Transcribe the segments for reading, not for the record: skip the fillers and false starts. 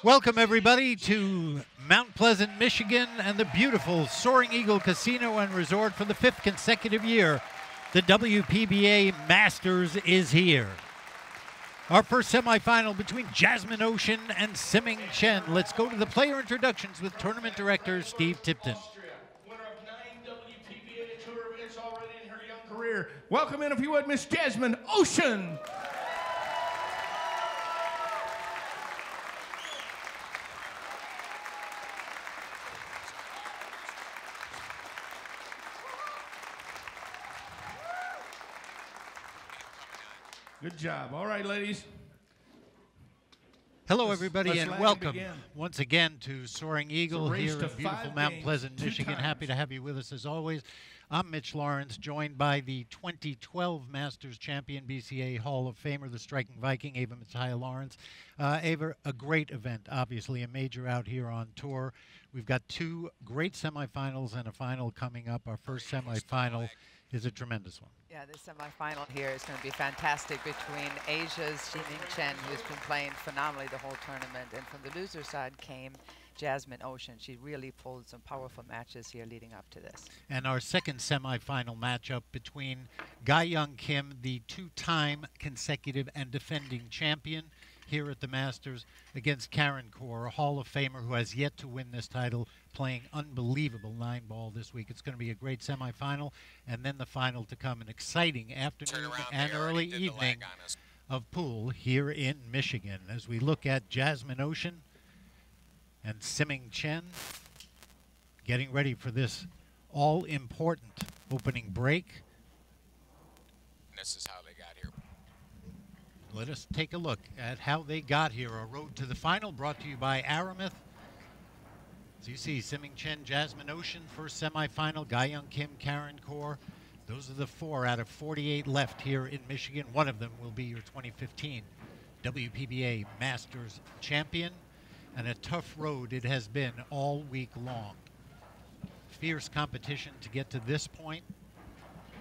Welcome, everybody, to Mount Pleasant, Michigan, and the beautiful Soaring Eagle Casino and Resort for the 5th consecutive year. The WPBA Masters is here. Our first semifinal between Jasmine Ouschan and Semifinal Chen. Let's go to the player introductions with tournament director Steve Tipton. Winner of 9 WPBA Tour events already in her young career. Welcome in, if you would, Miss Jasmine Ouschan. Good job. All right, ladies. Hello, everybody, and welcome begin. once again to Soaring Eagle here in beautiful Mount Pleasant, Michigan. Happy to have you with us as always. I'm Mitch Lawrence, joined by the 2012 Masters champion, BCA Hall of Famer, the striking Viking, Ava Mattia Lawrence. Ava, a great event, obviously, a major out here on tour. We've got two great semifinals and a final coming up. Our first semifinal is a tremendous one. Yeah, this semifinal here is going to be fantastic between Asia's Chen, who's been playing phenomenally the whole tournament, and from the loser side came Jasmine Ouschan. She really pulled some powerful matches here leading up to this. And our second semifinal matchup between Ga-Young Kim, the two-time consecutive and defending champion here at the Masters, against Karen Kaur, a Hall of Famer who has yet to win this title, playing unbelievable 9-ball this week. It's going to be a great semifinal, and then the final to come, an exciting afternoon and early evening of pool here in Michigan as we look at Jasmine Ouschan and Semifinal Chen getting ready for this all-important opening break. This is how they got here. Let us take a look at how they got here. A road to the final brought to you by Aramith. As you see, Semifinal Chen, Jasmine Ouschan, first semifinal, Ga-Young Kim, Karen Kaur. Those are the 4 out of 48 left here in Michigan. One of them will be your 2015 WPBA Masters champion. And a tough road it has been all week long. Fierce competition to get to this point.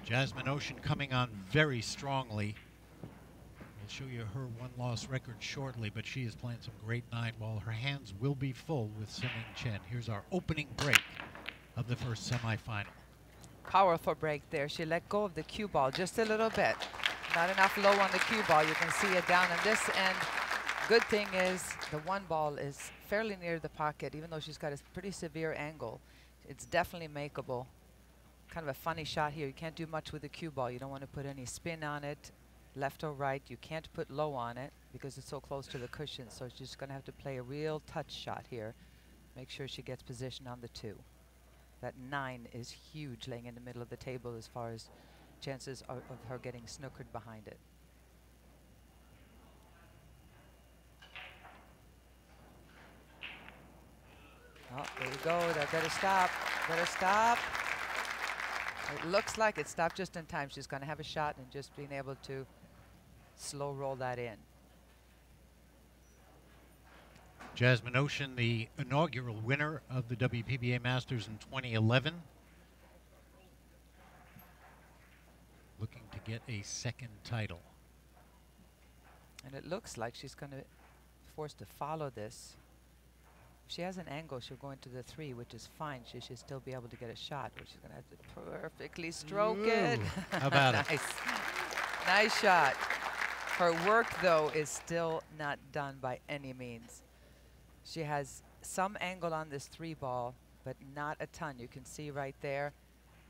Jasmine Ouschan coming on very strongly. We'll show you her one-loss record shortly, but she is playing some great 9-ball. Her hands will be full with Semifinal Chen. Here's our opening break of the first semifinal. Powerful break there. She let go of the cue ball just a little bit. Not enough low on the cue ball. You can see it down on this end. Good thing is the 1 ball is fairly near the pocket, even though she's got a pretty severe angle. It's definitely makeable. Kind of a funny shot here. You can't do much with the cue ball. You don't want to put any spin on it, left or right. You can't put low on it because it's so close to the cushion. So she's just going to have to play a real touch shot here. Make sure she gets position on the 2. That 9 is huge laying in the middle of the table as far as chances of her getting snookered behind it. Oh, there you go. That better stop. Better stop. It looks like it stopped just in time. She's going to have a shot and just being able to slow roll that in. Jasmine Ouschan, the inaugural winner of the WPBA Masters in 2011. Looking to get a second title. And it looks like she's going to be forced to follow this. If she has an angle, she'll go into the 3, which is fine. She should still be able to get a shot, but she's going to have to perfectly stroke it. How about nice. it? Nice shot. Her work, though, is still not done by any means. She has some angle on this 3 ball, but not a ton. You can see right there,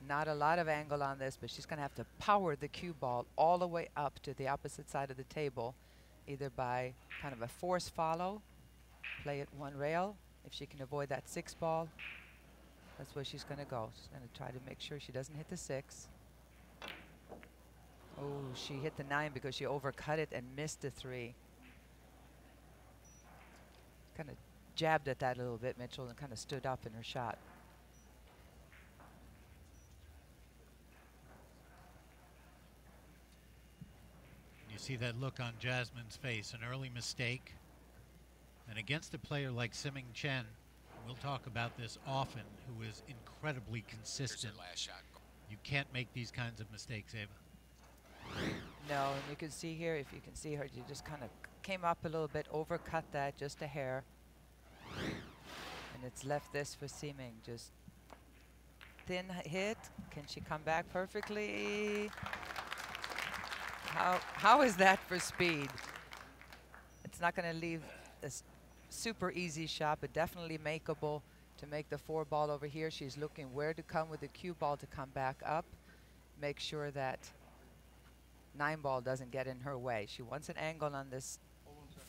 not a lot of angle on this, but she's going to have to power the cue ball all the way up to the opposite side of the table, either by kind of a force follow, play it 1 rail. If she can avoid that 6 ball, that's where she's going to go. She's going to try to make sure she doesn't hit the 6. Oh, she hit the 9 because she overcut it and missed the 3. Kind of jabbed at that a little bit, Mitchell, and kind of stood up in her shot. You see that look on Jasmine's face, an early mistake. And against a player like Semifinal Chen, we'll talk about this often, who is incredibly consistent. Last shot. You can't make these kinds of mistakes, Ava. No, and you can see here, if you can see her, she just kind of came up a little bit, overcut that just a hair. And it's left this for Seeming. Just thin hit. Can she come back perfectly? How is that for speed? It's not going to leave a super easy shot, but definitely makeable to make the 4-ball over here. She's looking where to come with the cue ball to come back up. Make sure that 9-ball doesn't get in her way. She wants an angle on this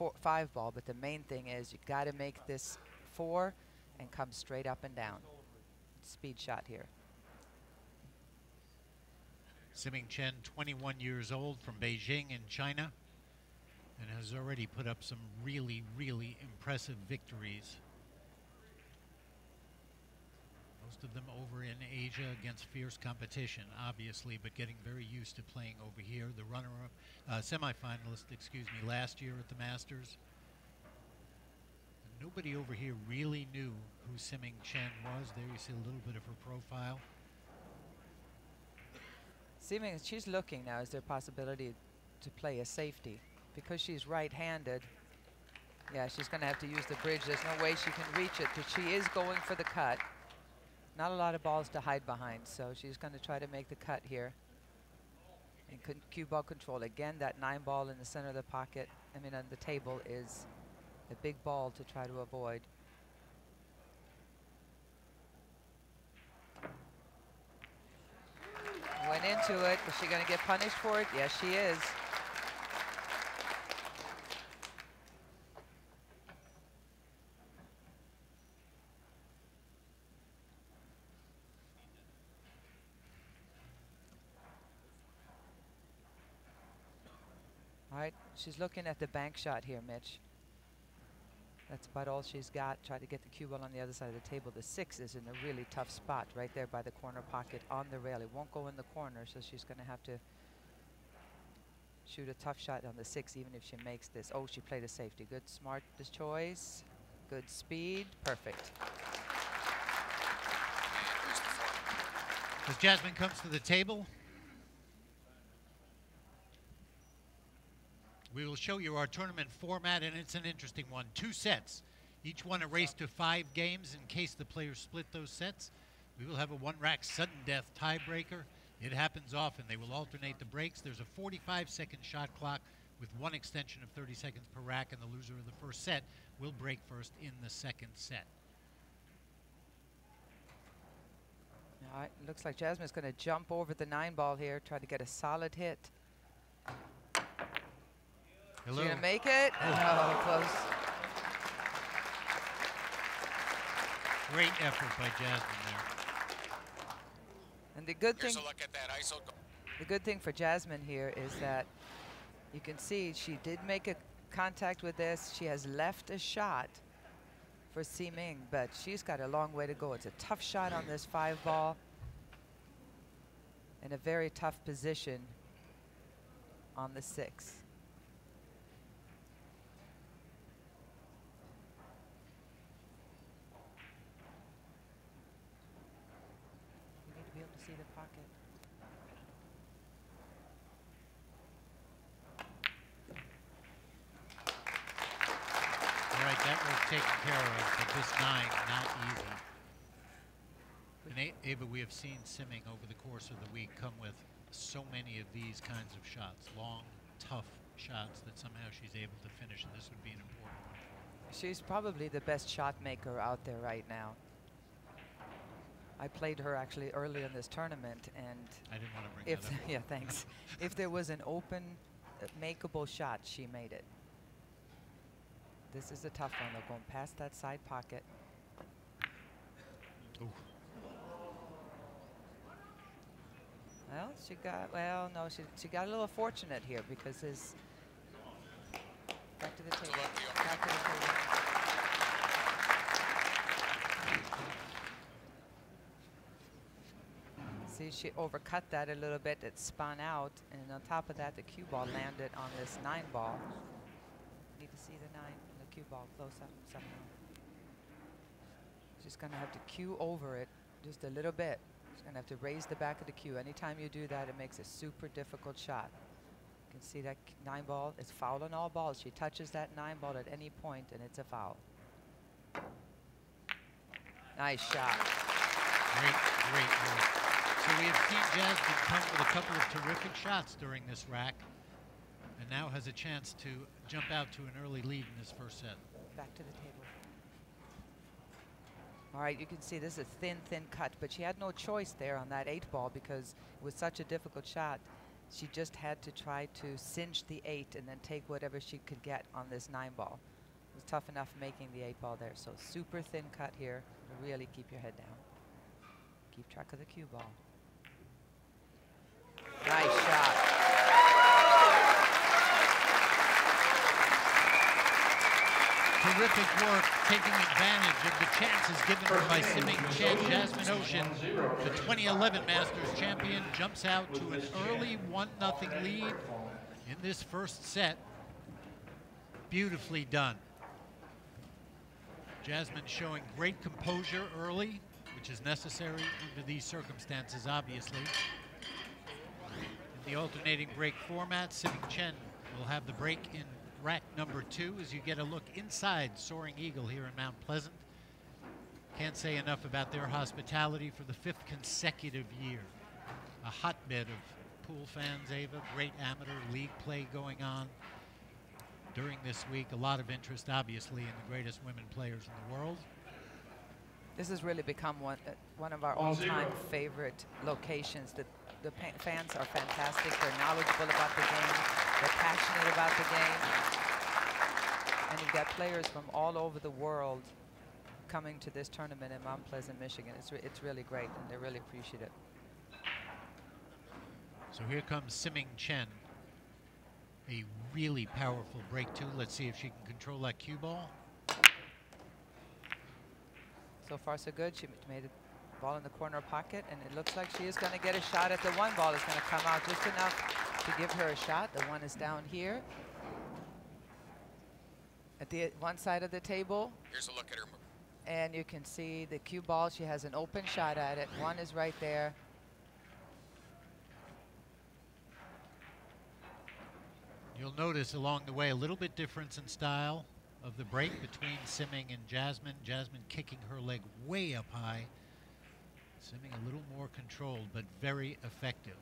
5-ball, but the main thing is you got to make this 4 and come straight up and down. Speed shot here. Semifinal Chen, 21 years old, from Beijing in China, and has already put up some really, really impressive victories. Most of them over in Asia against fierce competition, obviously, but getting very used to playing over here. The runner-up, semifinalist, excuse me, last year at the Masters. And nobody over here really knew who Semifinal Chen was. There you see a little bit of her profile. Seeming she's looking now. Is there a possibility to play a safety? Because she's right-handed, yeah, she's going to have to use the bridge. There's no way she can reach it, but she is going for the cut. Not a lot of balls to hide behind, so she's going to try to make the cut here. And cue ball control. Again, that 9-ball in the center of the pocket, on the table, is a big ball to try to avoid. Went into it. Is she going to get punished for it? Yes, she is. All right, she's looking at the bank shot here, Mitch. That's about all she's got. Try to get the cue ball on the other side of the table. The 6 is in a really tough spot right there by the corner pocket on the rail. It won't go in the corner, so she's going to have to shoot a tough shot on the 6 even if she makes this. Oh, she played a safety. Good, smart choice. Good speed. Perfect. As Jasmine comes to the table, we will show you our tournament format, and it's an interesting one. 2 sets, each one a race to 5 games. In case the players split those sets, we will have a 1-rack sudden death tiebreaker. It happens often. They will alternate the breaks. There's a 45-second shot clock with 1 extension of 30 seconds per rack, and the loser of the first set will break first in the second set. All right, looks like Jasmine's going to jump over the 9-ball here, try to get a solid hit. Hello. She's gonna make it. Oh, close. Great effort by Jasmine there. And the good thing, Here's a look at that ISO. the good thing for Jasmine here is that you can see she did make a contact with this. She has left a shot for Seeming, but she's got a long way to go. It's a tough shot on this 5-ball in a very tough position on the 6. Be able to see the pocket. All right, that was taken care of, but this 9, not easy. And Ava, we have seen Semifinal over the course of the week come with so many of these kinds of shots, long, tough shots that somehow she's able to finish, and this would be an important one for her. She's probably the best shot maker out there right now. I played her actually early in this tournament, and I didn't want to bring that up. yeah, thanks. If there was an open, makeable shot, she made it. This is a tough one, though, going past that side pocket. Ooh. Well, she got, well, no, she got a little fortunate here because his, back to the table, back to the table. See, she overcut that a little bit. It spun out, and on top of that, the cue ball landed on this 9-ball. Need to see the 9 and the cue ball close up somehow. Just gonna have to cue over it just a little bit. Just gonna have to raise the back of the cue. Anytime you do that, it makes a super difficult shot. You can see that 9-ball is foul on all balls. She touches that 9-ball at any point, and it's a foul. Nice shot. Great, great work. So we have seen Jasmine come with a couple of terrific shots during this rack, and now has a chance to jump out to an early lead in this first set. Back to the table. All right, you can see this is a thin, thin cut, but she had no choice there on that 8-ball because it was such a difficult shot. She just had to try to cinch the 8 and then take whatever she could get on this 9-ball. It was tough enough making the 8-ball there. So super thin cut here to really keep your head down. Keep track of the cue ball. Nice shot. Terrific work, taking advantage of the chances given her by Semifinal Chen. Jasmine Ouschan, the 2011 Masters champion, jumps out to an early 1-0 lead in this first set. Beautifully done. Jasmine showing great composure early, which is necessary under these circumstances, obviously. In the alternating break format, Semifinal Chen will have the break in rack number 2 as you get a look inside Soaring Eagle here in Mount Pleasant. Can't say enough about their hospitality for the 5th consecutive year. A hotbed of pool fans, Ava. Great amateur league play going on during this week. A lot of interest, obviously, in the greatest women players in the world. This has really become one of our all-time favorite locations. The fans are fantastic. They're knowledgeable about the game. They're passionate about the game. And you've got players from all over the world coming to this tournament in Mount Pleasant, Michigan. It's really great, and they really appreciate it. So here comes Semifinal Chen. A really powerful break, too. Let's see if she can control that cue ball. So far, so good. She made a ball in the corner pocket, and it looks like she is going to get a shot at the 1 ball. It's going to come out just enough to give her a shot. The 1 is down here at the one side of the table. Here's a look at her. And you can see the cue ball. She has an open shot at it. 1 is right there. You'll notice along the way a little bit difference in style of the break between Semifinal and Jasmine. Jasmine kicking her leg way up high. Semifinal a little more controlled, but very effective.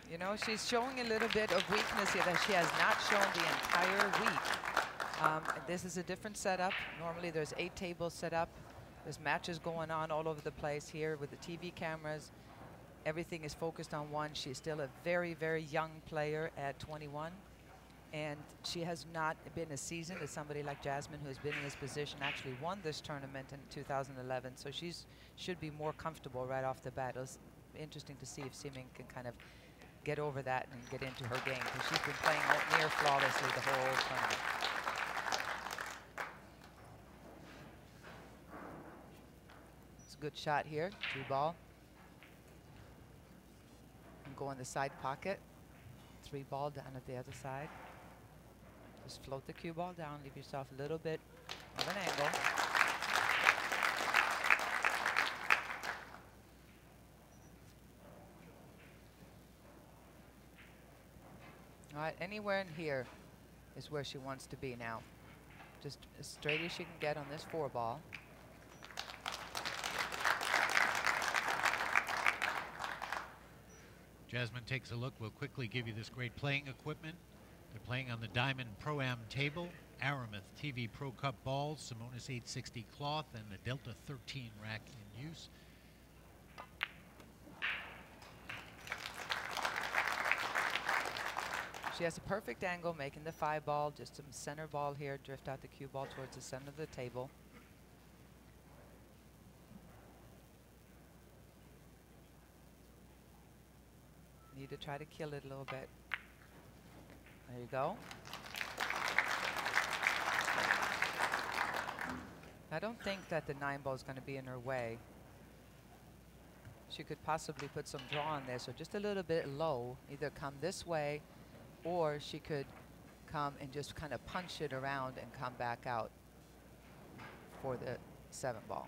You know, she's showing a little bit of weakness here that she has not shown the entire week. This is a different setup. Normally there's 8 tables set up. There's matches going on all over the place here with the TV cameras. Everything is focused on 1. She's still a very, very young player at 21. And she has not been as seasoned as somebody like Jasmine, who has been in this position, actually won this tournament in 2011. So she should be more comfortable right off the bat. It was interesting to see if Semifinal can kind of get over that and get into her game, because she's been playing near flawlessly the whole tournament. It's a good shot here, 2 ball. And go in the side pocket. 3 ball down at the other side. Just float the cue ball down, leave yourself a little bit of an angle. All right, anywhere in here is where she wants to be now. Just as straight as she can get on this 4 ball. Jasmine takes a look. We'll quickly give you this great playing equipment. They're playing on the Diamond Pro-Am table, Aramuth TV Pro Cup balls, Simonis 860 cloth, and the Delta 13 rack in use. She has a perfect angle making the 5 ball, just some center ball here, drift out the cue ball towards the center of the table. Need to try to kill it a little bit. There you go. I don't think that the 9 ball is going to be in her way. She could possibly put some draw on there, so just a little bit low, either come this way, or she could come and just kind of punch it around and come back out for the 7 ball.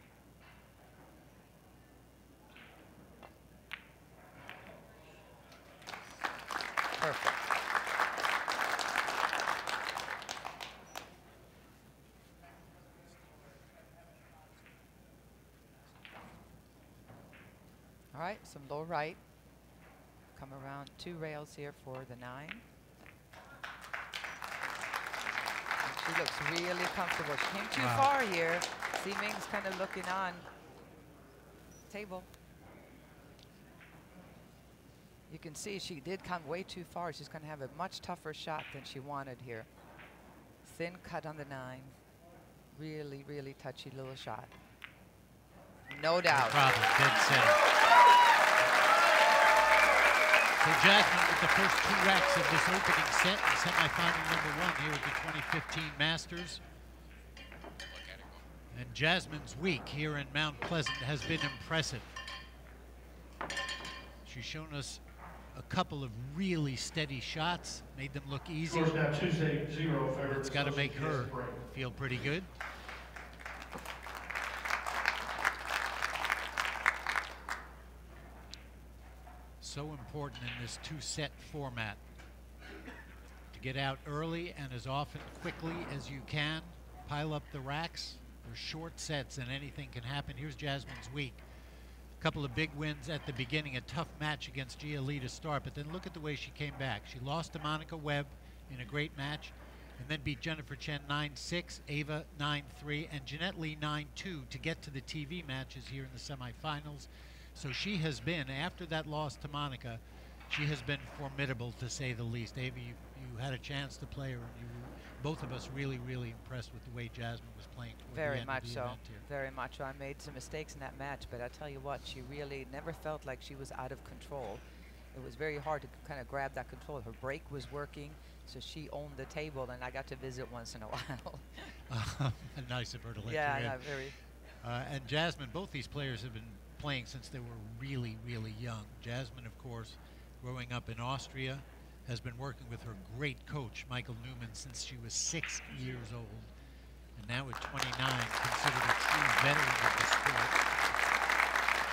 Perfect. right, some low right. Come around 2 rails here for the 9. And she looks really comfortable. She came too far here. Seeming's kind of looking on. Table. You can see she did come way too far. She's going to have a much tougher shot than she wanted here. Thin cut on the 9. Really, really touchy little shot. No doubt. No problem. Dead set. So Jasmine with the first 2 racks of this opening set in semifinal number 1 here at the 2015 Masters. And Jasmine's week here in Mount Pleasant has been impressive. She's shown us a couple of really steady shots, made them look easy. It's got to make her feel pretty good. So important in this 2-set format to get out early and as often quickly as you can. Pile up the racks. They're short sets and anything can happen. Here's Jasmine's week. A couple of big wins at the beginning, a tough match against Gia Lee to start, but then look at the way she came back. She lost to Monica Webb in a great match and then beat Jennifer Chen 9-6, Ava 9-3, and Jeanette Lee 9-2 to get to the TV matches here in the semifinals. So she has been, after that loss to Monica, she has been formidable to say the least. Ava, you had a chance to play her, and you were, both of us really, really impressed with the way Jasmine was playing. Very much so. Very much so. I made some mistakes in that match, but I tell you what, she really never felt like she was out of control. It was very hard to kind of grab that control. Her break was working, so she owned the table, and I got to visit once in a while. Nice of her to let you in. Yeah, very. And Jasmine, both these players have been playing since they were really, really young. Jasmine, of course, growing up in Austria, has been working with her great coach, Michael Newman, since she was 6 years old. And now at 29, considered a true veteran of the sport.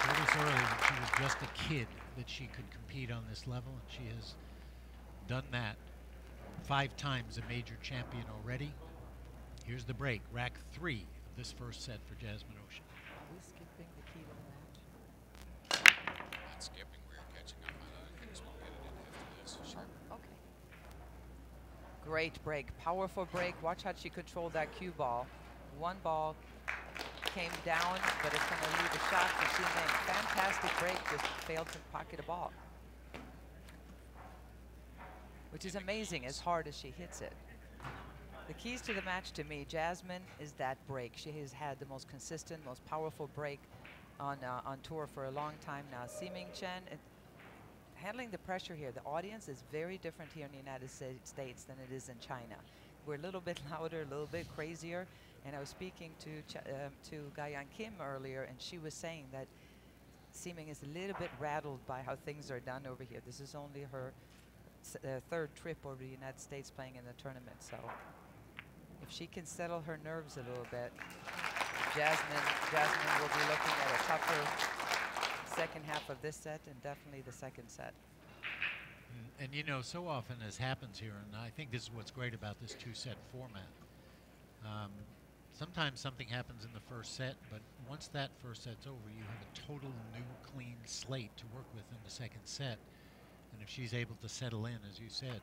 Showed us early when she was just a kid that she could compete on this level, and she has done that 5 times a major champion already. Here's the break, rack 3 of this first set for Jasmine Ouschan. Are we skipping the key to the match? Not skipping, we're catching up. I guess we'll get it in after this. Sure. Okay. Great break, powerful break. Watch how she controlled that cue ball. One ball came down, but it's going to leave a shot for Ximen. Fantastic break, just failed to pocket a ball. Which is amazing as hard as she hits it. The keys to the match to me, Jasmine, is that break. She has had the most consistent, most powerful break on tour for a long time now. Chen, handling the pressure here. The audience is very different here in the United States than it is in China. We're a little bit louder, a little bit crazier. And I was speaking to Ga-Yan Kim earlier, and she was saying that Ximen is a little bit rattled by how things are done over here. This is only her 3rd trip over the United States playing in the tournament. So if she can settle her nerves a little bit, Jasmine will be looking at a tougher second half of this set and definitely the second set. And you know, so often as happens here, and I think this is what's great about this 2-set format. Sometimes something happens in the first set, but once that first set's over, you have a total new, clean slate to work with in the second set. And if she's able to settle in, as you said,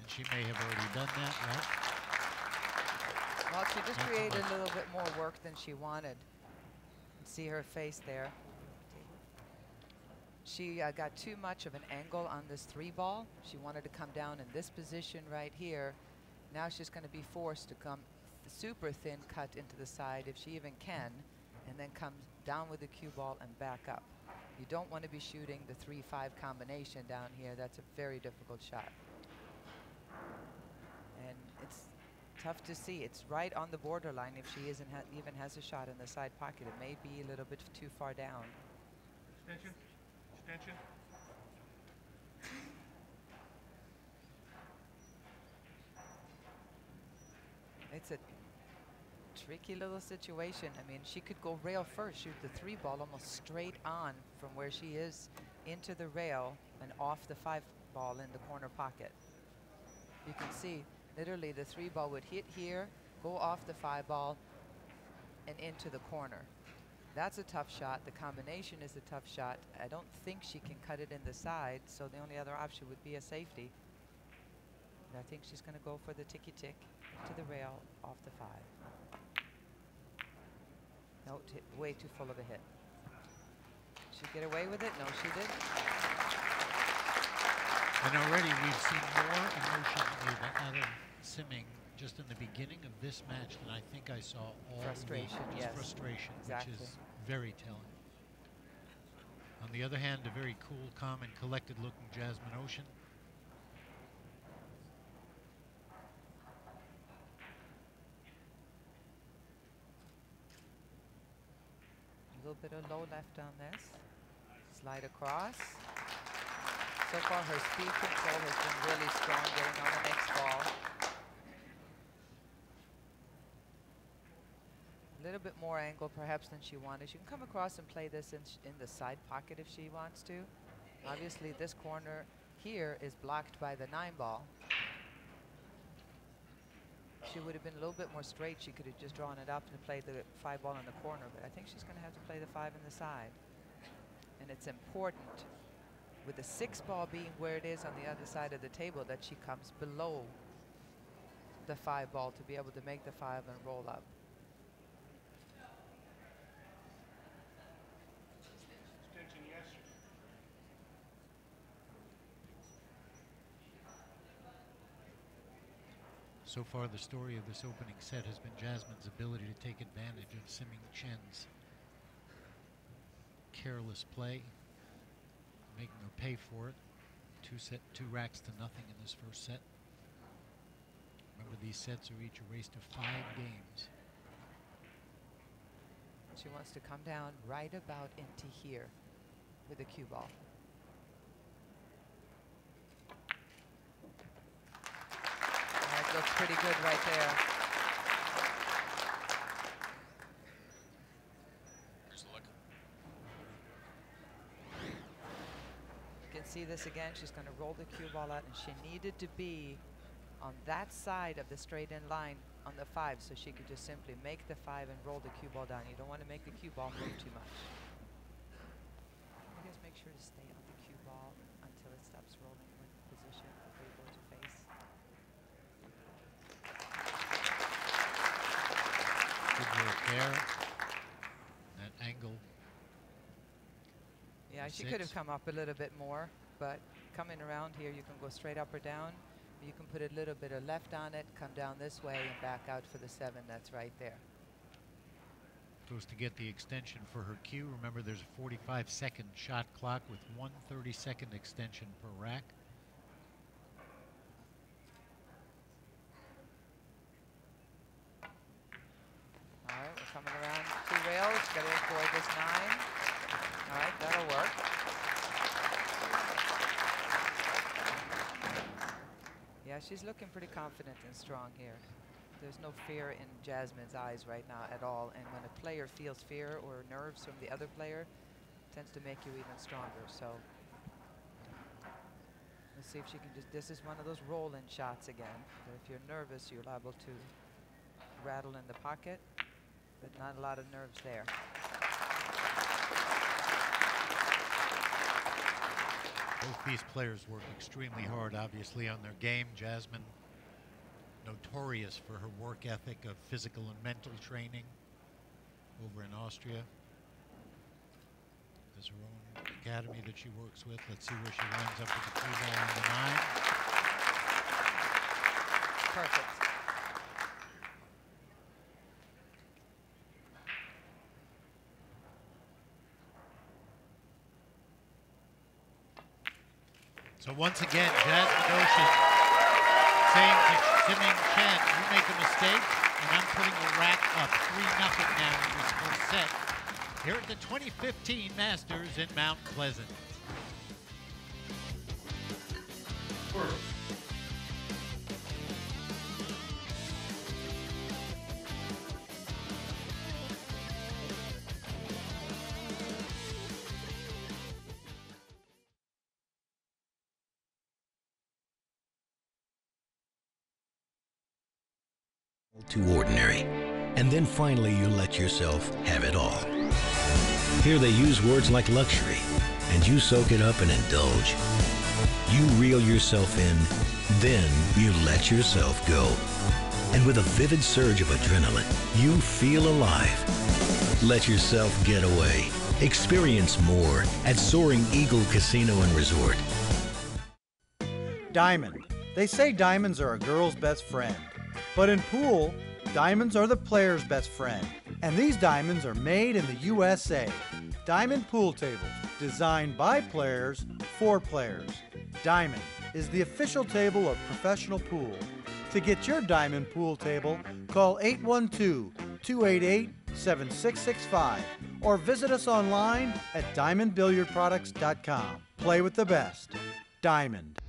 and she may have already done that, right? Well, she just created a little bit more work than she wanted. See her face there. She got too much of an angle on this 3-ball. She wanted to come down in this position right here. Now she's going to be forced to come super thin cut into the side if she even can, and then come down with the cue ball and back up. You don't want to be shooting the 3-5 combination down here. That's a very difficult shot. And it's tough to see. It's right on the borderline if she even has a shot in the side pocket. It may be a little bit too far down. Extension. Extension. It's a tricky little situation. I mean, she could go rail first, shoot the 3-ball almost straight on from where she is into the rail and off the 5-ball in the corner pocket. You can see literally the 3-ball would hit here, go off the 5-ball and into the corner. That's a tough shot. The combination is a tough shot. I don't think she can cut it in the side, so the only other option would be a safety. And I think she's going to go for the ticky-tick to the rail off the 5. No, way too full of a hit. She'd get away with it? No, she didn't. And already we've seen more emotion out of Semming just in the beginning of this match than I think I saw all Frustration, week. Just yes. frustration, Exactly. which is very telling. On the other hand, a very cool, calm, and collected-looking Jasmine Ouschan. A little bit of low left on this. Slide across. So far, her speed control has been really strong getting on the next ball. A little bit more angle perhaps than she wanted. She can come across and play this in the side pocket if she wants to. Obviously, this corner here is blocked by the 9 ball. She would have been a little bit more straight. She could have just drawn it up and played the 5 ball in the corner, but I think she's going to have to play the 5 in the side. And it's important, with the 6 ball being where it is on the other side of the table, that she comes below the 5 ball to be able to make the 5 and roll up. So far, the story of this opening set has been Jasmine's ability to take advantage of Semming Chen's careless play, making her pay for it. 2 racks to nothing in this first set. Remember, these sets are each a race to 5 games. She wants to come down right about into here with the cue ball. That looks pretty good right there. Here's the look. You can see this again. She's going to roll the cue ball out, and she needed to be on that side of the straight in line on the 5, so she could just simply make the 5 and roll the cue ball down. You don't want to make the cue ball move too much. You guys make sure to stay on the cue ball until it stops rolling with position before you go to face. Good work there. That angle. Yeah, she could have come up a little bit more, but coming around here, you can go straight up or down. You can put a little bit of left on it, come down this way, and back out for the 7. That's right there. Supposed to get the extension for her cue. Remember, there's a 45-second shot clock with 1 30-second extension per rack. All right, we're coming around 2 rails. Got to avoid this 9. All right, that'll work. Yeah, she's looking pretty confident and strong here. There's no fear in Jasmine's eyes right now at all. And when a player feels fear or nerves from the other player, it tends to make you even stronger. So let's see if she can just, this is one of those roll-in shots again. If you're nervous, you're liable to rattle in the pocket, but not a lot of nerves there. Both these players work extremely hard, obviously, on their game. Jasmine, notorious for her work ethic of physical and mental training over in Austria. There's her own academy that she works with. Let's see where she lines up with the cue ball on the 9. Perfect. So once again, Jasmine Ouschan saying to Semming Chen, you make a mistake, and I'm putting the rack up 3-0 now in this first set. Here at the 2015 Masters in Mount Pleasant. Too ordinary. And then finally you let yourself have it all. Here they use words like luxury, and you soak it up and indulge. You reel yourself in, then you let yourself go. And with a vivid surge of adrenaline, you feel alive. Let yourself get away. Experience more at Soaring Eagle Casino and Resort. Diamond. They say diamonds are a girl's best friend. But in pool, diamonds are the player's best friend. And these diamonds are made in the USA. Diamond pool tables, designed by players for players. Diamond is the official table of professional pool. To get your Diamond pool table, call 812-288-7665 or visit us online at diamondbilliardproducts.com. Play with the best. Diamond.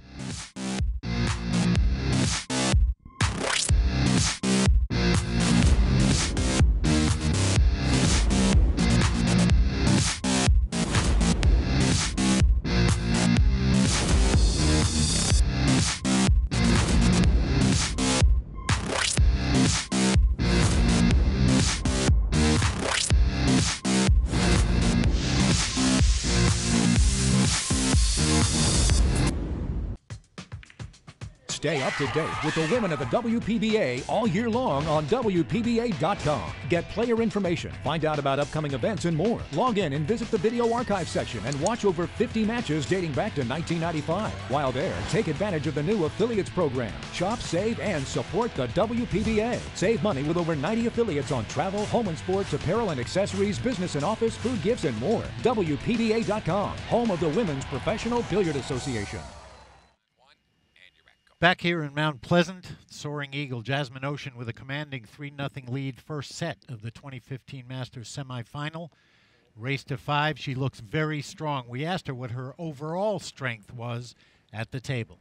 Stay up to date with the women of the WPBA all year long on WPBA.com. Get player information, find out about upcoming events, and more. Log in and visit the video archive section and watch over 50 matches dating back to 1995. While there, take advantage of the new affiliates program. Shop, save, and support the WPBA. Save money with over 90 affiliates on travel, home and sports, apparel and accessories, business and office, food gifts, and more. WPBA.com, home of the Women's Professional Billiard Association. Back here in Mount Pleasant, Soaring Eagle Jasmine Ouschan with a commanding 3-0 lead first set of the 2015 Masters semifinal. Race to 5. She looks very strong. We asked her what her overall strength was at the table.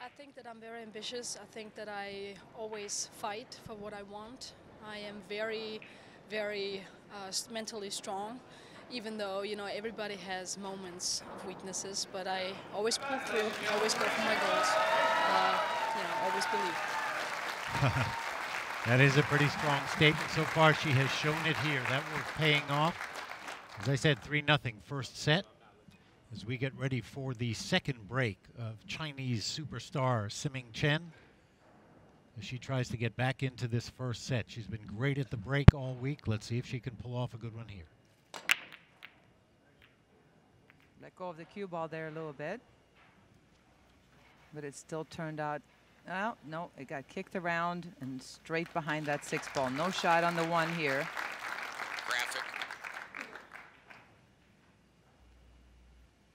I think that I'm very ambitious. I think that I always fight for what I want. I am very, very mentally strong. Even though, you know, everybody has moments of weaknesses, but I always pull through, always go for my goals, you know, always believe. That is a pretty strong statement so far. She has shown it here. That was paying off. As I said, 3-0 first set. As we get ready for the second break of Chinese superstar Chen, as she tries to get back into this first set. She's been great at the break all week. Let's see if she can pull off a good one here. Let go of the cue ball there a little bit. But it still turned out, well, no, it got kicked around and straight behind that 6 ball. No shot on the 1 here. Graphic.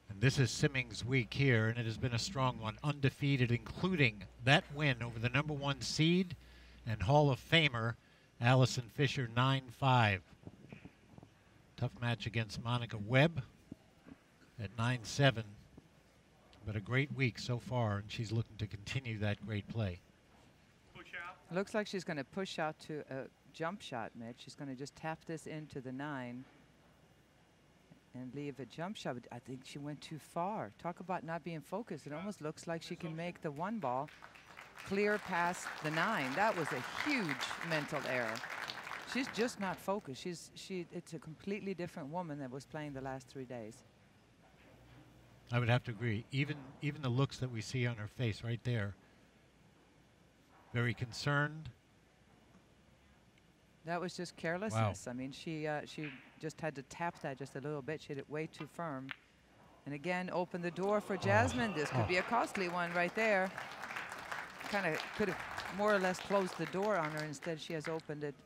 And this is Simming's week here, and it has been a strong one. Undefeated, including that win over the #1 seed and Hall of Famer Allison Fisher, 9-5. Tough match against Monica Webb at 9-7, but a great week so far, and she's looking to continue that great play. Push out. Looks like she's going to push out to a jump shot, Mitch. She's going to just tap this into the 9 and leave a jump shot. But I think she went too far. Talk about not being focused. It almost looks like she can make the 1 ball clear past the 9. That was a huge mental error. She's just not focused. It's a completely different woman that was playing the last 3 days. I would have to agree. Even the looks that we see on her face right there. Very concerned. That was just carelessness. Wow. I mean, she just had to tap that just a little bit. She hit it way too firm. And again, open the door for Jasmine. This could be a costly one right there. Kind of could have more or less closed the door on her. Instead, she has opened it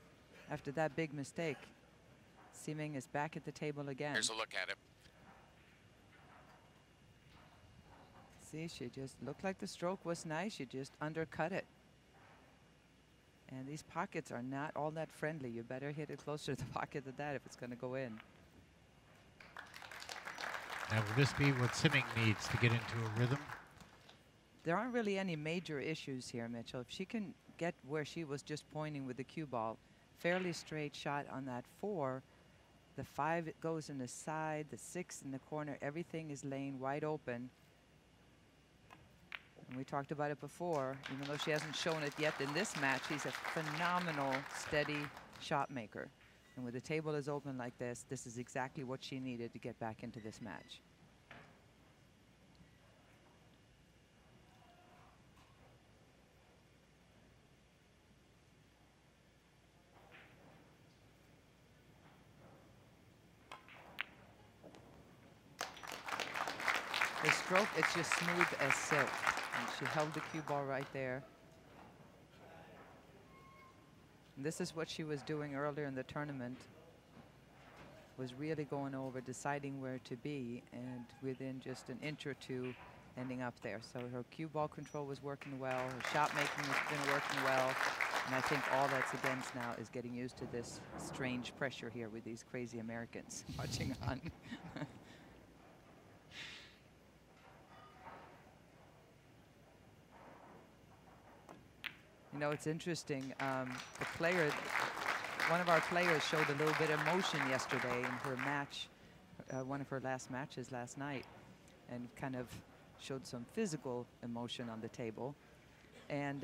after that big mistake. Seming is back at the table again. Here's a look at it. See, she just looked like the stroke was nice. She just undercut it. And these pockets are not all that friendly. You better hit it closer to the pocket than that if it's going to go in. Now, will this be what Seming needs to get into a rhythm? There aren't really any major issues here, Mitchell. If she can get where she was just pointing with the cue ball, fairly straight shot on that 4. The 5, it goes in the side. The 6 in the corner. Everything is laying wide open. And we talked about it before, even though she hasn't shown it yet in this match, she's a phenomenal, steady shot maker. And when the table is open like this is exactly what she needed to get back into this match. The stroke, it's just smooth as silk. And she held the cue ball right there. And this is what she was doing earlier in the tournament, was really going over, deciding where to be, and within just an inch or two, ending up there. So her cue ball control was working well, her shot making has been working well, and I think all that's against now is getting used to this strange pressure here with these crazy Americans watching on. You know, it's interesting. The player, one of our players showed a little bit of motion yesterday in her match, one of her last matches last night, and kind of showed some physical emotion on the table. And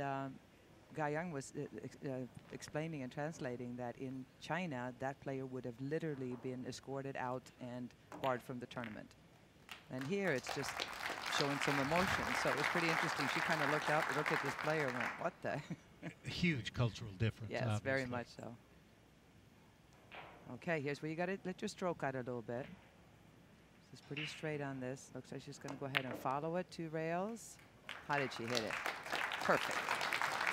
Ga Young was explaining and translating that in China, that player would have literally been escorted out and barred from the tournament. And here it's just showing some emotion. So it was pretty interesting. She kind of looked up, looked at this player and went, what the? A huge cultural difference. Yes, obviously. very much so. Okay, here's where you got to let your stroke out a little bit. She's pretty straight on this. Looks like she's going to go ahead and follow it, 2 rails. How did she hit it? Perfect.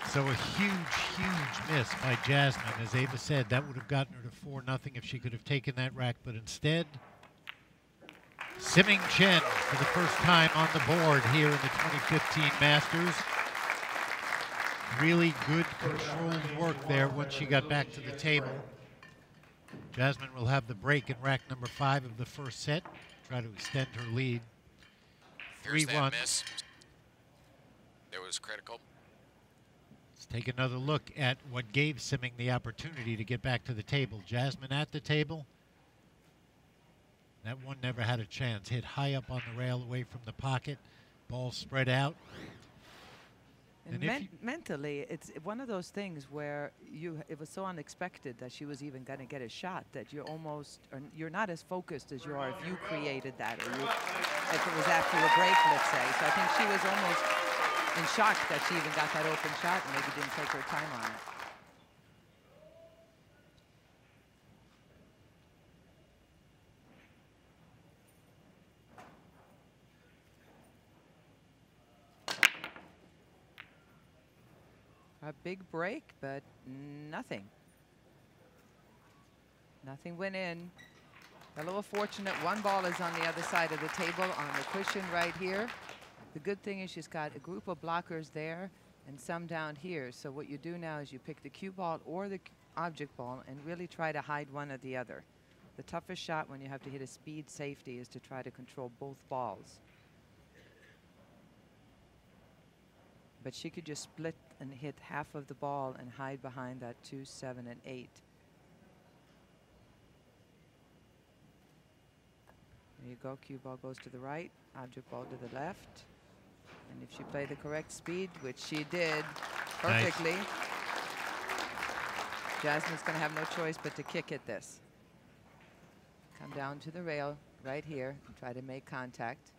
So a huge, huge miss by Jasmine. As Ava said, that would have gotten her to 4-0 if she could have taken that rack, but instead, Semifinal Chen for the first time on the board here in the 2015 Masters. Really good controlled work there once she got back to the table. Jasmine will have the break in rack number 5 of the first set. Try to extend her lead. 3-1. Miss. It was critical. Let's take another look at what gave Semifinal the opportunity to get back to the table. Jasmine at the table. That one never had a chance. Hit high up on the rail away from the pocket. Ball spread out. And mentally, it's one of those things where it was so unexpected that she was even going to get a shot that you're not as focused as you are if you created that, or if it was after a break, let's say. So I think she was almost in shock that she even got that open shot and maybe didn't take her time on it. A big break, but nothing. Nothing went in. A little fortunate. One ball is on the other side of the table on the cushion right here. The good thing is she's got a group of blockers there and some down here. So what you do now is you pick the cue ball or the object ball and really try to hide one or the other. The toughest shot when you have to hit a speed safety is to try to control both balls. But she could just split and hit half of the ball and hide behind that 2, 7, and 8. There you go. Cue ball goes to the right, object ball to the left. And if she played the correct speed, which she did perfectly, nice. Jasmine's going to have no choice but to kick at this. Come down to the rail right here and try to make contact.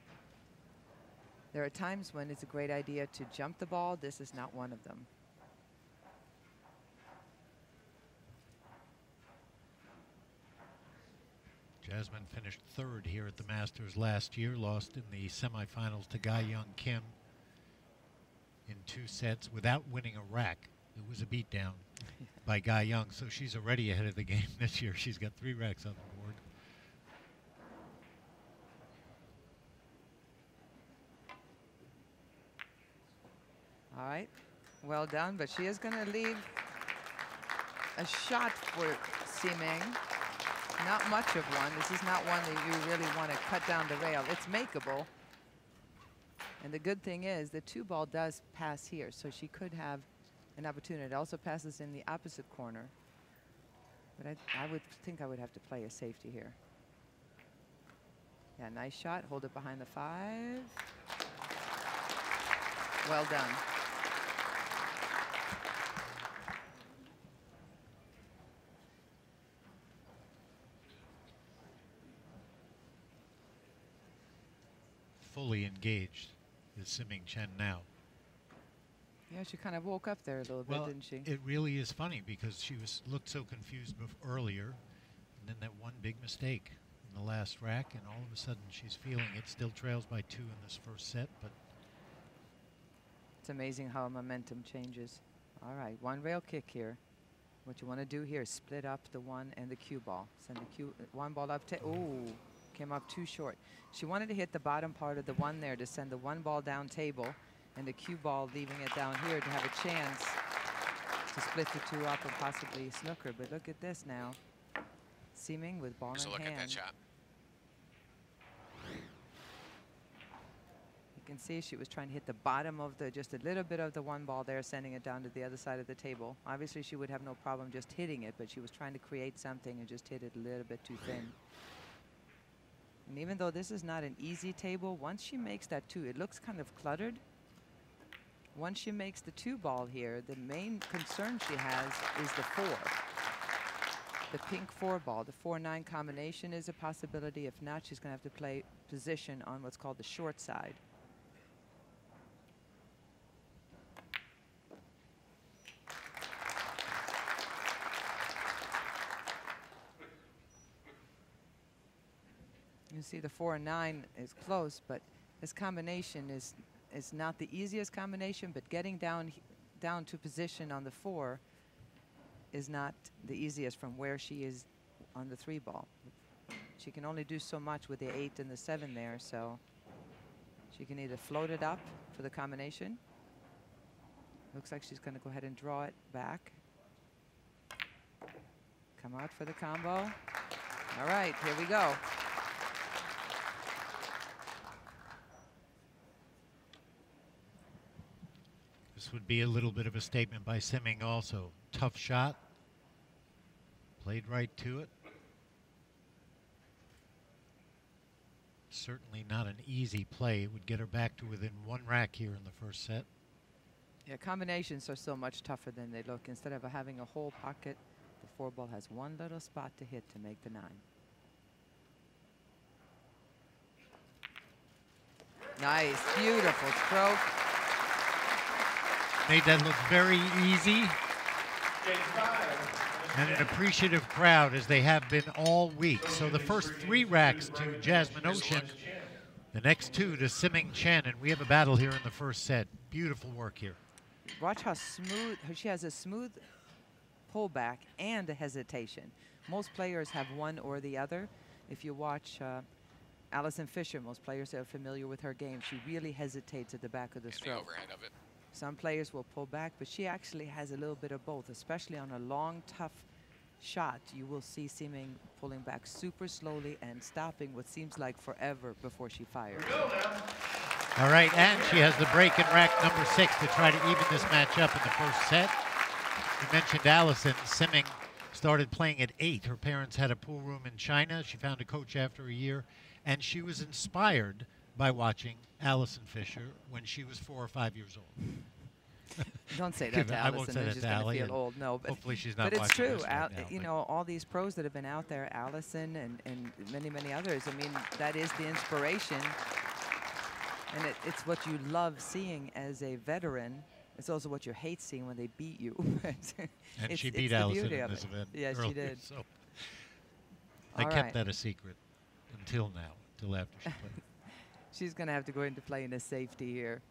There are times when it's a great idea to jump the ball. This is not one of them. Jasmine finished 3rd here at the Masters last year, lost in the semifinals to Ga Young Kim in 2 sets without winning a rack. It was a beatdown by Ga Young, so she's already ahead of the game this year. She's got 3 racks on the board. All right, well done, but she is going to leave a shot for Semifinal. Not much of one. This is not one that you really want to cut down the rail. It's makeable. And the good thing is the 2 ball does pass here, so she could have an opportunity. It also passes in the opposite corner. But I would think I would have to play a safety here. Yeah, nice shot. Hold it behind the 5. Well done. Fully engaged is Siming Chen now. Yeah, she kind of woke up there a little bit, didn't she? It really is funny because she looked so confused earlier, and then that one big mistake in the last rack, and all of a sudden she's feeling it. Still trails by 2 in this first set, but it's amazing how momentum changes. All right, one rail kick here. What you want to do here is split up the 1 and the cue ball. Send the one ball up. Ooh, came up too short. She wanted to hit the bottom part of the 1 there to send the 1 ball down table, and the cue ball leaving it down here to have a chance to split the 2 up and possibly snooker. But look at this now. Siming with ball in Look hand. at that shot. You can see she was trying to hit the bottom of just a little bit of the 1 ball there, sending it down to the other side of the table. Obviously, she would have no problem just hitting it, but she was trying to create something and just hit it a little bit too thin. And even though this is not an easy table, once she makes that 2, it looks kind of cluttered. Once she makes the 2 ball here, the main concern she has is the 4. The pink 4 ball, the 4-9 combination is a possibility. If not, she's going to have to play position on what's called the short side. You see the 4 and 9 is close, but this combination is not the easiest combination, but getting down to position on the 4 is not the easiest from where she is on the 3 ball. She can only do so much with the 8 and the 7 there, so she can either float it up for the combination. Looks like she's going to go ahead and draw it back. Come out for the combo. All right, here we go. this would be a little bit of a statement by Siming also. Tough shot. Played right to it. Certainly not an easy play. It would get her back to within 1 rack here in the first set. Yeah, combinations are so much tougher than they look. Instead of having a whole pocket, the 4 ball has 1 little spot to hit to make the 9. Nice, beautiful stroke. Made that look very easy. And an appreciative crowd, as they have been all week. So the first 3 racks to Jasmine Ouschan, the next 2 to Siming Chen, and we have a battle here in the first set. Beautiful work here. Watch how smooth, she has a smooth pullback and a hesitation. Most players have one or the other. If you watch Allison Fisher, most players are familiar with her game. She really hesitates at the back of the stroke. The overhead of it. Some players will pull back, but she actually has a little bit of both, especially on a long, tough shot. You will see Siming pulling back super slowly and stopping what seems like forever before she fires. All right, and she has the break in rack number 6 to try to even this match up in the first set. You mentioned Allison. Siming started playing at 8. Her parents had a pool room in China. She found a coach after a year, and she was inspired by watching Allison Fisher when she was 4 or 5 years old. Don't say that to Allison. I won't say that she's to going Allie. to feel old. No, but hopefully she's not. But it's true. Now, You know, all these pros that have been out there, Allison and many, many others. I mean, that is the inspiration, and it's what you love seeing as a veteran. It's also what you hate seeing when they beat you. And she beat Allison in this event. Yes, earlier, she did. So I kept that a secret until now, until after she played. She's going to have to go into play in a safety here.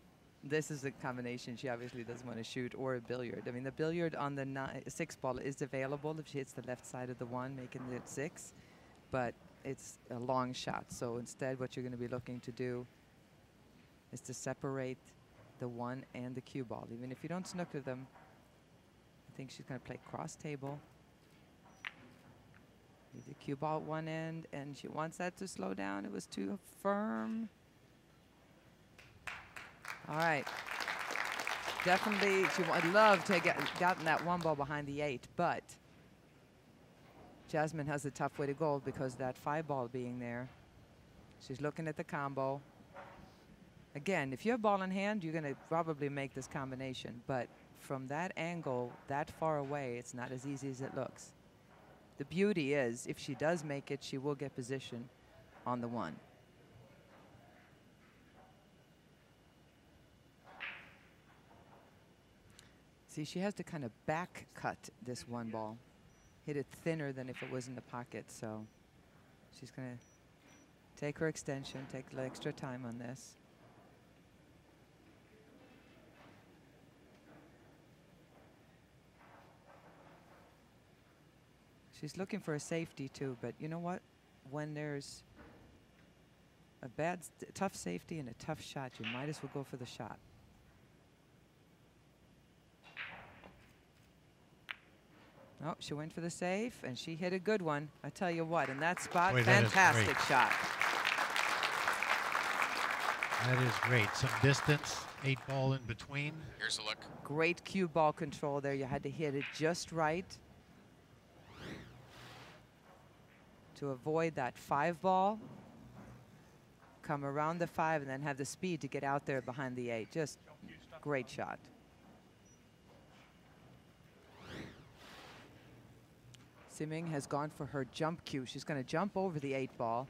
This is a combination she obviously doesn't want to shoot, or a billiard. I mean, the billiard on the 6 ball is available if she hits the left side of the 1, making it 6. But it's a long shot. So instead, what you're going to be looking to do is to separate the 1 and the cue ball. Even if you don't snooker them, I think she's going to play cross table. Leave the cue ball at one end, and she wants that to slow down. It was too firm. All right. Definitely, she would love to have gotten that 1 ball behind the 8, but Jasmine has a tough way to go because that 5 ball being there. She's looking at the combo. Again, if you have ball in hand, you're going to probably make this combination. But from that angle, that far away, it's not as easy as it looks. The beauty is, if she does make it, she will get position on the one. See, she has to kind of back cut this one ball. Hit it thinner than if it was in the pocket. So she's going to take her extension, take a little extra time on this. She's looking for a safety too, but you know what? When there's a tough safety and a tough shot, you might as well go for the shot. Oh, she went for the save, and she hit a good one. I tell you what, in that spot, Boy, fantastic shot. That is great. Some distance, 8-ball in between. Here's a look. Great cue ball control there. You had to hit it just right to avoid that 5-ball. Come around the 5 and then have the speed to get out there behind the 8. Just great shot. Siming has gone for her jump cue. She's going to jump over the 8-ball.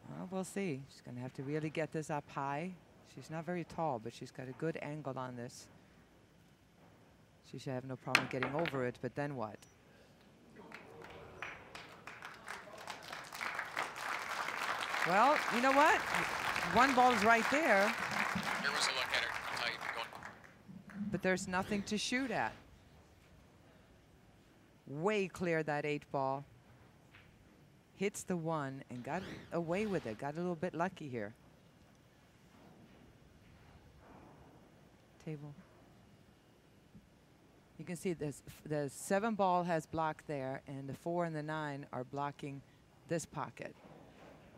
Well, we'll see. She's going to have to really get this up high. She's not very tall, but she's got a good angle on this. She should have no problem getting over it, but then what? Well, you know what? One ball is right there. Here was a look at her. Tight. Going. But there's nothing to shoot at. Way clear that 8-ball. Hits the 1 and got away with it. Got a little bit lucky here. Table. You can see this, the 7-ball has blocked there, and the 4 and the 9 are blocking this pocket.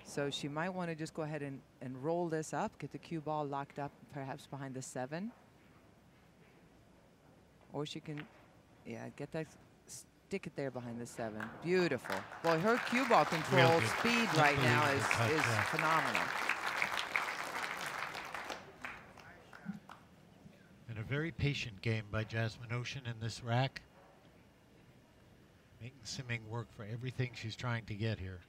So she might want to just go ahead and roll this up, get the cue ball locked up perhaps behind the 7. Or she can, yeah, get that, stick it there behind the 7. Beautiful. Boy, her cue ball control speed right now is phenomenal. And a very patient game by Jasmine Ouschan in this rack. Making Siming work for everything she's trying to get here.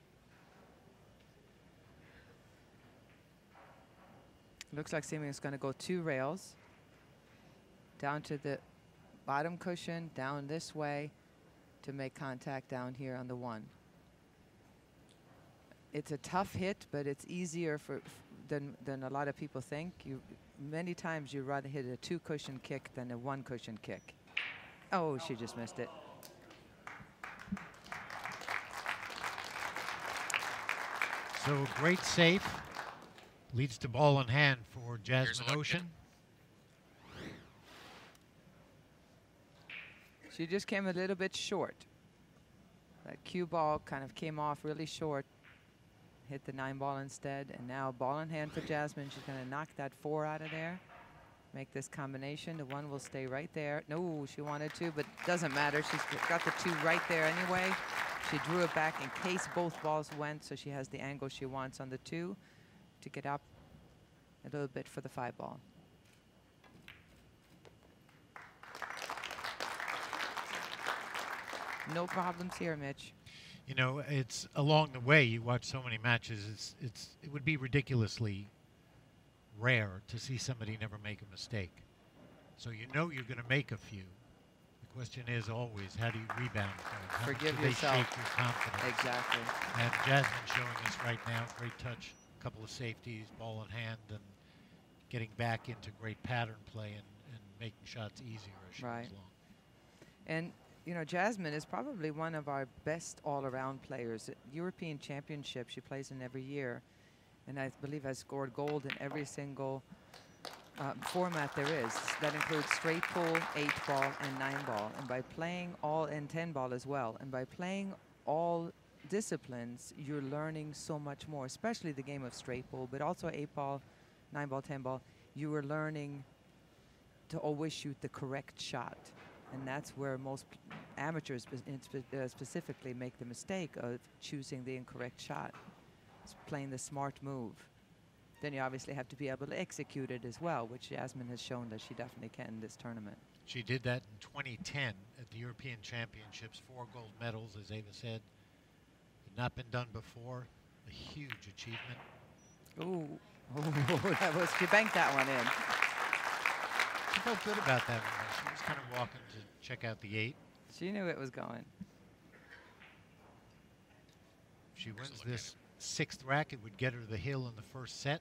Looks like Siming is going to go 2 rails. Down to the bottom cushion, down this way to make contact down here on the 1. It's a tough hit, but it's easier than a lot of people think. Many times you'd rather hit a 2-cushion kick than a 1-cushion kick. Oh, she just missed it. So great safe. Leads to ball in hand for Jasmine Ouschan. She just came a little bit short. That cue ball kind of came off really short. Hit the 9-ball instead, and now ball in hand for Jasmine. She's going to knock that 4 out of there. Make this combination. The 1 will stay right there. No, she wanted to, but doesn't matter. She's got the 2 right there anyway. She drew it back in case both balls went, so she has the angle she wants on the 2 to get up a little bit for the 5-ball. No problems here, Mitch. You know, it's along the way. You watch so many matches. It would be ridiculously rare to see somebody never make a mistake. So you know you're going to make a few. The question is always, how do you rebound from it? How Forgive much do yourself. they shake your confidence? Exactly. And Jasmine showing us right now, great touch, couple of safeties, ball in hand, and getting back into great pattern play and making shots easier as she goes along. And you know, Jasmine is probably one of our best all-around players. European Championship she plays in every year, and I believe has scored gold in every single format there is. That includes straight pull, 8-ball, and 9-ball. And by playing all and 10-ball as well, and by playing all disciplines, you're learning so much more, especially the game of straight pull, but also 8-ball, 9-ball, 10-ball. You are learning to always shoot the correct shot. And that's where most amateurs specifically make the mistake of choosing the incorrect shot. It's playing the smart move. Then you obviously have to be able to execute it as well, which Jasmine has shown that she definitely can in this tournament. She did that in 2010 at the European Championships, 4 gold medals, as Ava said. Had not been done before. A huge achievement. Ooh, that was, she banked that one in. She felt good about that one. She was kind of walking to check out the 8. She knew it was going. If she wins this 6th rack, it would get her the hill in the first set.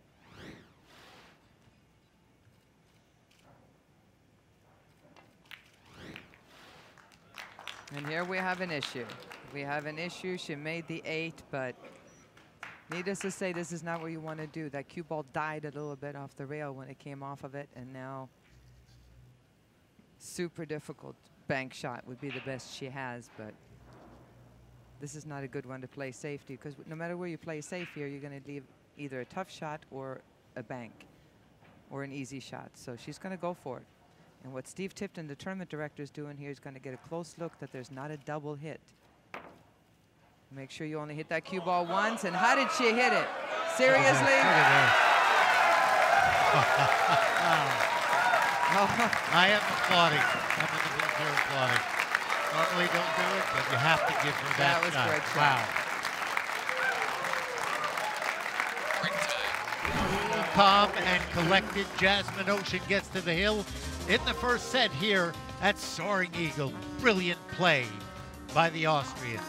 And here we have an issue. We have an issue. She made the 8, but needless to say, this is not what you want to do. That cue ball died a little bit off the rail when it came off of it, and now super difficult bank shot would be the best she has, but this is not a good one to play safety, because no matter where you play safe here, you're going to leave either a tough shot or a bank or an easy shot. So she's going to go for it. And what Steve Tipton, the tournament director, is doing here is going to get a close look that there's not a double hit. Make sure you only hit that cue ball once. And how did she hit it? Seriously? I am applauding. I'm in the booth here applauding. Normally don't do it, but you have to give her that was shot. great shot. Wow. Calm and collected, Jasmine Ouschan gets to the hill in the first set here at Soaring Eagle. Brilliant play by the Austrian.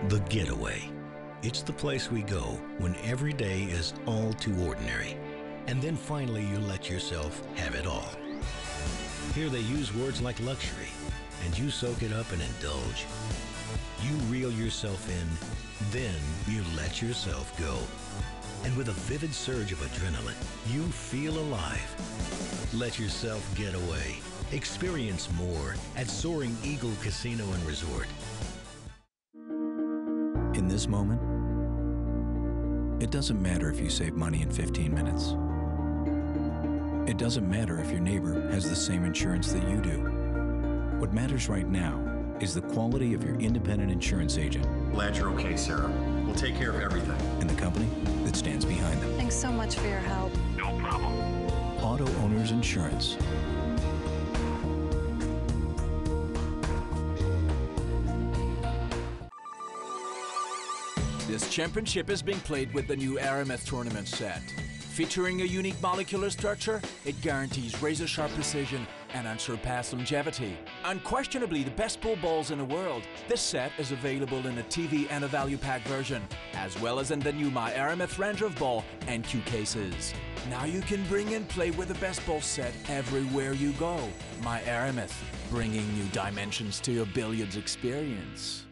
The Getaway. It's the place we go when every day is all too ordinary. And then finally you let yourself have it all. Here they use words like luxury, and you soak it up and indulge. You reel yourself in, then you let yourself go. And with a vivid surge of adrenaline, you feel alive. Let yourself get away. Experience more at Soaring Eagle Casino and Resort. In this moment, it doesn't matter if you save money in 15 minutes. It doesn't matter if your neighbor has the same insurance that you do. What matters right now is the quality of your independent insurance agent. Glad you're okay, Sarah. We'll take care of everything. And the company that stands behind them. Thanks so much for your help. No problem. Auto Owners Insurance. This championship is being played with the new Aramith tournament set. Featuring a unique molecular structure, it guarantees razor-sharp precision and unsurpassed longevity. Unquestionably the best pool balls in the world, this set is available in a TV and a value pack version, as well as in the new My Aramith Ranger of Ball and cue cases. Now you can bring and play with the best ball set everywhere you go. My Aramith, bringing new dimensions to your billiards experience.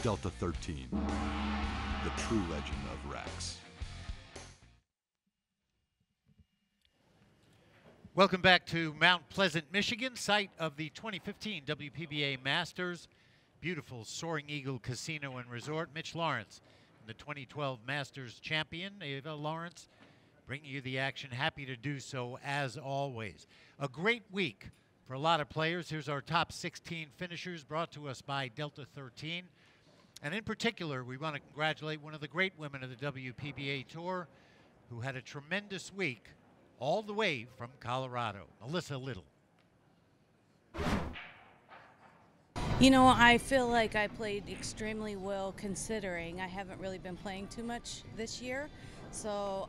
Delta 13, the true legend of Rex. Welcome back to Mount Pleasant, Michigan, site of the 2015 WPBA Masters. Beautiful Soaring Eagle Casino and Resort. Mitch Lawrence, the 2012 Masters champion, Ava Lawrence, bringing you the action. Happy to do so as always. A great week for a lot of players. Here's our top 16 finishers brought to us by Delta 13. And in particular, we want to congratulate one of the great women of the WPBA Tour who had a tremendous week all the way from Colorado, Melissa Little. You know, I feel like I played extremely well considering I haven't really been playing too much this year. So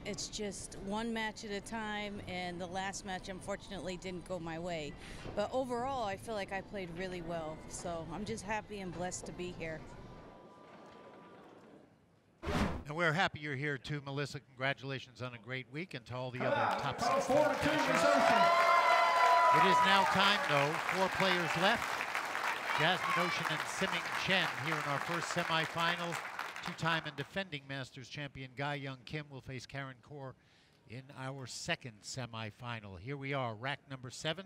it's just one match at a time, and the last match unfortunately didn't go my way. But overall, I feel like I played really well. So I'm just happy and blessed to be here. And we're happy you're here too, Melissa. Congratulations on a great week, and to all the other top 6 finishers. It is now time, though. 4 players left. Jasmine Ouschan and Siming Chen here in our first semifinal. 2-time and defending Masters champion Ga-Young Kim will face Karen Kaur in our second semifinal. Here we are, rack number 7.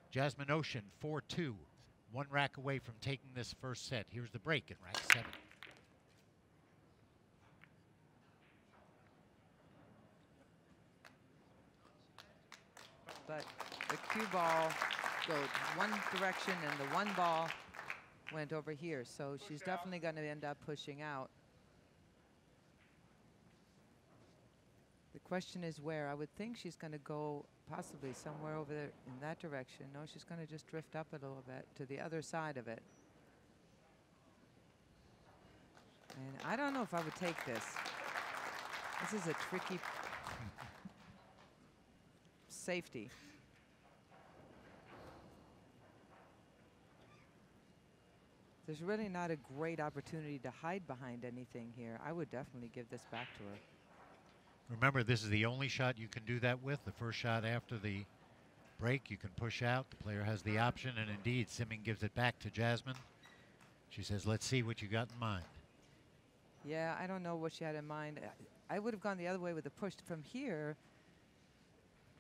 Jasmine Ouschan, 4-2. 1 rack away from taking this first set. Here's the break in rack 7. But the cue ball goes one direction and the one ball went over here. So she's definitely going to end up pushing out. The question is where. I would think she's going to go possibly somewhere over there in that direction. No, she's going to just drift up a little bit to the other side of it. And I don't know if I would take this. This is a tricky safety. There's really not a great opportunity to hide behind anything here. I would definitely give this back to her. Remember, this is the only shot you can do that with. The first shot after the break, you can push out. The player has the option, and indeed, Siming gives it back to Jasmine. She says, let's see what you got in mind. Yeah, I don't know what she had in mind. I would have gone the other way with the push. From here,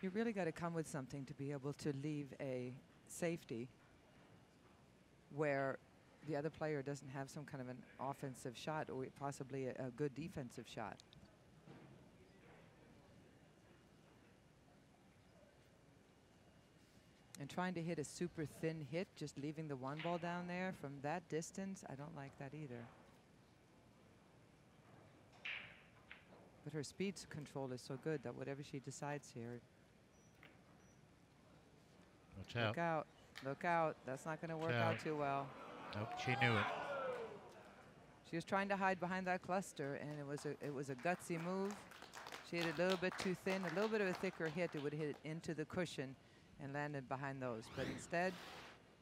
you really got to come with something to be able to leave a safety where the other player doesn't have some kind of an offensive shot or possibly a good defensive shot. And trying to hit a super thin hit, just leaving the one ball down there from that distance, I don't like that either. But her speed control is so good that whatever she decides here. Watch out. Look out. Look out. That's not going to work out too well. Nope, she knew it. She was trying to hide behind that cluster, and it was a gutsy move. She hit it a little bit too thin, a little bit of a thicker hit. It would hit into the cushion and landed behind those. But instead,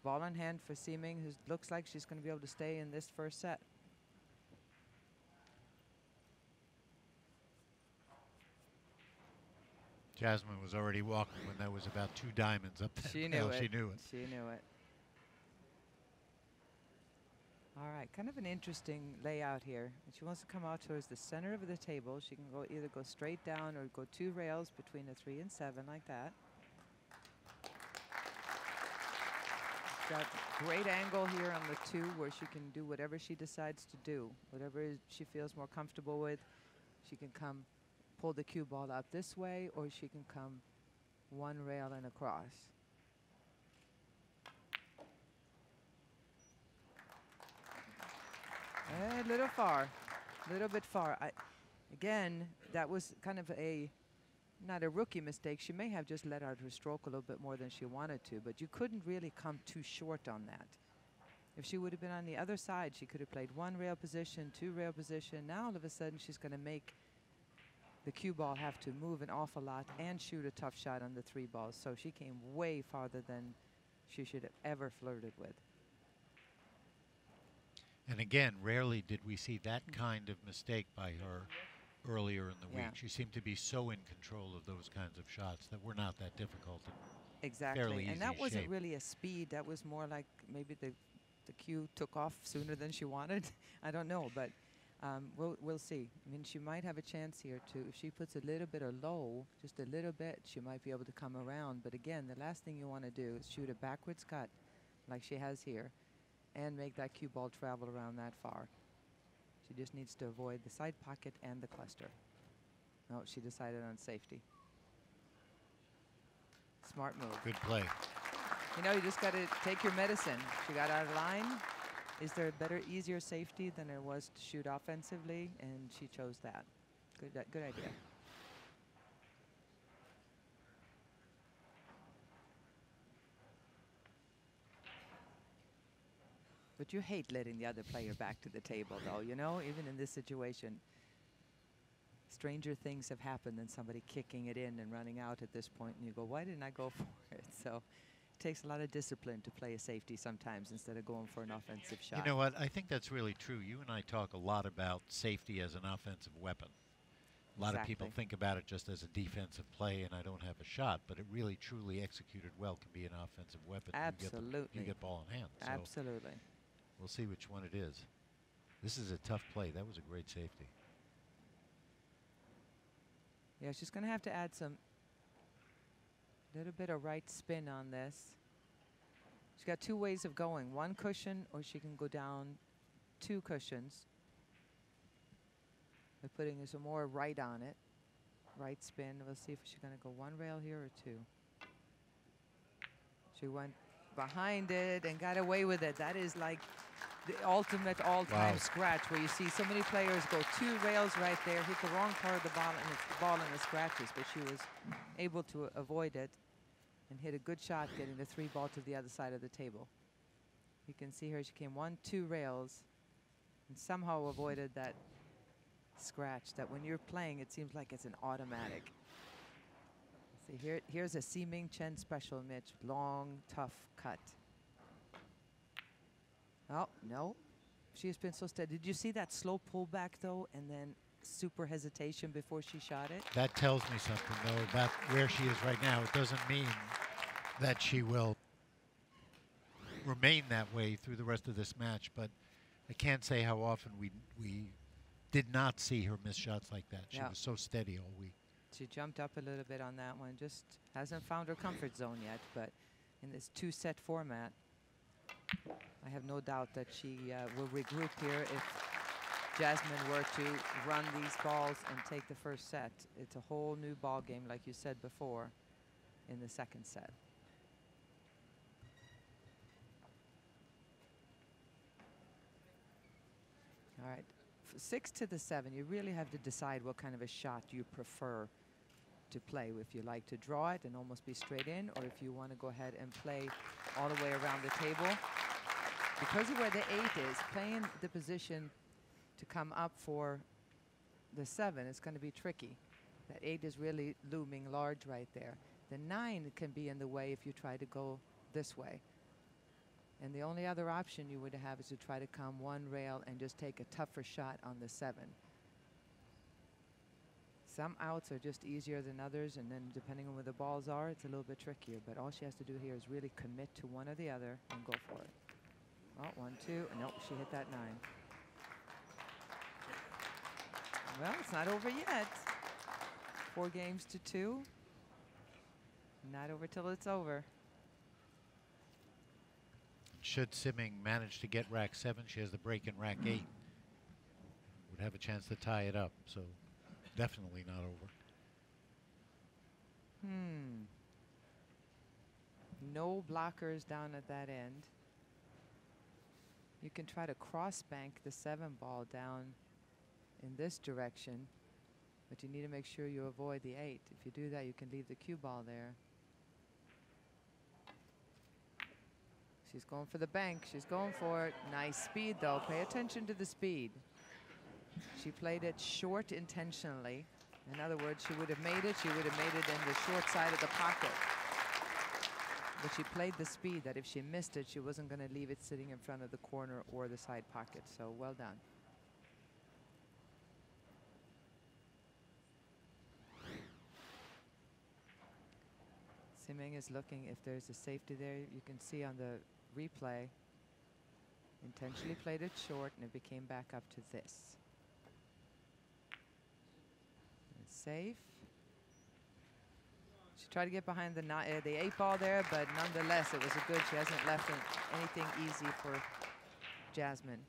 ball in hand for Siming, who looks like she's going to be able to stay in this first set. Jasmine was already walking when that was about 2 diamonds up there. She knew it. She knew it. She knew it. All right, kind of an interesting layout here. She wants to come out towards the center of the table. She can go either go straight down or go 2 rails between a 3 and 7 like that. She's got great angle here on the 2 where she can do whatever she decides to do. Whatever she feels more comfortable with. She can come pull the cue ball out this way, or she can come 1 rail and across. A little far, a little bit far. Again, that was kind of not a rookie mistake. She may have just let out her stroke a little bit more than she wanted to, but you couldn't really come too short on that. If she would have been on the other side, she could have played 1 rail position, 2 rail position. Now all of a sudden she's going to make the cue ball have to move an awful lot and shoot a tough shot on the 3 balls. So she came way farther than she should have ever flirted with. And again, rarely did we see that kind of mistake by her earlier in the week. She seemed to be so in control of those kinds of shots that were not that difficult. Exactly, and that wasn't really a speed. That was more like maybe the cue took off sooner than she wanted. I don't know, but we'll see. I mean, she might have a chance here to, if she puts a little bit of low, just a little bit, she might be able to come around. But again, the last thing you want to do is shoot a backwards cut like she has here and make that cue ball travel around that far. She just needs to avoid the side pocket and the cluster. No, she decided on safety. Smart move. Good play. You know, you just got to take your medicine. She got out of line. Is there a better, easier safety than there was to shoot offensively? And she chose that. Good idea. But you hate letting the other player back to the table, though, you know, even in this situation. Stranger things have happened than somebody kicking it in and running out at this point, and you go, why didn't I go for it? So takes a lot of discipline to play a safety sometimes instead of going for an offensive shot. You know what? I think that's really true. You and I talk a lot about safety as an offensive weapon. A lot of people think about it just as a defensive play and I don't have a shot, but it really, truly executed well can be an offensive weapon. Absolutely. You get ball in hand. So absolutely. We'll see which one it is. This is a tough play. That was a great safety. Yeah, she's going to have to add some little bit of right spin on this. She's got two ways of going. One cushion, or she can go down 2 cushions. By putting some more right on it. Right spin. We'll see if she's going to go 1 rail here or 2. She went behind it and got away with it. That is like the ultimate all-time scratch, where you see so many players go 2 rails right there, hit the wrong part of the ball, and it's the ball in the scratches. But she was able to avoid it and hit a good shot, getting the 3 ball to the other side of the table. You can see her, she came 1, 2 rails and somehow avoided that scratch that when you're playing, it seems like it's an automatic. See, here's a Siming Chen special, Mitch. Long, tough cut. Oh, no. She has been so steady. Did you see that slow pullback, though, and then super hesitation before she shot it? That tells me something, though, about where she is right now. It doesn't mean that she will remain that way through the rest of this match, but I can't say how often we did not see her miss shots like that. She was so steady all week. She jumped up a little bit on that one. Just hasn't found her comfort zone yet, but in this 2-set format, I have no doubt that she will regroup here if Jasmine were to run these balls and take the first set. It's a whole new ball game, like you said before, in the second set. All right, 6 to the 7, you really have to decide what kind of a shot you prefer to play. If you like to draw it and almost be straight in, or if you want to go ahead and play all the way around the table. Because of where the 8 is, playing the position to come up for the 7 is going to be tricky. That 8 is really looming large right there. The 9 can be in the way if you try to go this way. And the only other option you would have is to try to come 1 rail and just take a tougher shot on the 7. Some outs are just easier than others, and then depending on where the balls are, it's a little bit trickier. But all she has to do here is really commit to one or the other and go for it. Oh, 1, 2. Nope, she hit that 9. Well, it's not over yet. 4 games to 2. Not over till it's over. Should Siming manage to get rack 7, she has the break in rack 8. Would have a chance to tie it up, so definitely not over. No blockers down at that end. You can try to cross bank the 7 ball down in this direction, but you need to make sure you avoid the 8. If you do that, you can leave the cue ball there. She's going for the bank. She's going for it. Nice speed, though. Pay attention to the speed. She played it short intentionally. In other words, she would have made it. She would have made it in the short side of the pocket. But she played the speed that if she missed it, she wasn't going to leave it sitting in front of the corner or the side pocket. So well done. Siming is looking if there's a safety there. You can see on the replay, intentionally played it short and it became back up to this. It's safe. She tried to get behind the 8 ball there, but nonetheless, it was a good. She hasn't left anything easy for Jasmine.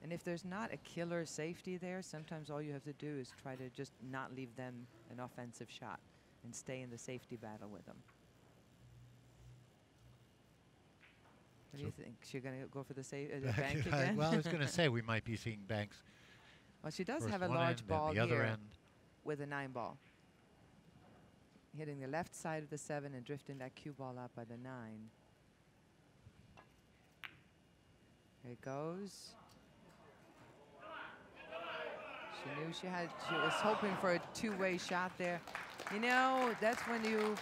And if there's not a killer safety there, sometimes all you have to do is try to just not leave them an offensive shot and stay in the safety battle with them. What do you think? She's going to go for the bank again? Well, I was going to say we might be seeing banks. Well, she does First have a one large end, ball the other here end. with a 9 ball. Hitting the left side of the 7 and drifting that cue ball up by the 9. Here it goes. She knew she was hoping for a 2-way shot there. You know, that's when you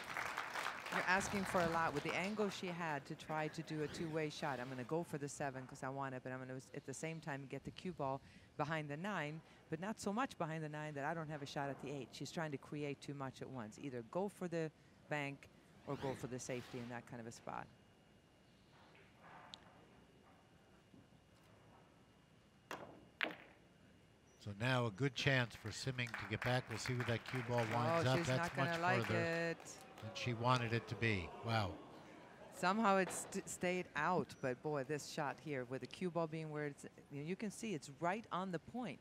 You're asking for a lot. With the angle she had to try to do a two-way shot, I'm going to go for the 7 because I want it, but I'm going to, at the same time, get the cue ball behind the 9, but not so much behind the 9 that I don't have a shot at the 8. She's trying to create too much at once. Either go for the bank or go for the safety in that kind of a spot. So now a good chance for Simming to get back. We'll see where that cue ball winds up. She's That's not going much to like further it. than she wanted it to be. Wow. Somehow it stayed out, but boy, this shot here with the cue ball being where it's, you can see it's right on the point.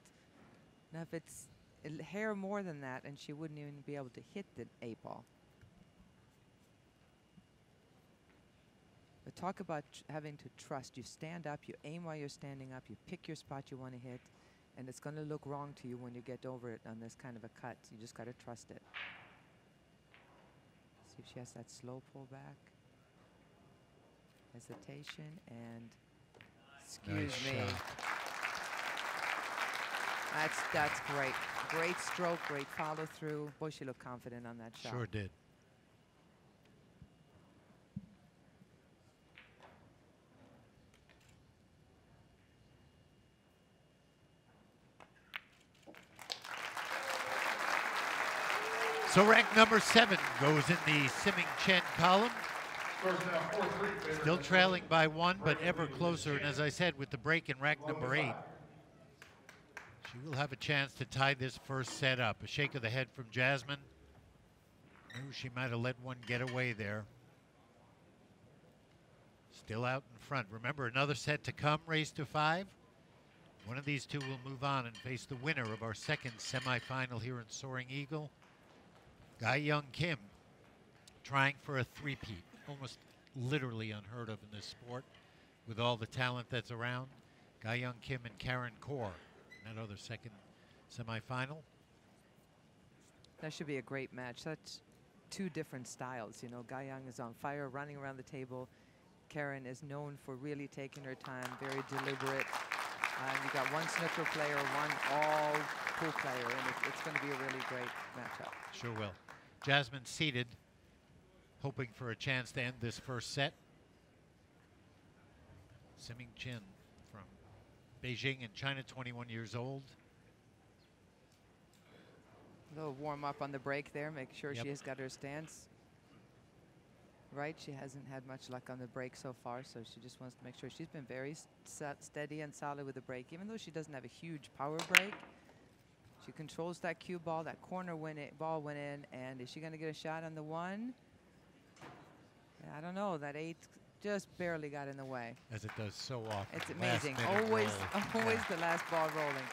Now if it's a hair more than that, and she wouldn't even be able to hit the 8 ball. But talk about having to trust. You stand up, you aim while you're standing up, you pick your spot you want to hit, and it's going to look wrong to you when you get over it on this kind of a cut. You just got to trust it. See if she has that slow pullback. Hesitation and excuse Nice me. shot. That's great. Great stroke, great follow through. Boy, she looked confident on that shot. Sure did. So rank number 7 goes in the Simming Chen column. Still trailing by 1, but ever closer. And as I said, with the break in rack number 8, she will have a chance to tie this first set up. A shake of the head from Jasmine. Ooh, she might have let one get away there. Still out in front. Remember, another set to come, race to 5. One of these two will move on and face the winner of our second semifinal here in Soaring Eagle. Ga-Young Kim trying for a three-peat. Almost literally unheard of in this sport with all the talent that's around. Ga-Young Kim and Karen Kaur in that other second semifinal. That should be a great match. That's 2 different styles. You know, Ga-Young is on fire, running around the table. Karen is known for really taking her time, very deliberate. You got one snooker player, one all pool player, and it's going to be a really great matchup. Sure will. Jasmine seated, hoping for a chance to end this first set. Simming Chen from Beijing in China, 21 years old. A little warm up on the break there, make sure she has got her stance right. She hasn't had much luck on the break so far, so she just wants to make sure. She's been very steady and solid with the break, even though she doesn't have a huge power break. She controls that cue ball. That corner ball went in, and is she going to get a shot on the 1? Yeah, I don't know. That 8 just barely got in the way. As it does so often. It's amazing. Always the last ball rolling.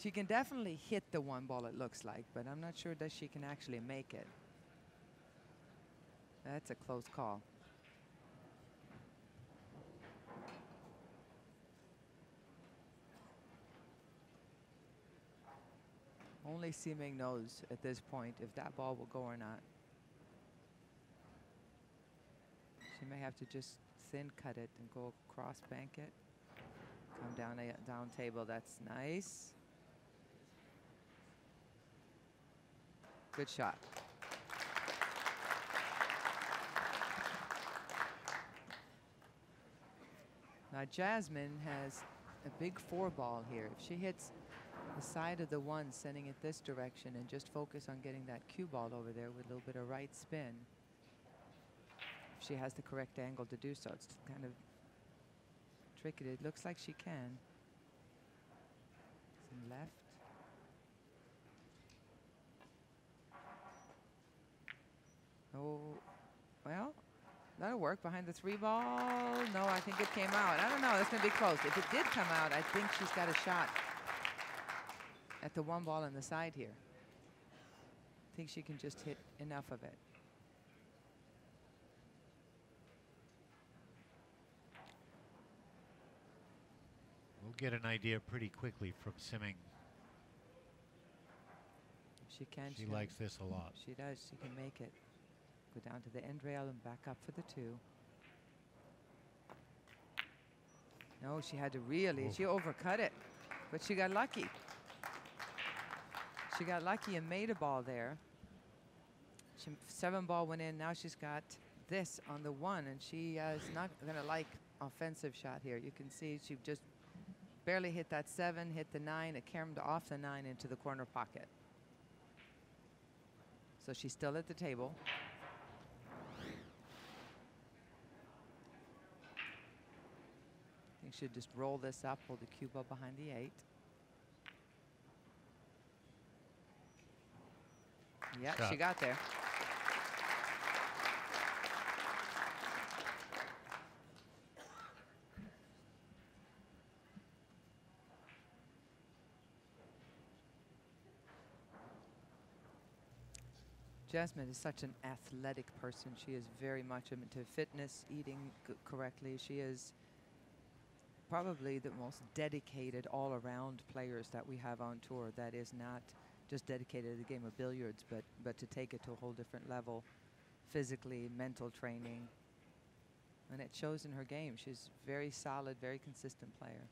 She can definitely hit the 1 ball, it looks like, but I'm not sure that she can actually make it. That's a close call. Only Simming knows at this point if that ball will go or not. She may have to just thin cut it and go cross bank it. Come down a down table. That's nice. Good shot. Now Jasmine has a big 4 ball here. If she hits the side of the 1, sending it this direction, and just focus on getting that cue ball over there with a little bit of right spin, if she has the correct angle to do so. It's kind of tricky. It looks like she can. Some left. Oh, well, that'll work behind the 3 ball. No, I think it came out. I don't know. That's going to be close. If it did come out, I think she's got a shot at the 1 ball on the side here. I think she can just hit enough of it. We'll get an idea pretty quickly from Simming. She can. She likes this a lot. She does. She can make it. Go down to the end rail and back up for the 2. No, she had to really, she overcut it, but she got lucky. She got lucky and made a ball there. 7 ball went in. Now she's got this on the 1, and she is not going to like offensive shot here. You can see she just barely hit that 7, hit the 9. It caromed off the 9 into the corner pocket. So she's still at the table. I think she'll just roll this up, hold the cue ball behind the 8. Yep, Shot. she got there. Jasmine is such an athletic person. She is very much into fitness, eating correctly. She is probably the most dedicated all-around players that we have on tour, that is not just dedicated to the game of billiards, but to take it to a whole different level, physically, mental training. And it shows in her game. She's very solid, very consistent player.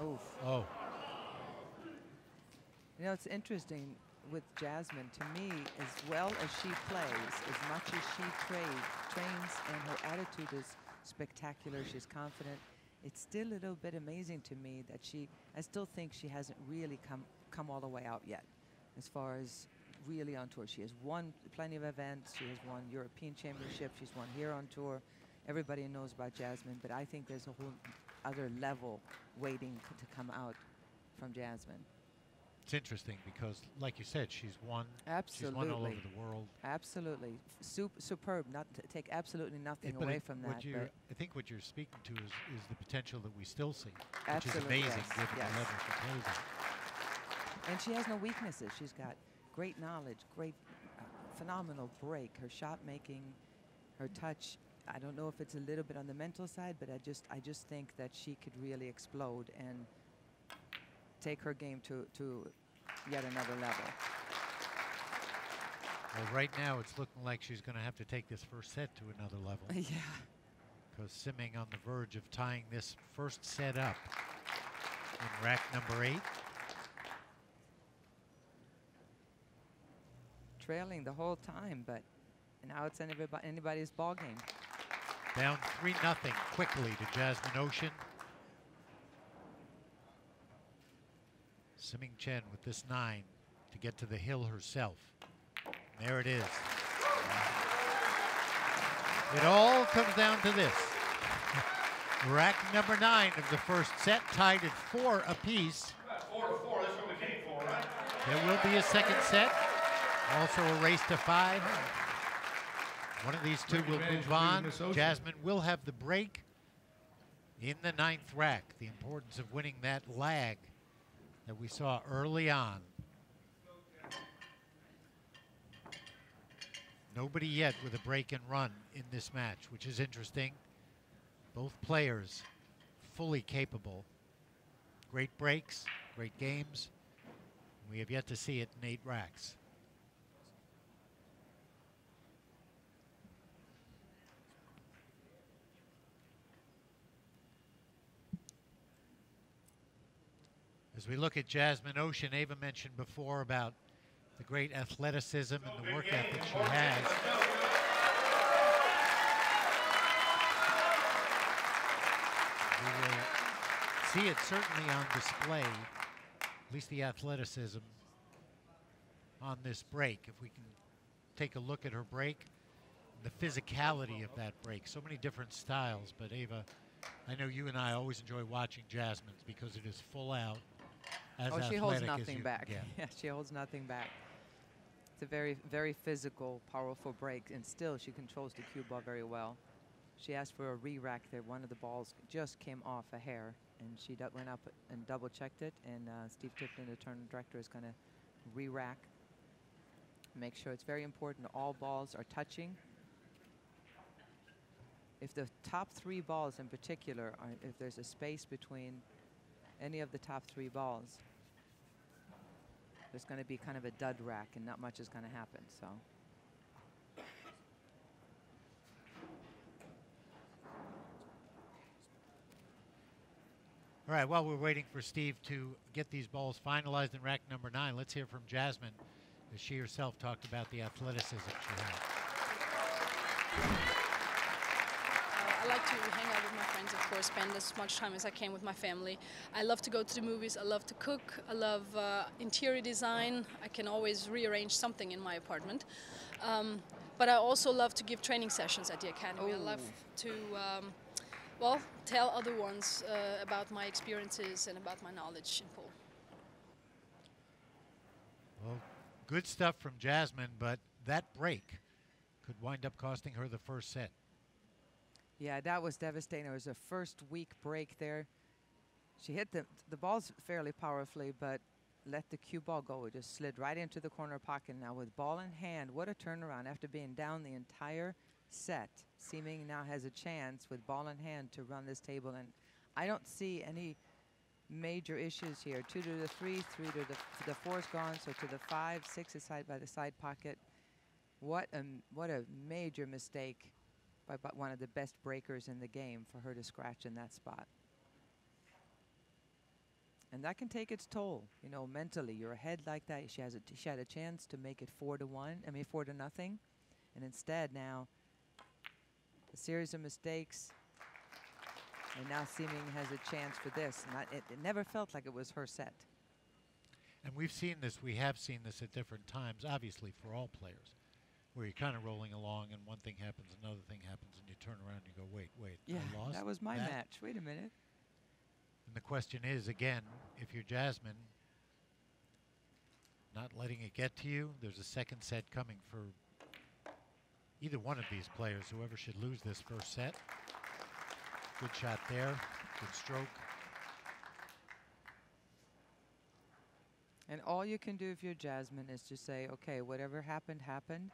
Oof. Oh. You know, it's interesting with Jasmine, to me, as well as she plays, as much as she trains, and her attitude is spectacular, she's confident, it's still a little bit amazing to me that I still think she hasn't really come all the way out yet, as far as really on tour. She has won plenty of events, she has won European Championship, she's won here on tour. Everybody knows about Jasmine, but I think there's a whole other level waiting to come out from Jasmine. It's interesting because, like you said, she's won. Absolutely. She's won all over the world. Absolutely. Superb. Not to take absolutely nothing away from that. I think what you're speaking to is the potential that we still see, which is Absolutely, amazing yes, given yes. the level she plays at. And she has no weaknesses. She's got great knowledge, great, phenomenal break. Her shot making, her touch. I don't know if it's a little bit on the mental side, but I just think that she could really explode and take her game to yet another level. Well, right now it's looking like she's going to have to take this first set to another level. Yeah. Because Simming on the verge of tying this first set up in rack number 8. Trailing the whole time, but now it's anybody's ball game. Down 3-0 quickly to Jasmine Ouschan. Simming Chen with this 9 to get to the hill herself. There it is. It all comes down to this. Rack number 9 of the first set, tied at 4 apiece. 4-4, that's what we came for, right? There will be a second set. Also a race to 5. One of these two will move on. Jasmine will have the break in the 9th rack. The importance of winning that lag that we saw early on. Nobody yet with a break and run in this match, which is interesting. Both players fully capable. Great breaks, great games. We have yet to see it in 8 racks. As we look at Jasmine Ouschan, Ava mentioned before about the great athleticism and the work ethic she has. We will see it certainly on display, at least the athleticism on this break. If we can take a look at her break, the physicality of that break. So many different styles, but Ava, I know you and I always enjoy watching Jasmine's because it is full out. She holds nothing back. Yeah, she holds nothing back. It's a very, very physical, powerful break, and still she controls the cue ball very well. She asked for a re-rack there. One of the balls just came off a hair, and she went up and double-checked it, and Steve Tipton, the tournament director, is going to re-rack. Make sure it's very important all balls are touching. If the top 3 balls in particular, if there's a space between any of the top 3 balls, there's going to be kind of a dud rack and not much is going to happen. So All right, while we're waiting for Steve to get these balls finalized in rack number 9, let's hear from Jasmine, as she herself talked about the athleticism she had. I like to hang out with my friends, of course, spend as much time as I can with my family. I love to go to the movies, I love to cook, I love interior design. I can always rearrange something in my apartment. But I also love to give training sessions at the academy. I love to, well, tell other ones about my experiences and about my knowledge in pool. Well, good stuff from Jasmine, but that break could wind up costing her the first set. Yeah, that was devastating. It was a first weak break there. She hit the balls fairly powerfully, but let the cue ball go. It just slid right into the corner pocket. Now with ball in hand, what a turnaround after being down the entire set. Seeming now has a chance with ball in hand to run this table, and I don't see any major issues here. 2 to the 3, 3 to the 4's gone, so to the 5, 6 is side by the side pocket. What a major mistake by one of the best breakers in the game for her to scratch in that spot. And that can take its toll, you know, mentally. You're ahead like that. She had a chance to make it 4 to 1. I mean 4 to nothing, and instead now a series of mistakes. And now Seeming has a chance for this. And it never felt like it was her set. And we have seen this at different times, obviously for all players, where you're kind of rolling along and one thing happens, another thing happens, and you turn around and you go, wait, yeah, I lost that was my that? match. Wait a minute. And the question is, again, if you're Jasmine, not letting it get to you, there's a second set coming for either one of these players, whoever should lose this first set. Good shot there, good stroke. And all you can do if you're Jasmine is just say, okay, whatever happened, happened.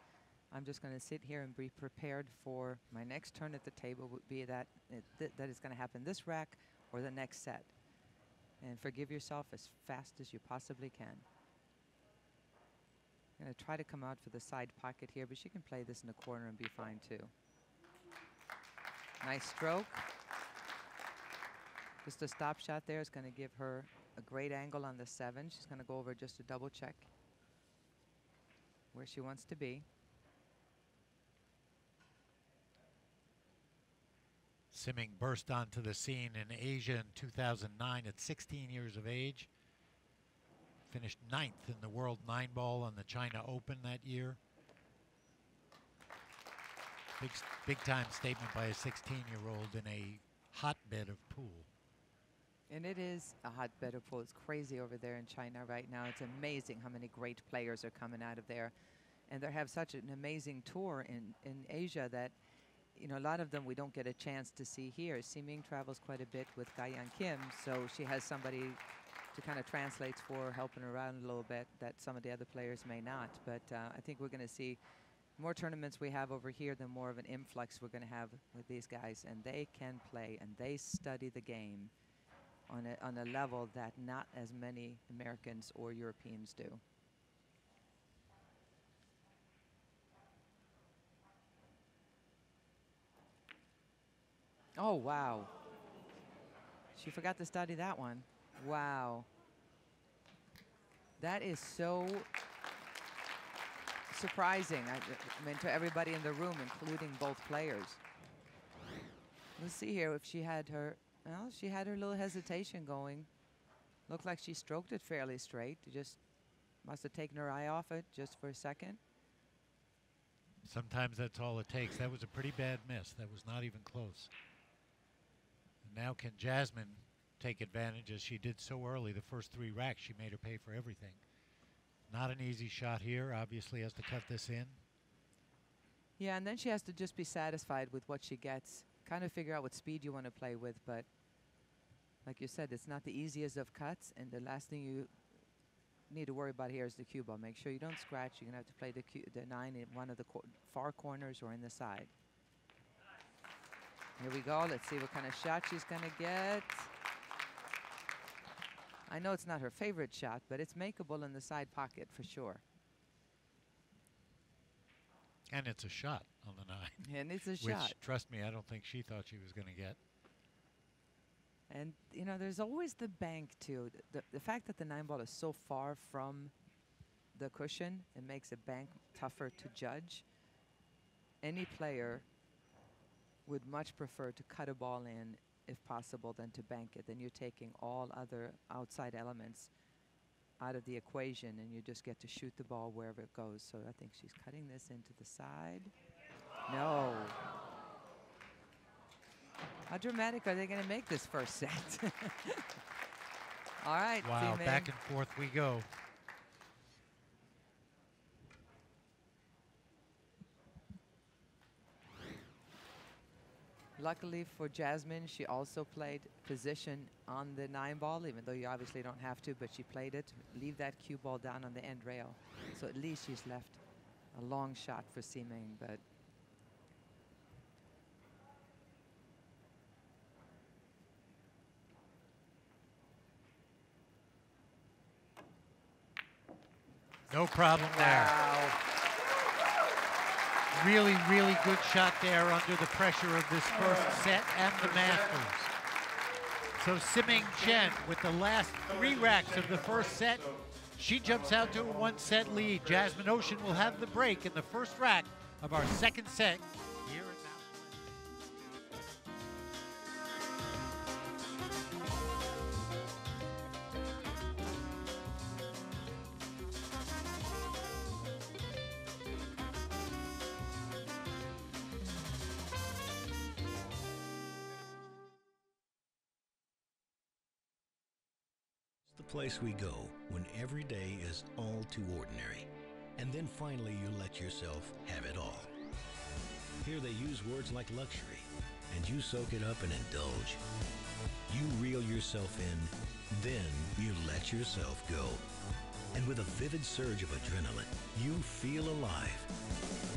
I'm just going to sit here and be prepared for my next turn at the table, would be that that is going to happen this rack or the next set. And forgive yourself as fast as you possibly can. Going to try to come out for the side pocket here, but she can play this in the corner and be fine too. Nice stroke. Just a stop shot there is going to give her a great angle on the 7. She's going to go over just to double check where she wants to be. Seeming burst onto the scene in Asia in 2009 at 16 years of age. Finished 9th in the World 9-ball on the China Open that year. Big time statement by a 16-year-old in a hotbed of pool. And it is a hotbed of pool. It's crazy over there in China right now. It's amazing how many great players are coming out of there. And they have such an amazing tour in Asia that, you know, a lot of them we don't get a chance to see here. Seeming travels quite a bit with Ga-Yeon Kim, so she has somebody to kind of translate for, helping her around a little bit, that some of the other players may not. But I think we're going to see more tournaments we have over here, the more of an influx we're going to have with these guys. And they can play, and they study the game on a level that not as many Americans or Europeans do. Oh, wow. She forgot to study that one. Wow. That is so surprising, I mean, to everybody in the room, including both players. Let's see here if she had her, well, she had her little hesitation going. Looked like she stroked it fairly straight. Just must have taken her eye off it just for a second. Sometimes that's all it takes. That was a pretty bad miss. That was not even close. And now can Jasmine take advantage, as she did so early? The first 3 racks, she made her pay for everything. Not an easy shot here. Obviously has to cut this in. Yeah, and then she has to just be satisfied with what she gets. Kind of figure out what speed you want to play with, but like you said, it's not the easiest of cuts, and the last thing you need to worry about here is the cue ball. Make sure you don't scratch. You're going to have to play the 9 in one of the far corners or in the side. Here we go. Let's see what kind of shot she's going to get. I know it's not her favorite shot, but it's makeable in the side pocket for sure. And it's a shot on the 9. And it's a which, shot. trust me, I don't think she thought she was going to get. And, you know, there's always the bank, too. The fact that the 9-ball is so far from the cushion, it makes a bank tougher to judge. Any player would much prefer to cut a ball in, if possible, than to bank it. Then you're taking all other outside elements out of the equation, and you just get to shoot the ball wherever it goes. So I think she's cutting this into the side. No. How dramatic are they going to make this first set? All right. Wow, T-Ming. back and forth we go. Luckily for Jasmine, she also played position on the 9-ball, even though you obviously don't have to, but she played it. Leave that cue ball down on the end rail. So at least she's left a long shot for Siming, but no problem there. Really, really good shot there under the pressure of this first set and the Masters. So Siming Chen with the last 3 racks of the first set, she jumps out to a 1-set lead. Jasmine Ouschan will have the break in the first rack of our second set here in The place we go when every day is all too ordinary. And then finally you let yourself have it all. Here they use words like luxury, and you soak it up and indulge. You reel yourself in, then you let yourself go. And with a vivid surge of adrenaline, you feel alive.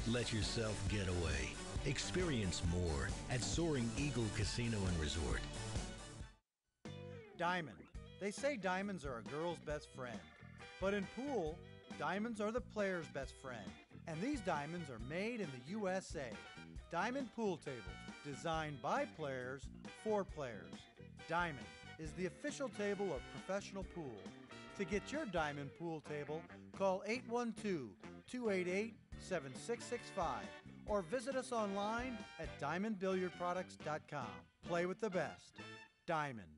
Let yourself get away. Experience more at Soaring Eagle Casino and Resort. Diamond. They say diamonds are a girl's best friend. But in pool, diamonds are the player's best friend. And these diamonds are made in the USA. Diamond pool tables, designed by players for players. Diamond is the official table of professional pool. To get your Diamond pool table, call 812-288-7665 or visit us online at diamondbilliardproducts.com. Play with the best. Diamond.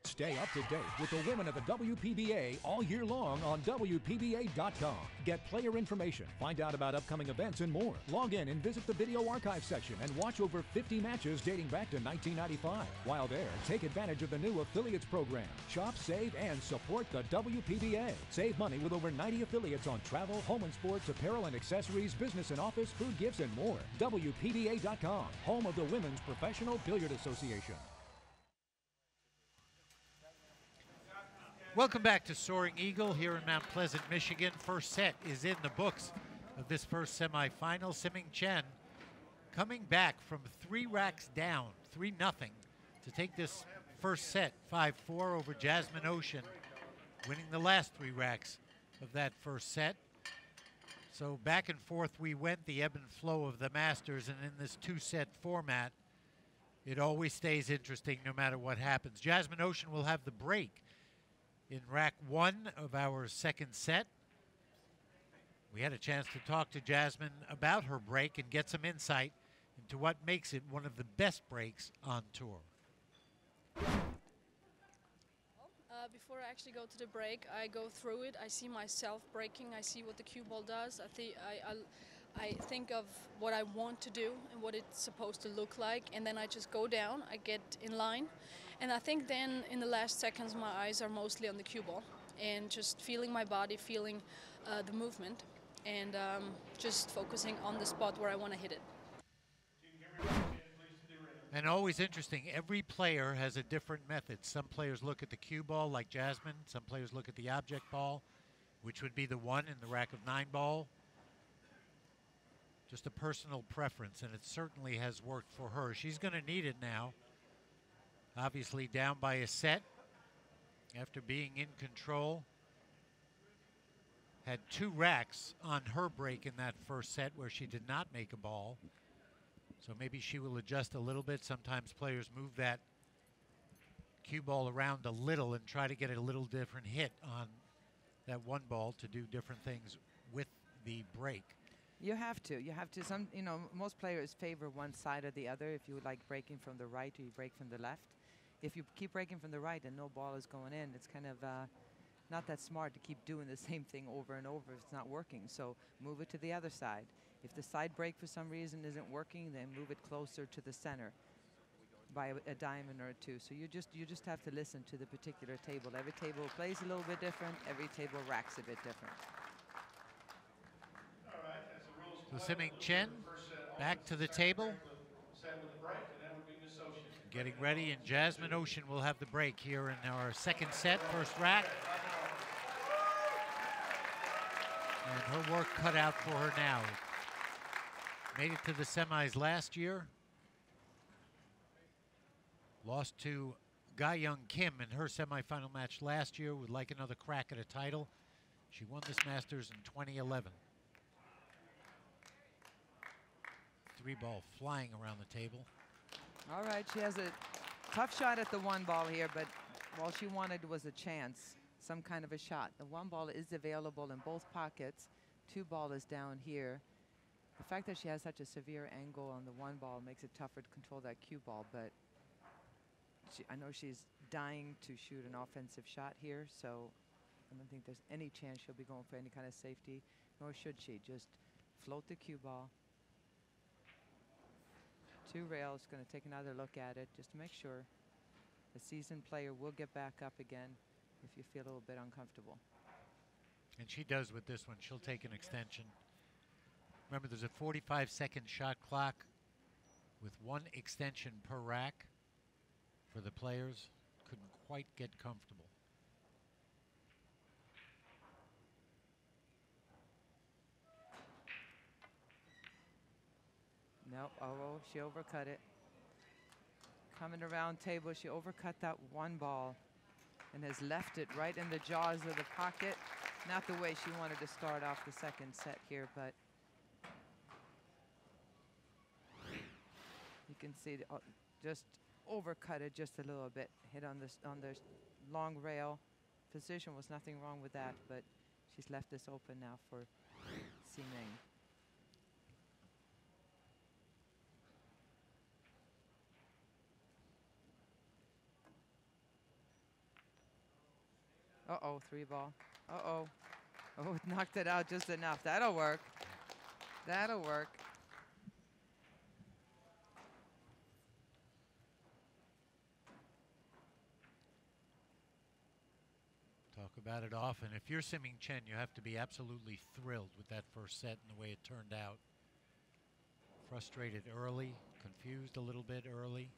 Stay up to date with the women of the WPBA all year long on WPBA.com. Get player information, find out about upcoming events and more. Log in and visit the video archive section and watch over 50 matches dating back to 1995. While there, take advantage of the new affiliates program. Shop, save, and support the WPBA. Save money with over 90 affiliates on travel, home and sports, apparel and accessories, business and office, food gifts, and more. WPBA.com, home of the Women's Professional Billiard Association. Welcome back to Soaring Eagle here in Mount Pleasant, Michigan. First set is in the books of this first semifinal. Siming Chen coming back from 3 racks down, 3-0, to take this first set 5-4 over Jasmine Ouschan, winning the last 3 racks of that first set. So back and forth we went, the ebb and flow of the Masters, and in this 2-set format, it always stays interesting no matter what happens. Jasmine Ouschan will have the break in rack 1 of our second set. We had a chance to talk to Jasmine about her break and get some insight into what makes it one of the best breaks on tour. Before I actually go to the break, I go through it. I see myself breaking. I see what the cue ball does. I think of what I want to do and what it's supposed to look like, and then I just go down. I get in line, and I think then in the last seconds my eyes are mostly on the cue ball and just feeling my body, feeling the movement, and just focusing on the spot where I want to hit it. And always interesting, every player has a different method. Some players look at the cue ball like Jasmine. Some players look at the object ball, which would be the 1 in the rack of 9 ball. Just a personal preference, and it certainly has worked for her. She's going to need it now. Obviously down by a set after being in control. Had 2 racks on her break in that first set where she did not make a ball. So maybe she will adjust a little bit. Sometimes players move that cue ball around a little and try to get a little different hit on that 1 ball to do different things with the break. You have to. You have to. Some, you know, most players favor one side or the other. If you like breaking from the right or you break from the left. If you keep breaking from the right and no ball is going in, it's kind of not that smart to keep doing the same thing over and over if it's not working. So move it to the other side. If the side break for some reason isn't working, then move it closer to the center by a diamond or 2. So you just have to listen to the particular table. Every table plays a little bit different. Every table racks a bit different. So Semifinal Chen back to the table. Getting ready, and Jasmine Ouschan will have the break here in our second set, first rack. And her work cut out for her now. Made it to the semis last year. Lost to Ga-Young Kim in her semifinal match last year. Would like another crack at a title. She won this Masters in 2011. 3 ball flying around the table. All right, she has a tough shot at the 1 ball here, but all she wanted was a chance, some kind of a shot. The 1 ball is available in both pockets. 2 ball is down here. The fact that she has such a severe angle on the 1 ball makes it tougher to control that cue ball, but I know she's dying to shoot an offensive shot here, so I don't think there's any chance she'll be going for any kind of safety, nor should she. Just float the cue ball. 2 rails, going to take another look at it just to make sure. The seasoned player will get back up again if you feel a little bit uncomfortable. And she does with this one. She'll take an extension. Remember, there's a 45-second shot clock with 1 extension per rack for the players. Couldn't quite get comfortable. Nope, oh, she overcut it. Coming around table, she overcut that 1 ball and has left it right in the jaws of the pocket. Not the way she wanted to start off the second set here, but you can see just overcut it just a little bit. Hit on the long rail. Position was nothing wrong with that, but she's left this open now for Ximeng. Uh-oh, 3 ball. Uh-oh. Oh, knocked it out just enough. That'll work. That'll work. Talk about it often. If you're Semifinal Chen, you have to be absolutely thrilled with that first set and the way it turned out. Frustrated early, confused a little bit early.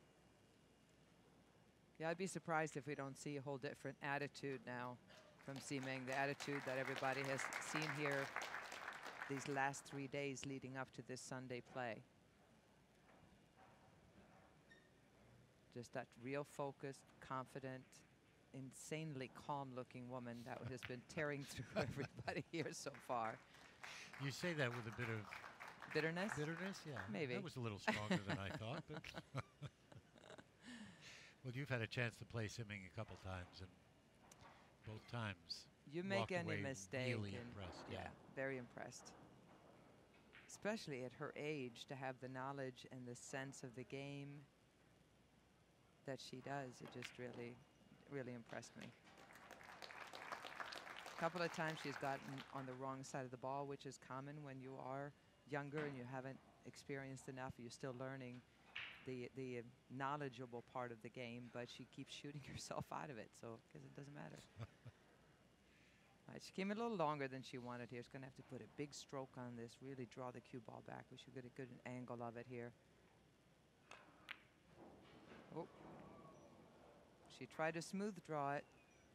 Yeah, I'd be surprised if we don't see a whole different attitude now from Ximeng, the attitude that everybody has seen here these last 3 days leading up to this Sunday play. Just that real focused, confident, insanely calm-looking woman that has been tearing through everybody here so far. You say that with a bit of bitterness? Bitterness, yeah. Maybe. That was a little stronger than I thought. But well, you've had a chance to play Ximeng a couple times, and both times you make any away mistake. Really impressed. Yeah, very impressed. Especially at her age, to have the knowledge and the sense of the game that she does. It just really, really impressed me. A couple of times she's gotten on the wrong side of the ball, which is common when you are younger and you haven't experienced enough. You're still learning the knowledgeable part of the game, but she keeps shooting herself out of it, so I guess it doesn't matter. She came a little longer than she wanted here. She's going to have to put a big stroke on this, really draw the cue ball back. We should get a good angle of it here. She tried to smooth draw it.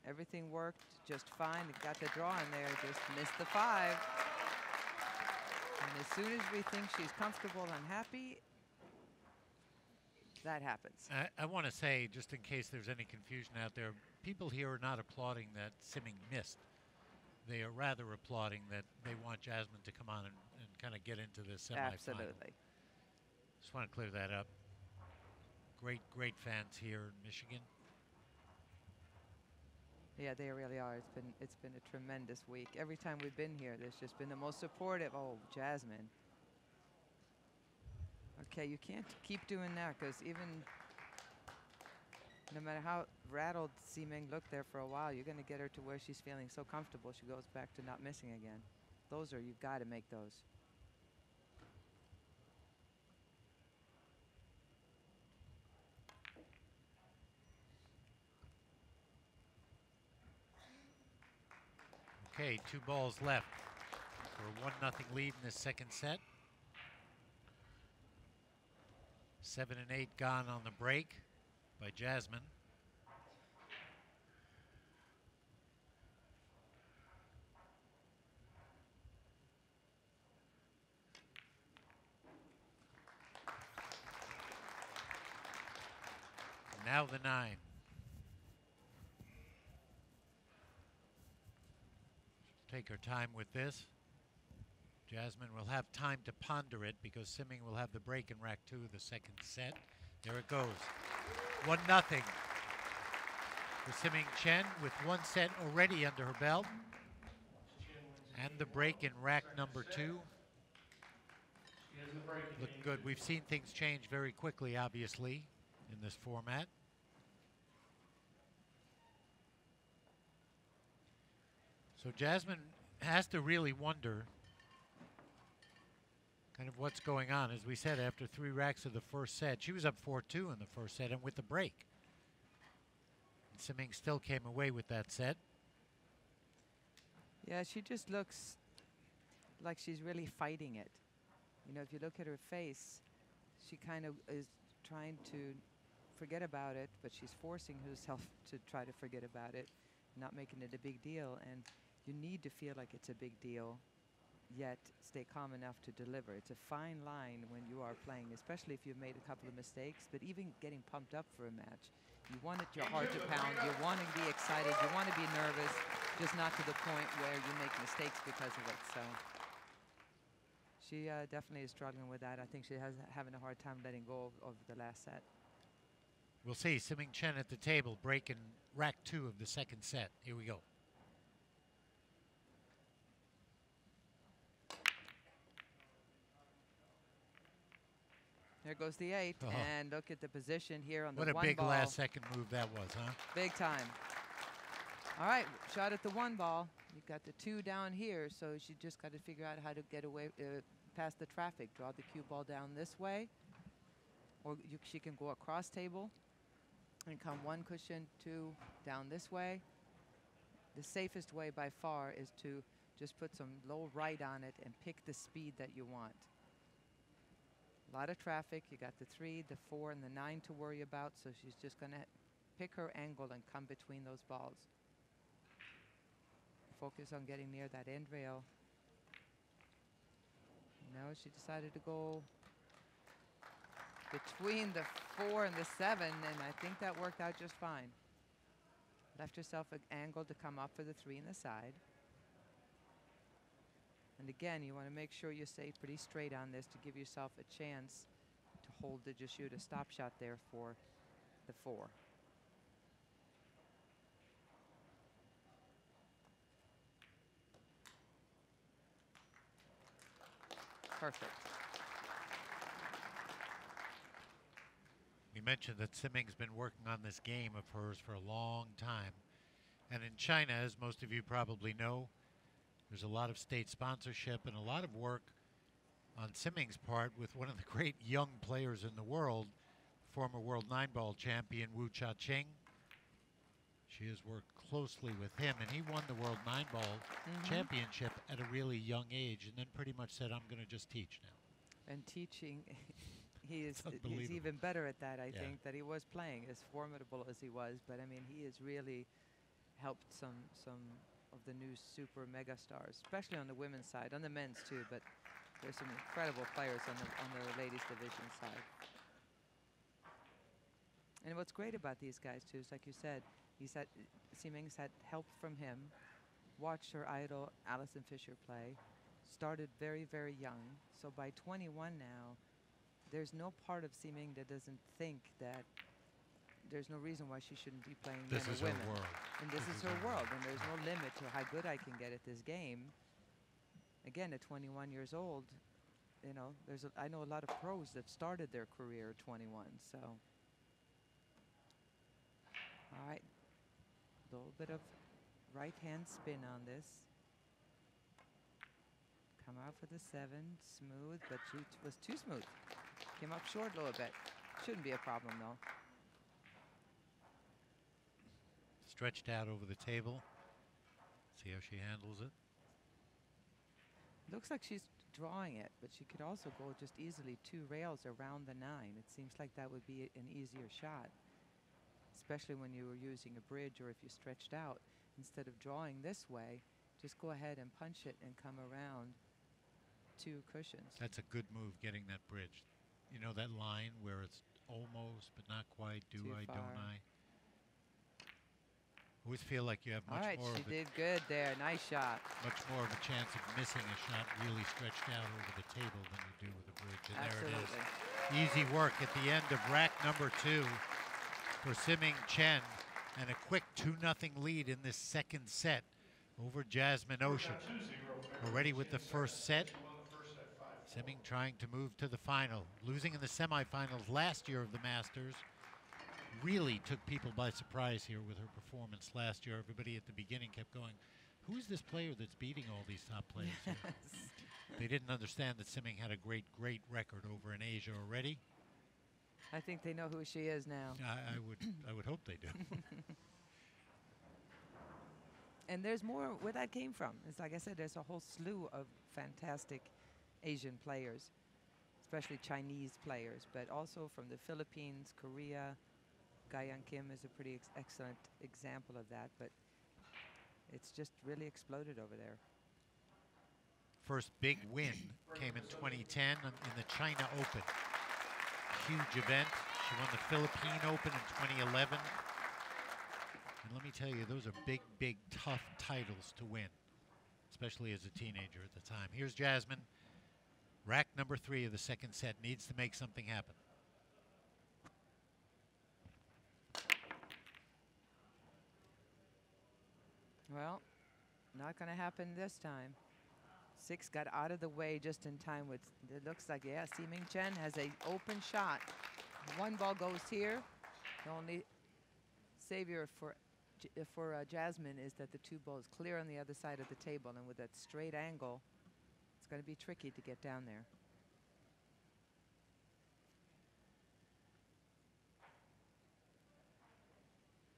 Everything worked just fine. Got the draw in there, just missed the 5. And as soon as we think she's comfortable and happy, that happens. I want to say, just in case there's any confusion out there, people here are not applauding that Semming missed. They are rather applauding that they want Jasmine to come on and kind of get into the semifinal. Absolutely. Just want to clear that up. Great fans here in Michigan. Yeah, they really are. It's been a tremendous week. Every time we've been here, there's just been the most supportive. Oh, Jasmine. Okay, you can't keep doing that, because even no matter how rattled Semming looked there for a while, you're going to get her to where she's feeling so comfortable she goes back to not missing again. You've got to make those. Okay, 2 balls left for a 1-0 lead in this second set. 7 and 8 gone on the break by Jasmine. Now the 9. Take her time with this. Jasmine will have time to ponder it because Semming will have the break in rack 2 of the second set. There it goes. 1-0 for Semming Chen with 1 set already under her belt. And the break in rack number 2. Look good. We've seen things change very quickly, obviously, in this format. So Jasmine has to really wonder kind of what's going on. As we said, after 3 racks of the first set, she was up 4-2 in the first set and with the break. And Semming still came away with that set. Yeah, she just looks like she's really fighting it. You know, if you look at her face, she kind of is trying to forget about it, but she's forcing herself to try to forget about it, not making it a big deal. And you need to feel like it's a big deal, yet stay calm enough to deliver. It's a fine line when you are playing, especially if you've made a couple of mistakes, but even getting pumped up for a match. You want it, your heart to pound, you want to be excited, you want to be nervous, just not to the point where you make mistakes because of it. So she definitely is struggling with that. I think she has having a hard time letting go of the last set. We'll see. Semming Chen at the table, breaking rack 2 of the second set. Here we go. There goes the 8, and look at the position here on the 1 ball. What a big last-second move that was, huh? Big time. All right, shot at the 1 ball. You've got the 2 down here, so she just got to figure out how to get away past the traffic. Draw the cue ball down this way, or she can go across table and come 1 cushion, 2 down this way. The safest way by far is to just put some low right on it and pick the speed that you want. A lot of traffic. You got the 3, the 4, and the 9 to worry about, so she's just going to pick her angle and come between those balls. Focus on getting near that end rail. No, she decided to go between the 4 and the 7, and I think that worked out just fine. Left herself an angle to come up for the 3 in the side. And again, you want to make sure you stay pretty straight on this to give yourself a chance to hold to just shoot a stop shot there for the 4. Perfect. We mentioned that Semming's been working on this game of hers for a long time. And in China, as most of you probably know, there's a lot of state sponsorship and a lot of work on Semming's part with one of the great young players in the world, former world 9-ball champion Ouschan. She has worked closely with him, and he won the world 9-ball championship at a really young age, and then pretty much said, I'm going to just teach now. And teaching, he's even better at that, I think, that he was playing, as formidable as he was. But I mean, he has really helped some of the new super mega stars, especially on the women's side, on the men's too. But there's some incredible players on the ladies division side. And what's great about these guys too is, like you said, Siming's had help from him. Watched her idol Alison Fisher play. Started very, very young. So by 21 now, there's no part of Siming that doesn't think that there's no reason why she shouldn't be playing men or women. This is her world. And this is her world, and there's no limit to how good I can get at this game. Again, at 21 years old, you know, I know a lot of pros that started their career at 21. So, all right, a little bit of right hand spin on this. Come out for the 7, smooth, but she was too smooth. Came up short a little bit. Shouldn't be a problem though. Stretched out over the table. See how she handles it. Looks like she's drawing it, but she could also go just easily 2 rails around the 9. It seems like that would be an easier shot, especially when you were using a bridge or if you stretched out. Instead of drawing this way, just go ahead and punch it and come around 2 cushions. That's a good move, getting that bridge. You know that line where it's almost but not quite, do Too I, far. don't I? Always feel like you have much All right, more she of did good there. Nice shot. much more of a chance of missing a shot really stretched out over the table than you do with a bridge. And Absolutely. there it is. Easy work at the end of rack number 2 for Siming Chen, and a quick 2-0 lead in this second set over Jasmine Ouschan. Already with the first set, Siming trying to move to the final. Losing in the semifinals last year of the Masters. Really took people by surprise here with her performance last year. Everybody at the beginning kept going, who is this player that's beating all these top players here? They didn't understand that Siming had a great, great record over in Asia already. I think they know who she is now. I would hope they do. And there's more where that came from. It's like I said, there's a whole slew of fantastic Asian players, especially Chinese players, but also from the Philippines, Korea. Ga-Young Kim is a pretty excellent example of that, but it's just really exploded over there. First big win came in 2010 in the China Open. Huge event. She won the Philippine Open in 2011. And let me tell you, those are big, big, tough titles to win, especially as a teenager at the time. Here's Jasmine. Rack number 3 of the second set, needs to make something happen. Well, not going to happen this time. 6 got out of the way just in time. With it looks like, yeah, Siming Chen has an open shot. 1 ball goes here. The only savior for Jasmine is that the 2 balls clear on the other side of the table, and with that straight angle, it's going to be tricky to get down there.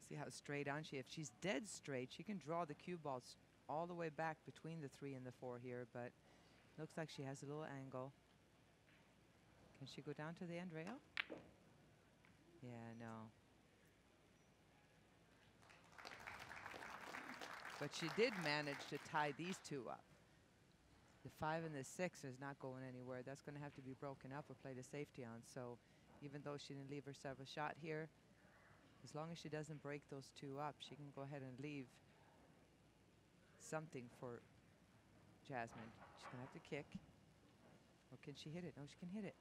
See how straight on she is. If she's dead straight, she can draw the cue balls all the way back between the 3 and the 4 here, but looks like she has a little angle. Can she go down to the end rail? Yeah, no. But she did manage to tie these 2 up. The 5 and the 6 is not going anywhere. That's going to have to be broken up or played a safety on. So even though she didn't leave herself a shot here, as long as she doesn't break those 2 up, she can go ahead and leave something for Jasmine. She's going to have to kick. Or can she hit it? No, she can hit it.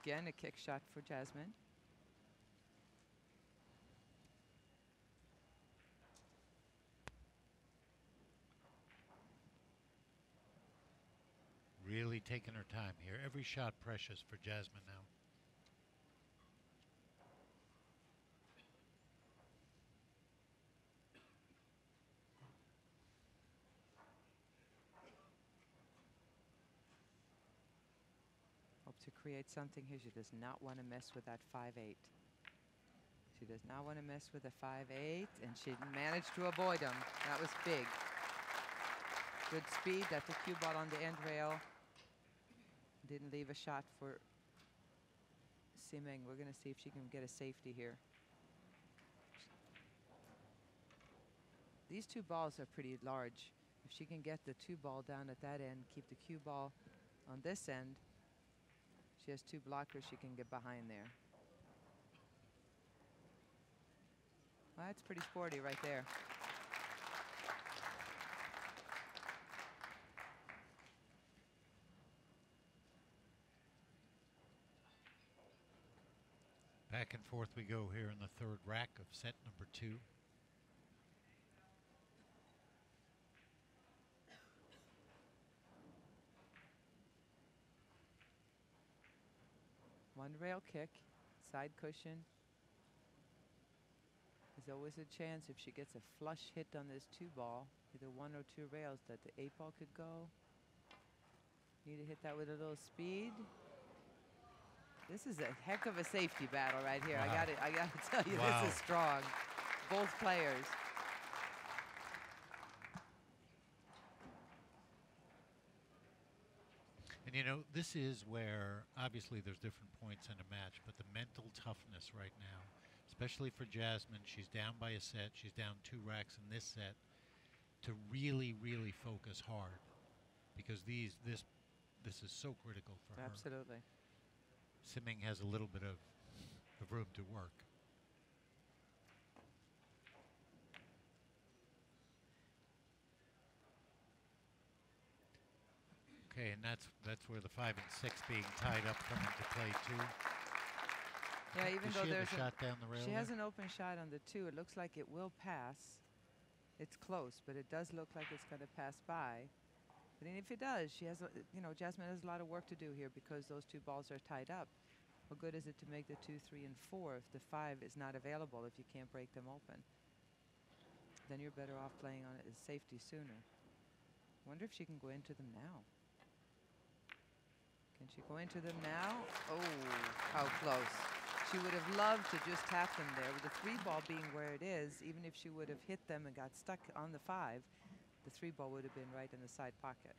Again, a kick shot for Jasmine. Really taking her time here. Every shot precious for Jasmine now. Hope to create something here. She does not want to mess with that 5-8. She does not want to mess with the 5-8, and she managed to avoid them. That was big. Good speed. That's a cue ball on the end rail. Didn't leave a shot for Simeng. We're going to see if she can get a safety here. These two balls are pretty large. If she can get the 2 ball down at that end, keep the cue ball on this end, she has 2 blockers she can get behind there. Well, that's pretty sporty right there. Back and forth we go here in the 3rd rack of set number 2. One rail kick, side cushion. There's always a chance if she gets a flush hit on this 2 ball, either 1 or 2 rails, that the 8 ball could go. Need to hit that with a little speed. This is a heck of a safety battle right here. Wow. I gotta tell you, Wow. This is strong. Both players. And you know, this is where obviously there's different points in a match, but the mental toughness right now, especially for Jasmine, she's down by a set, she's down 2 racks in this set, to really, really focus hard, because this is so critical for her. Absolutely. Simeng has a little bit of room to work. Okay, and that's where the 5 and 6 being tied up come into play too. Yeah, even Does though she have a there's shot down the rail she has there? an open shot on the 2. It looks like it will pass. It's close, but it does look like it's going to pass by. But if it does, she has, Jasmine has a lot of work to do here because those 2 balls are tied up. What good is it to make the 2, 3, and 4 if the 5 is not available, if you can't break them open? Then you're better off playing on it as safety sooner. Wonder if she can go into them now. Can she go into them now? Oh, how close. She would have loved to just tap them there. With the 3 ball being where it is, even if she would have hit them and got stuck on the 5, the 3 ball would have been right in the side pocket.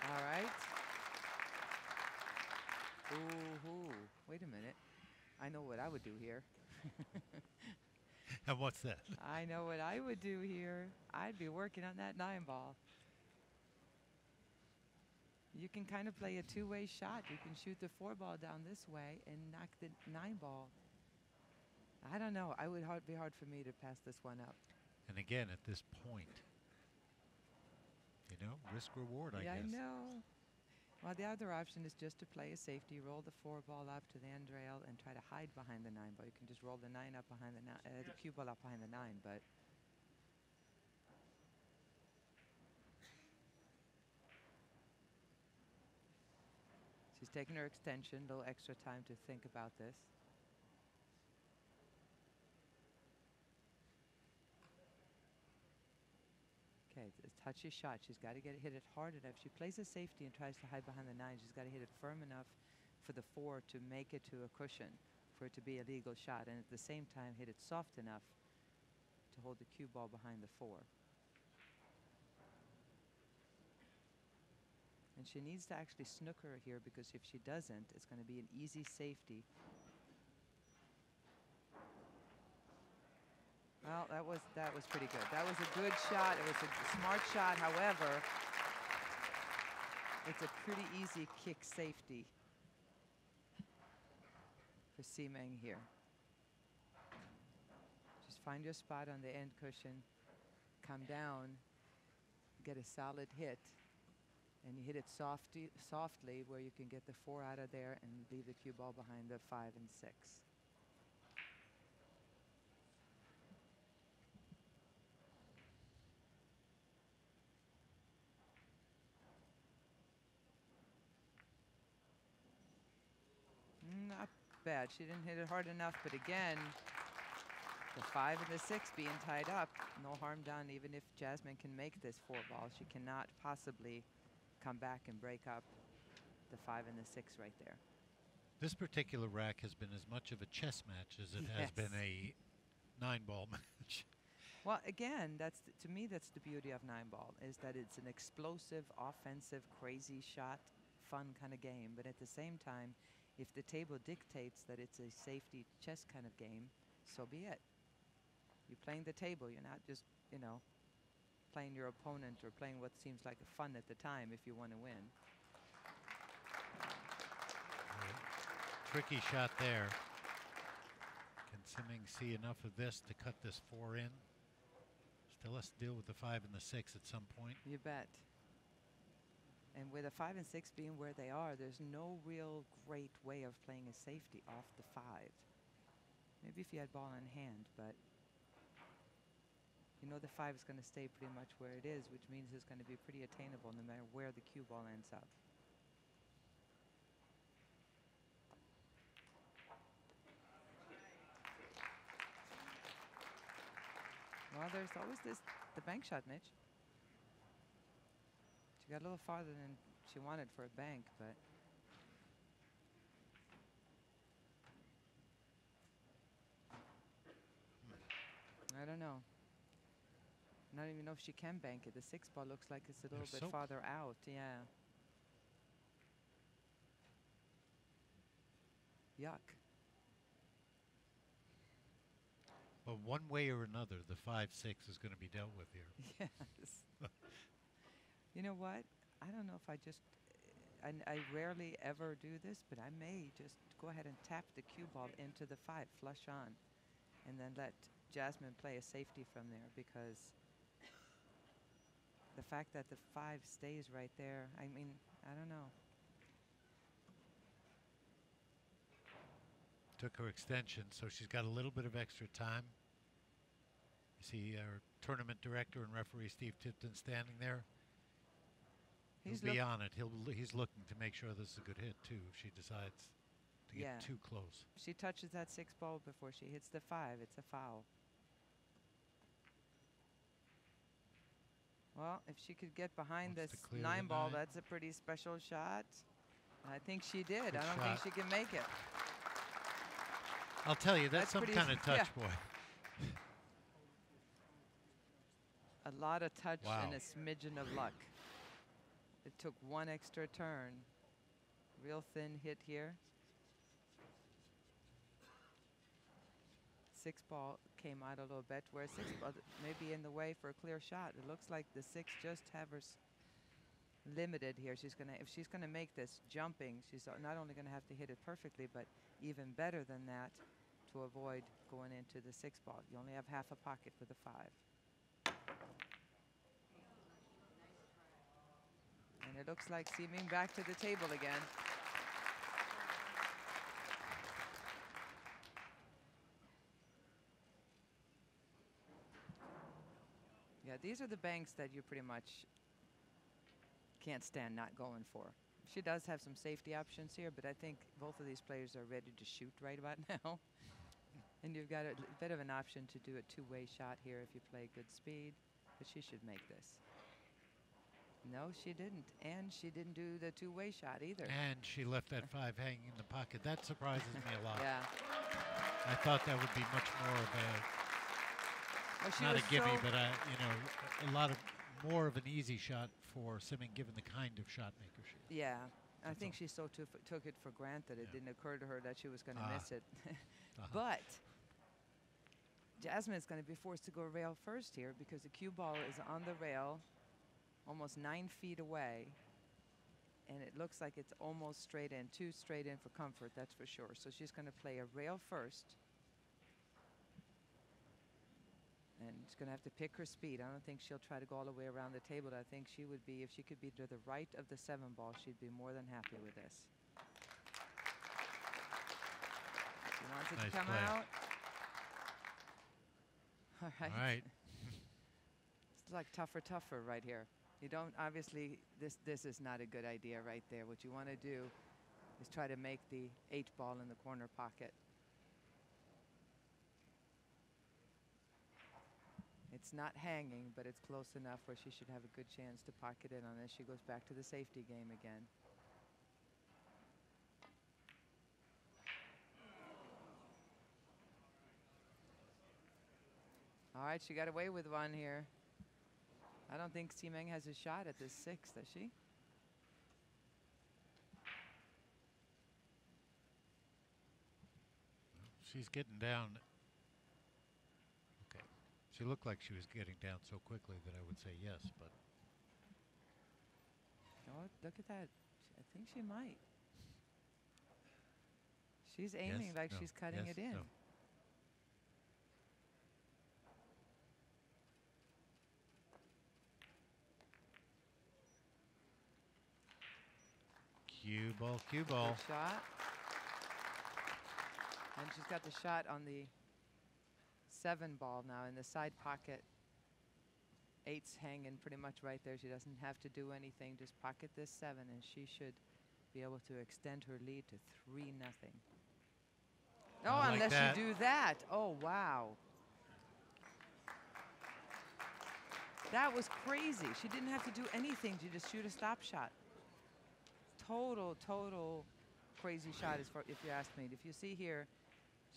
All right. Ooh, wait a minute. I know what I would do here. And what's that? I know what I would do here. I'd be working on that 9 ball. You can kind of play a 2-way shot. You can shoot the 4 ball down this way and knock the 9 ball. I don't know. It would be hard for me to pass this one up. And again, at this point, risk reward, I guess. Yeah, I know. Well, the other option is just to play a safety, roll the 4 ball up to the end rail and try to hide behind the 9 ball. You can just roll the 9 up behind the cue ball up behind the 9, but she's taking her extension, a little extra time to think about this. Okay, it's a touchy shot. She's got to hit it hard enough. She plays a safety and tries to hide behind the 9. She's got to hit it firm enough for the 4 to make it to a cushion, for it to be a legal shot, and at the same time hit it soft enough to hold the cue ball behind the 4. And she needs to actually snooker here, because if she doesn't, it's going to be an easy safety. Well, that was pretty good. That was a good shot. It was a smart shot. However, it's a pretty easy kick safety for Simeng here. Just find your spot on the end cushion, come down, get a solid hit, and you hit it softly where you can get the 4 out of there and leave the cue ball behind the 5 and 6. bad. She didn't hit it hard enough, but again, the 5 and the 6 being tied up, no harm done. Even if Jasmine can make this 4 ball, she cannot possibly come back and break up the 5 and the 6 right there. This particular rack has been as much of a chess match as it has been a 9-ball match. Well, again, to me, that's the beauty of 9-ball, is that it's an explosive, offensive, crazy shot, fun kind of game. But at the same time, if the table dictates that it's a safety chess kind of game, so be it. You're playing the table. You're not just, you know, playing your opponent or playing what seems like fun at the time if you want to win. Tricky shot there. Can Simming see enough of this to cut this 4 in? Still has to deal with the 5 and the 6 at some point. You bet. And with the 5 and 6 being where they are, there's no real great way of playing a safety off the 5. Maybe if you had ball in hand, but you know the 5 is going to stay pretty much where it is, which means it's going to be pretty attainable no matter where the cue ball ends up. Well, there's always the bank shot, Mitch. She got a little farther than she wanted for a bank, but I don't know. I don't even know if she can bank it. The 6 ball looks like it's a little bit farther out. Yeah. Yuck. But one way or another, the 5-6 is going to be dealt with here. Yes. You know what? I don't know if I rarely ever do this, but I may just go ahead and tap the cue ball into the 5, flush on, and then let Jasmine play a safety from there, because the fact that the 5 stays right there, I mean, I don't know. Took her extension, so she's got a little bit of extra time. You see our tournament director and referee Steve Tipton standing there. He'll be on it. He's looking to make sure this is a good hit too if she decides to get too close. If she touches that 6 ball before she hits the 5, it's a foul. Well, if she could get behind this 9 ball, that's a pretty special shot. I think she did. Good I don't think she can make it. I'll tell you, that's some kind of touch, boy. A lot of touch and a smidgen of luck. It took 1 extra turn. Real thin hit here. 6 ball came out a little bit, where 6 ball may be in the way for a clear shot. It looks like the 6 just have her limited here. If she's gonna make this jumping, she's not only gonna have to hit it perfectly, but even better than that to avoid going into the 6 ball. You only have half a pocket with a 5. And it looks like Simming back to the table again. Yeah, these are the banks that you pretty much can't stand not going for. She does have some safety options here, but I think both of these players are ready to shoot right about now. And you've got a bit of an option to do a 2-way shot here if you play good speed, but she should make this. No, she didn't. And she didn't do the 2-way shot either. And she left that 5 hanging in the pocket. That surprises me a lot. Yeah. I thought that would be much more of a, not a gimme, but a lot of more of an easy shot for Simming, given the kind of shot maker she is. Yeah. I think she took it for granted. It didn't occur to her that she was going to miss it. But Jasmine is going to be forced to go rail first here, because the cue ball is on the rail, almost 9 feet away, and it looks like it's almost straight in, 2 straight in for comfort, that's for sure. So she's going to play a rail first, and she's going to have to pick her speed. I don't think she'll try to go all the way around the table. I think she would be, if she could be to the right of the 7 ball, she'd be more than happy with this. She wants it to come out. All right. All right. It's like tougher right here. You don't, obviously, this is not a good idea right there. What you want to do is try to make the 8 ball in the corner pocket. It's not hanging, but it's close enough where she should have a good chance to pocket in on this. She goes back to the safety game again. All right, she got away with one here. I don't think Ximeng has a shot at this 6, does she? She's getting down. Okay. She looked like she was getting down so quickly that I would say yes, but. Oh, look at that. I think she might. She's aiming like she's cutting it in. No. Cue ball, cue ball. Good shot. And she's got the shot on the 7 ball now in the side pocket. 8's hanging pretty much right there. She doesn't have to do anything. Just pocket this 7, and she should be able to extend her lead to 3-0. Oh, unless you do that. Oh, wow. That was crazy. She didn't have to do anything to just shoot a stop shot. Total crazy shot as far, if you ask me. If you see here,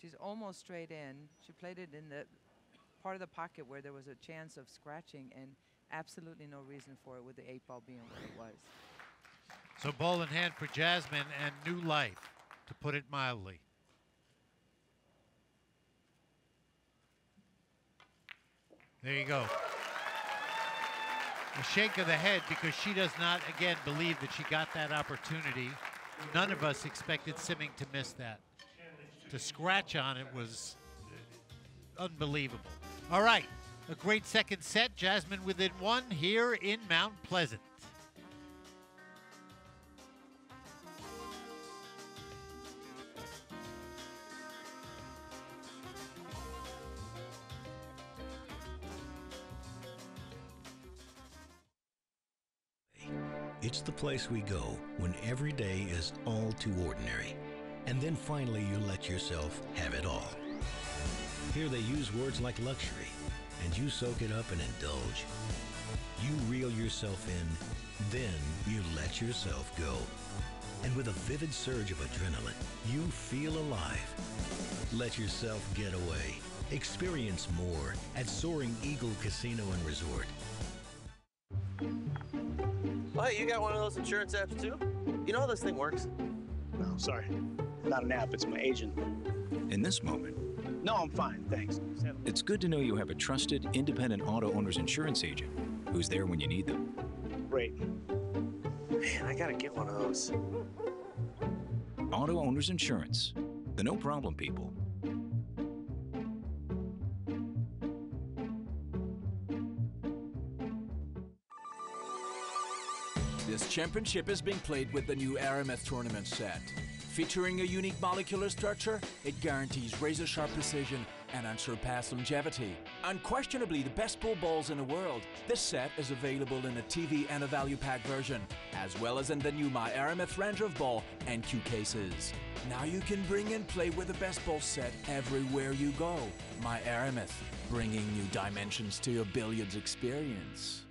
she's almost straight in. She played it in the part of the pocket where there was a chance of scratching, and absolutely no reason for it with the 8 ball being where it was. So ball in hand for Jasmine and new life, to put it mildly. There you go. A shake of the head because she does not, again, believe that she got that opportunity. None of us expected Ximeng to miss that. To scratch on it was unbelievable. All right, a great second set. Jasmine within 1 here in Mount Pleasant. It's the place we go when every day is all too ordinary. And then finally you let yourself have it all. Here they use words like luxury, and you soak it up and indulge. You reel yourself in, then you let yourself go. And with a vivid surge of adrenaline, you feel alive. Let yourself get away. Experience more at Soaring Eagle Casino and Resort. Oh, hey, you got one of those insurance apps too? You know how this thing works? No, sorry. Not an app, it's my agent. In this moment, no, I'm fine, thanks. It's good to know you have a trusted, independent auto owner's insurance agent who's there when you need them. Great. Man, I gotta get one of those. Auto Owners Insurance. The no problem people. This championship is being played with the new Aramith tournament set. Featuring a unique molecular structure, it guarantees razor-sharp precision and unsurpassed longevity. Unquestionably the best pool balls in the world, this set is available in a TV and a value pack version, as well as in the new My Aramith Ranger of Ball and Q cases. Now you can bring and play with the best ball set everywhere you go. My Aramith, bringing new dimensions to your billiards experience.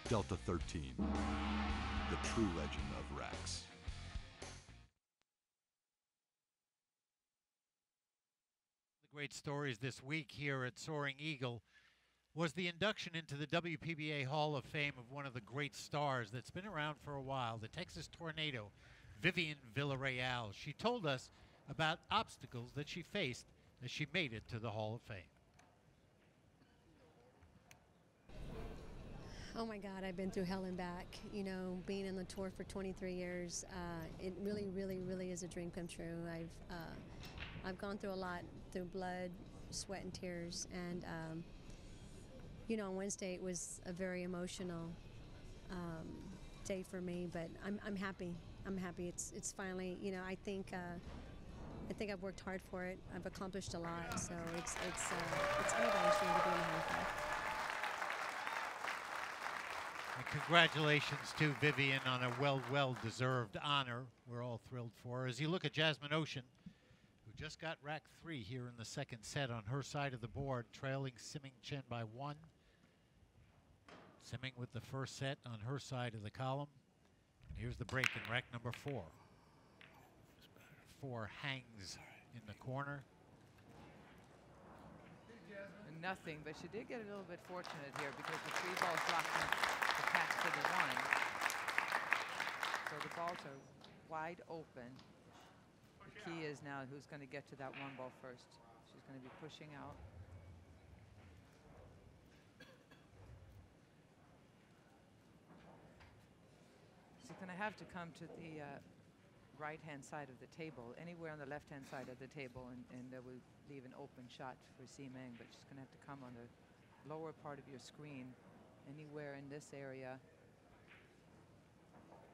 Delta 13, the true legend of Rex. The great stories this week here at Soaring Eagle was the induction into the WPBA Hall of Fame of one of the great stars that's been around for a while, the Texas Tornado, Vivian Villarreal. She told us about obstacles that she faced as she made it to the Hall of Fame. Oh my God, I've been through hell and back. You know, being on the tour for 23 years, it really is a dream come true. I've gone through a lot, through blood, sweat and tears. And, you know, on Wednesday it was a very emotional day for me, but I'm happy. I'm happy. It's finally, you know, I think I've worked hard for it. I've accomplished a lot, so it's everybody's dream to be in the Hall of Fame. And congratulations to Vivian on a well-deserved honor. We're all thrilled for her. As you look at Jasmine Ouschan, who just got rack 3 here in the second set on her side of the board, trailing Semifinal Chen by 1. Semifinal with the first set on her side of the column. And here's the break in rack number 4. 4 hangs in the corner. Nothing, but she did get a little bit fortunate here because the 3 balls blocked the catch to the 1. So the balls are wide open. The key is now who's going to get to that 1 ball first. She's going to be pushing out. She's going to have to come to the right-hand side of the table, anywhere on the left-hand side of the table, and that will leave an open shot for Ximeng, but she's going to have to come on the lower part of your screen, anywhere in this area.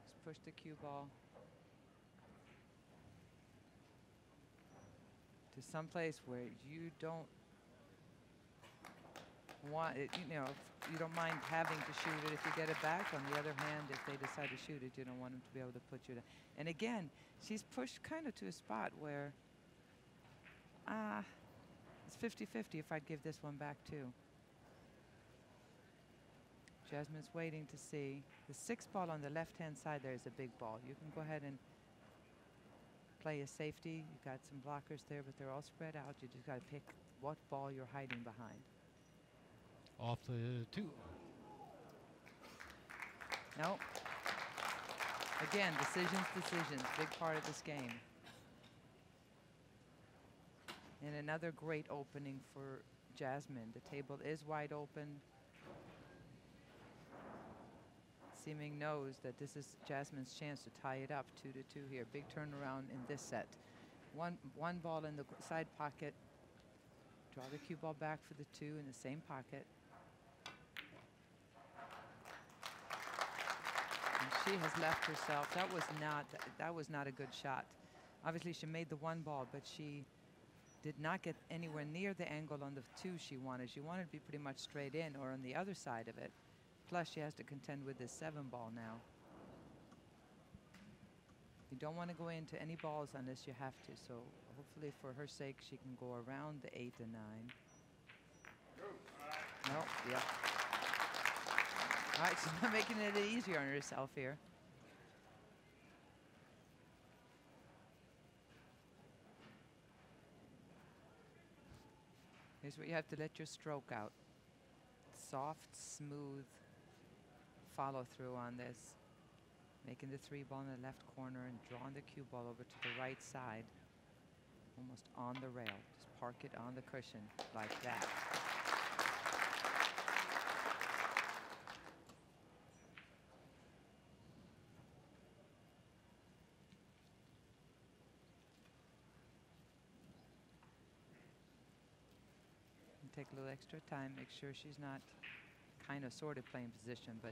Just push the cue ball to some place where you don't want it, you know, you don't mind having to shoot it if you get it back. On the other hand, if they decide to shoot it, you don't want them to be able to put you down. And again, she's pushed kind of to a spot where it's 50-50 if I'd give this one back too. Jasmine's waiting to see. The 6 ball on the left-hand side there is a big ball. You can go ahead and play a safety. You've got some blockers there, but they're all spread out. You just got to pick what ball you're hiding behind. Off the 2. No. Again, decisions, big part of this game. And another great opening for Jasmine. The table is wide open. Ximeng knows that this is Jasmine's chance to tie it up 2-2 here. Big turnaround in this set. One ball in the side pocket. Draw the cue ball back for the 2 in the same pocket. She has left herself. That was not a good shot. Obviously, she made the 1 ball, but she did not get anywhere near the angle on the 2 she wanted. She wanted to be pretty much straight in or on the other side of it. Plus, she has to contend with this 7 ball now. You don't want to go into any balls unless you have to. So hopefully, for her sake, she can go around the 8 and 9. No, yeah. All right, she's not making it easier on herself here. Here's what you have to let your stroke out. Soft, smooth follow through on this. Making the 3 ball in the left corner and drawing the cue ball over to the right side. Almost on the rail. Just park it on the cushion like that. Take a little extra time, make sure she's not kind of sort of playing position, but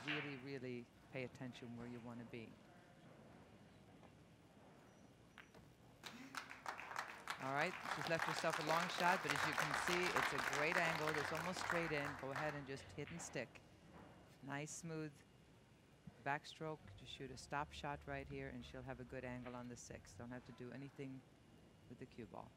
really pay attention where you want to be. All right, she's left herself a long shot, but as you can see, it's a great angle. It's almost straight in. Go ahead and just hit and stick. Nice, smooth backstroke to shoot a stop shot right here, and she'll have a good angle on the 6. Don't have to do anything with the cue ball.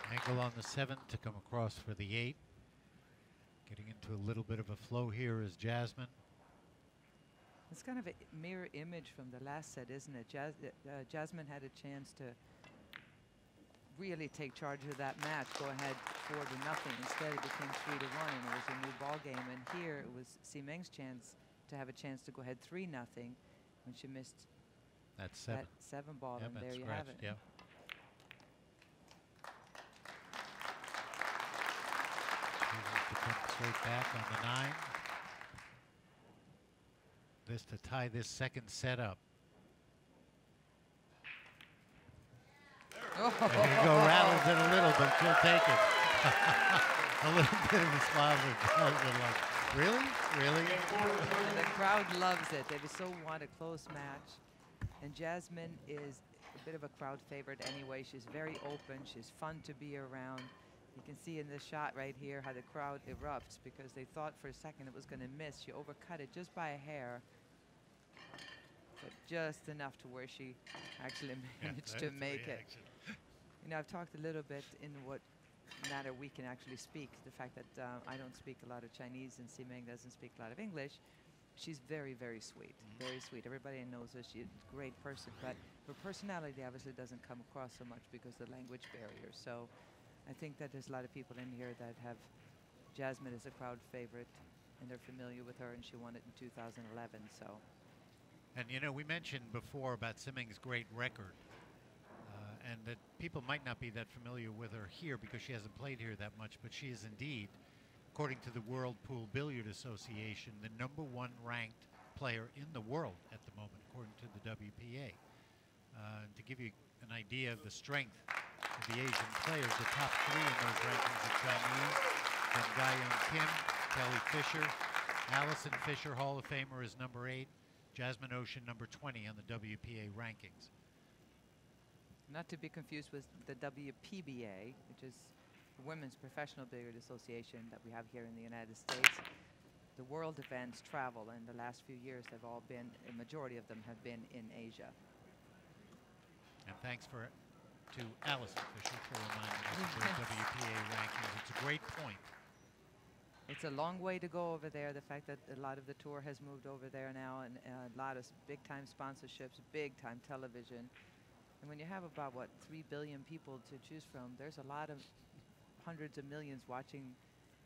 Angle on the 7 to come across for the 8. Getting into a little bit of a flow here is Jasmine. It's kind of a mirror image from the last set, isn't it? Jasmine had a chance to really take charge of that match, go ahead 4-0. Instead, it became 3-1, and it was a new ball game. And here, it was Ximeng's chance to have a chance to go ahead 3-0. when she missed That's 7. that 7 ball, Yep, and that's there you have it. scratched, yep. To come straight back on the 9. This to tie this second set up. Oh. There you go, rattles it a little, but she'll take it. A little bit of a smile like, really? Really? And the crowd loves it. They so want a close match. And Jasmine is a bit of a crowd favorite anyway. She's very open. She's fun to be around. You can see in this shot right here how the crowd erupts because they thought for a second it was going to miss. She overcut it just by a hair, but just enough to where she actually managed to make it. You know, I've talked a little bit in what matter we can actually speak. The fact that I don't speak a lot of Chinese and Simeng doesn't speak a lot of English. She's very, very sweet. Very sweet. Everybody knows her. She's a great person, but her personality obviously doesn't come across so much because of the language barrier. So I think that there's a lot of people in here that have Jasmine as a crowd favorite, and they're familiar with her, and she won it in 2011. So. And you know, we mentioned before about Simeng's great record, and that people might not be that familiar with her here because she hasn't played here that much, but she is indeed, according to the World Pool Billiard Association, the #1 ranked player in the world at the moment, according to the WPA. To give you an idea of the strength of the Asian players, the top 3 in those rankings are Chinese, then Ga-Young Kim, Kelly Fisher, Allison Fisher, Hall of Famer, is #8, Jasmine Ouschan #20 on the WPA rankings. Not to be confused with the WPBA, which is the Women's Professional Billiard Association that we have here in the United States. The world events travel, and the last few years have all been, a majority of them have been in Asia. And thanks to Allison Fisher for reminding us of those WPA rankings. It's a great point. It's a long way to go over there. The fact that a lot of the tour has moved over there now, and a lot of big-time sponsorships, big-time television. And when you have about, what, 3 billion people to choose from, there's a lot of hundreds of millions watching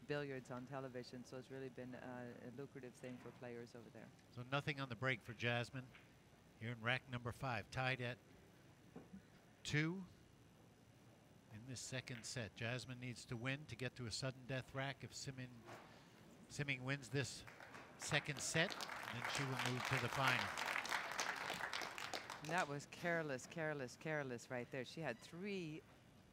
billiards on television. So it's really been a lucrative thing for players over there. So nothing on the break for Jasmine here in rack #5, tied at 2 in this second set. Jasmine needs to win to get to a sudden death rack. If Simeng wins this second set, then she will move to the final. And that was careless, careless, careless right there. She had 3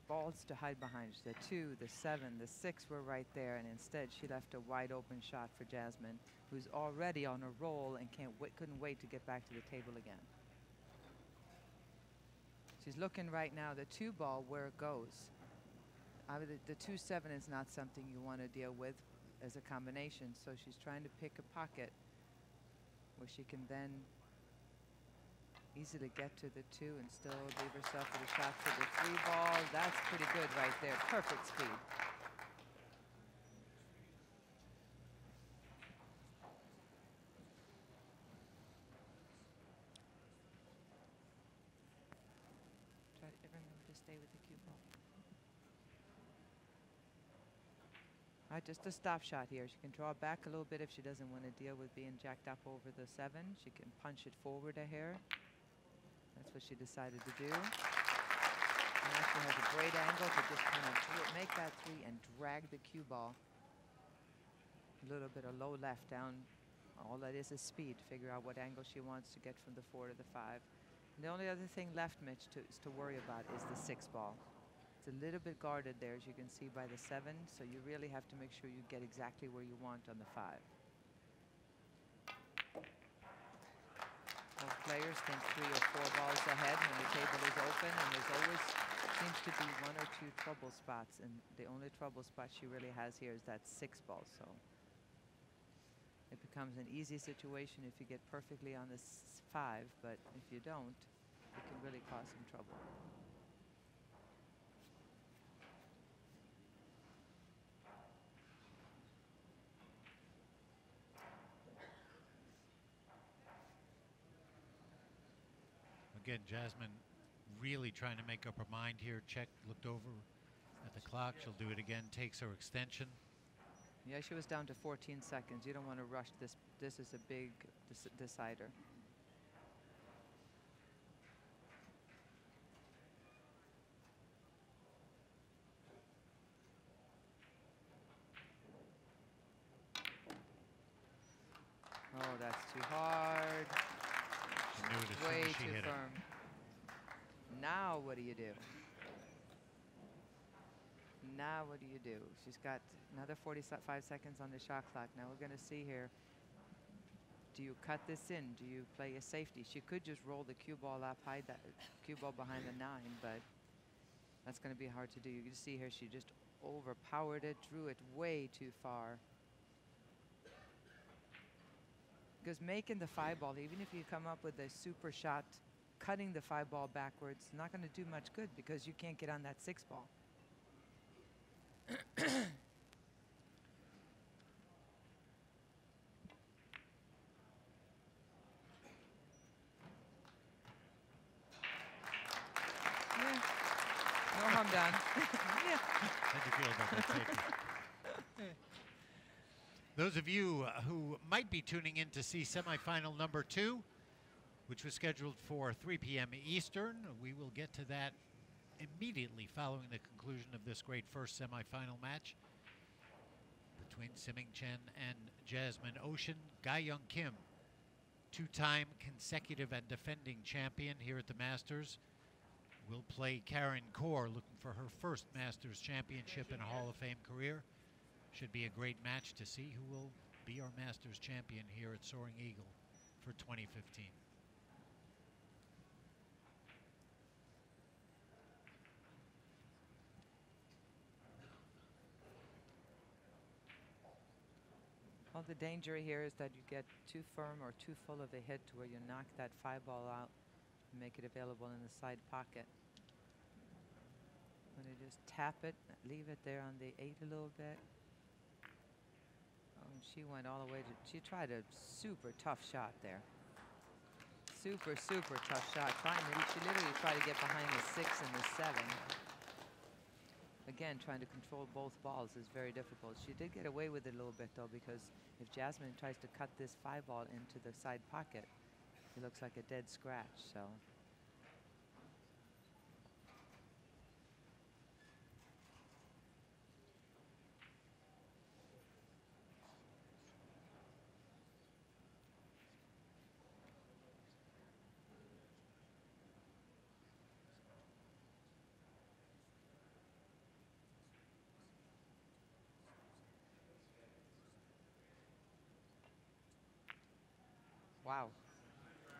balls to hide behind. The 2, the 7, the 6 were right there, and instead she left a wide open shot for Jasmine, who's already on a roll and couldn't wait to get back to the table again. She's looking right now, the 2 ball, where it goes. The 2-7 is not something you want to deal with as a combination, so she's trying to pick a pocket where she can then easily get to the 2 and still leave herself with a shot for the 3 ball. That's pretty good right there. Perfect speed. Try to remember to stay with the cue ball. All right, just a stop shot here. She can draw back a little bit if she doesn't want to deal with being jacked up over the 7. She can punch it forward a hair. That's what she decided to do. Now she has a great angle to just kind of make that 3 and drag the cue ball. A little bit of low left down. All that is speed. Figure out what angle she wants to get from the 4 to the 5. And the only other thing left, Mitch, to worry about is the 6 ball. It's a little bit guarded there, as you can see by the 7. So you really have to make sure you get exactly where you want on the 5. Most players think 3 or 4 balls ahead when the table is open, and there's always seems to be 1 or 2 trouble spots, and the only trouble spot she really has here is that 6 ball. So it becomes an easy situation if you get perfectly on the 5, but if you don't, it can really cause some trouble. Again, Jasmine really trying to make up her mind here. Looked over at the clock. She'll do it again, takes her extension. Yeah, she was down to 14 seconds. You don't want to rush this. This is a big decider. that's too hard. She knew it as soon Way as she too hit it. firm. Now what do you do? Now what do you do? She's got another 45 seconds on the shot clock. Now we're going to see here. Do you cut this in? Do you play a safety? She could just roll the cue ball up, hide that cue ball behind the 9, but that's going to be hard to do. You can see here she just overpowered it, drew it way too far. Because making the 5 ball, even if you come up with a super shot, cutting the 5 ball backwards, not going to do much good because you can't get on that 6 ball. No harm done. Yeah. How'd you feel about that safety? Those of you who might be tuning in to see semifinal number 2, which was scheduled for 3 p.m. Eastern, we will get to that immediately following the conclusion of this great first semifinal match between Siming Chen and Jasmine Ouschan. Ga-Young Kim, 2-time consecutive and defending champion here at the Masters, will play Karen Kaur, looking for her first Masters championship in a Hall of Fame career. Should be a great match to see who will be our Masters champion here at Soaring Eagle for 2015. Well, the danger here is that you get too firm or too full of a hit to where you knock that 5 ball out and make it available in the side pocket. I'm going to just tap it, leave it there on the 8 a little bit. Oh, and she went all the way to, she tried a super tough shot there. Super, super tough shot. She literally tried to get behind the 6 and the 7. Again, trying to control both balls is very difficult. She did get away with it a little bit, though, because if Jasmine tries to cut this 5 ball into the side pocket, it looks like a dead scratch. So. Wow.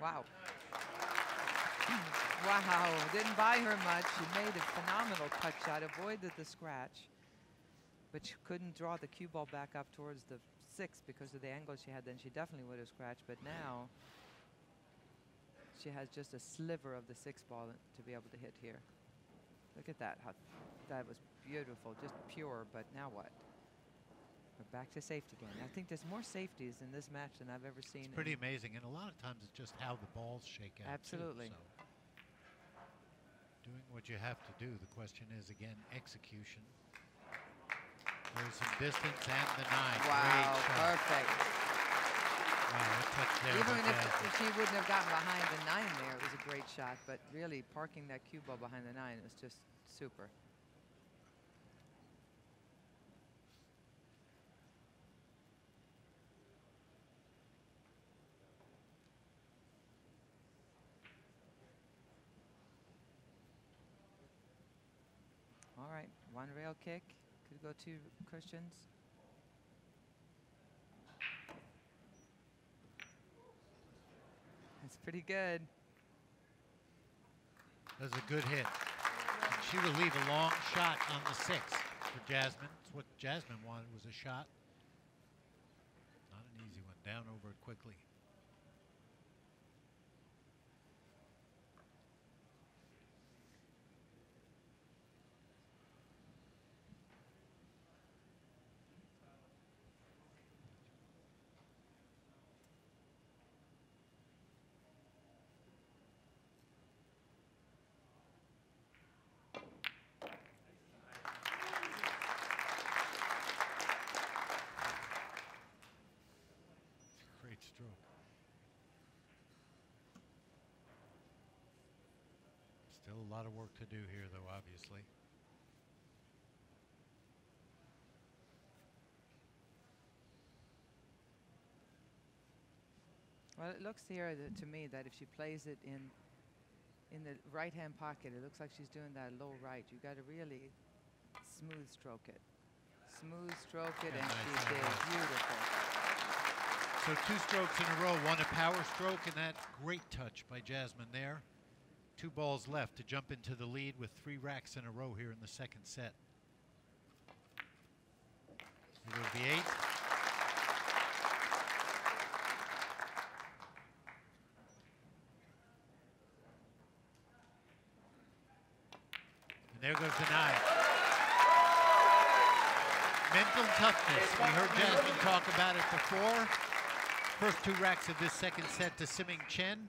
Wow. Wow. Didn't buy her much. She made a phenomenal cut shot, avoided the scratch, but she couldn't draw the cue ball back up towards the 6 because of the angle she had. Then she definitely would have scratched, but now she has just a sliver of the 6 ball to be able to hit here. Look at that. How that was beautiful, just pure, but now what? We're back to safety again. I think there's more safeties in this match than I've ever seen. It's pretty amazing, and a lot of times it's just how the balls shake out. Absolutely. Too, so. Doing what you have to do. The question is, again, execution. There's some distance and the 9. Wow, perfect. Wow, that touch there. Even if she wouldn't have gotten behind the 9 there, it was a great shot, but really parking that cue ball behind the 9 was just super. All right, 1 rail kick. Could go 2 cushions. That's pretty good. That's a good hit. And she will leave a long shot on the 6 for Jasmine. That's what Jasmine wanted, was a shot. Not an easy one. Down over it quickly. Stroke. Still a lot of work to do here, though, obviously. Well, it looks here to me that if she plays it in the right-hand pocket, it looks like she's doing that low right. You got to really smooth stroke it. Smooth stroke it, and she did. Beautiful. So 2 strokes in a row, one a power stroke, and that great touch by Jasmine there. 2 balls left to jump into the lead with 3 racks in a row here in the second set. Here goes the 8. And there goes the 9. Mental toughness. We heard Jasmine talk about it before. First 2 racks of this second set to Siming Chen.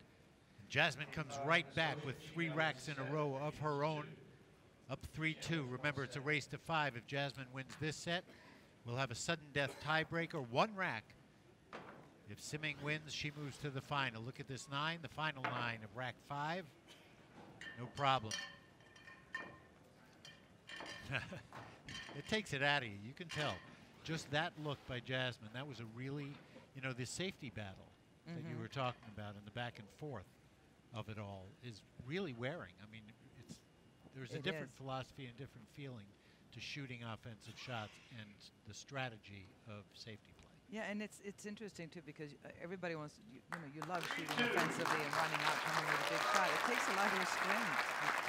Jasmine comes right back with 3 racks in a row of her own, up 3-2. Remember, it's a race to 5. If Jasmine wins this set, we'll have a sudden death tiebreaker, 1 rack. If Siming wins, she moves to the final. Look at this 9, the final 9 of rack 5. No problem. It takes it out of you. You can tell. Just that look by Jasmine, that was a really, you know, the safety battle that you were talking about and the back and forth of it all is really wearing. I mean, there's a different philosophy and different feeling to shooting offensive shots and the strategy of safety play. Yeah, and it's interesting too because everybody wants you know you love shooting offensively and running out, coming with a big shot. It takes a lot of restraint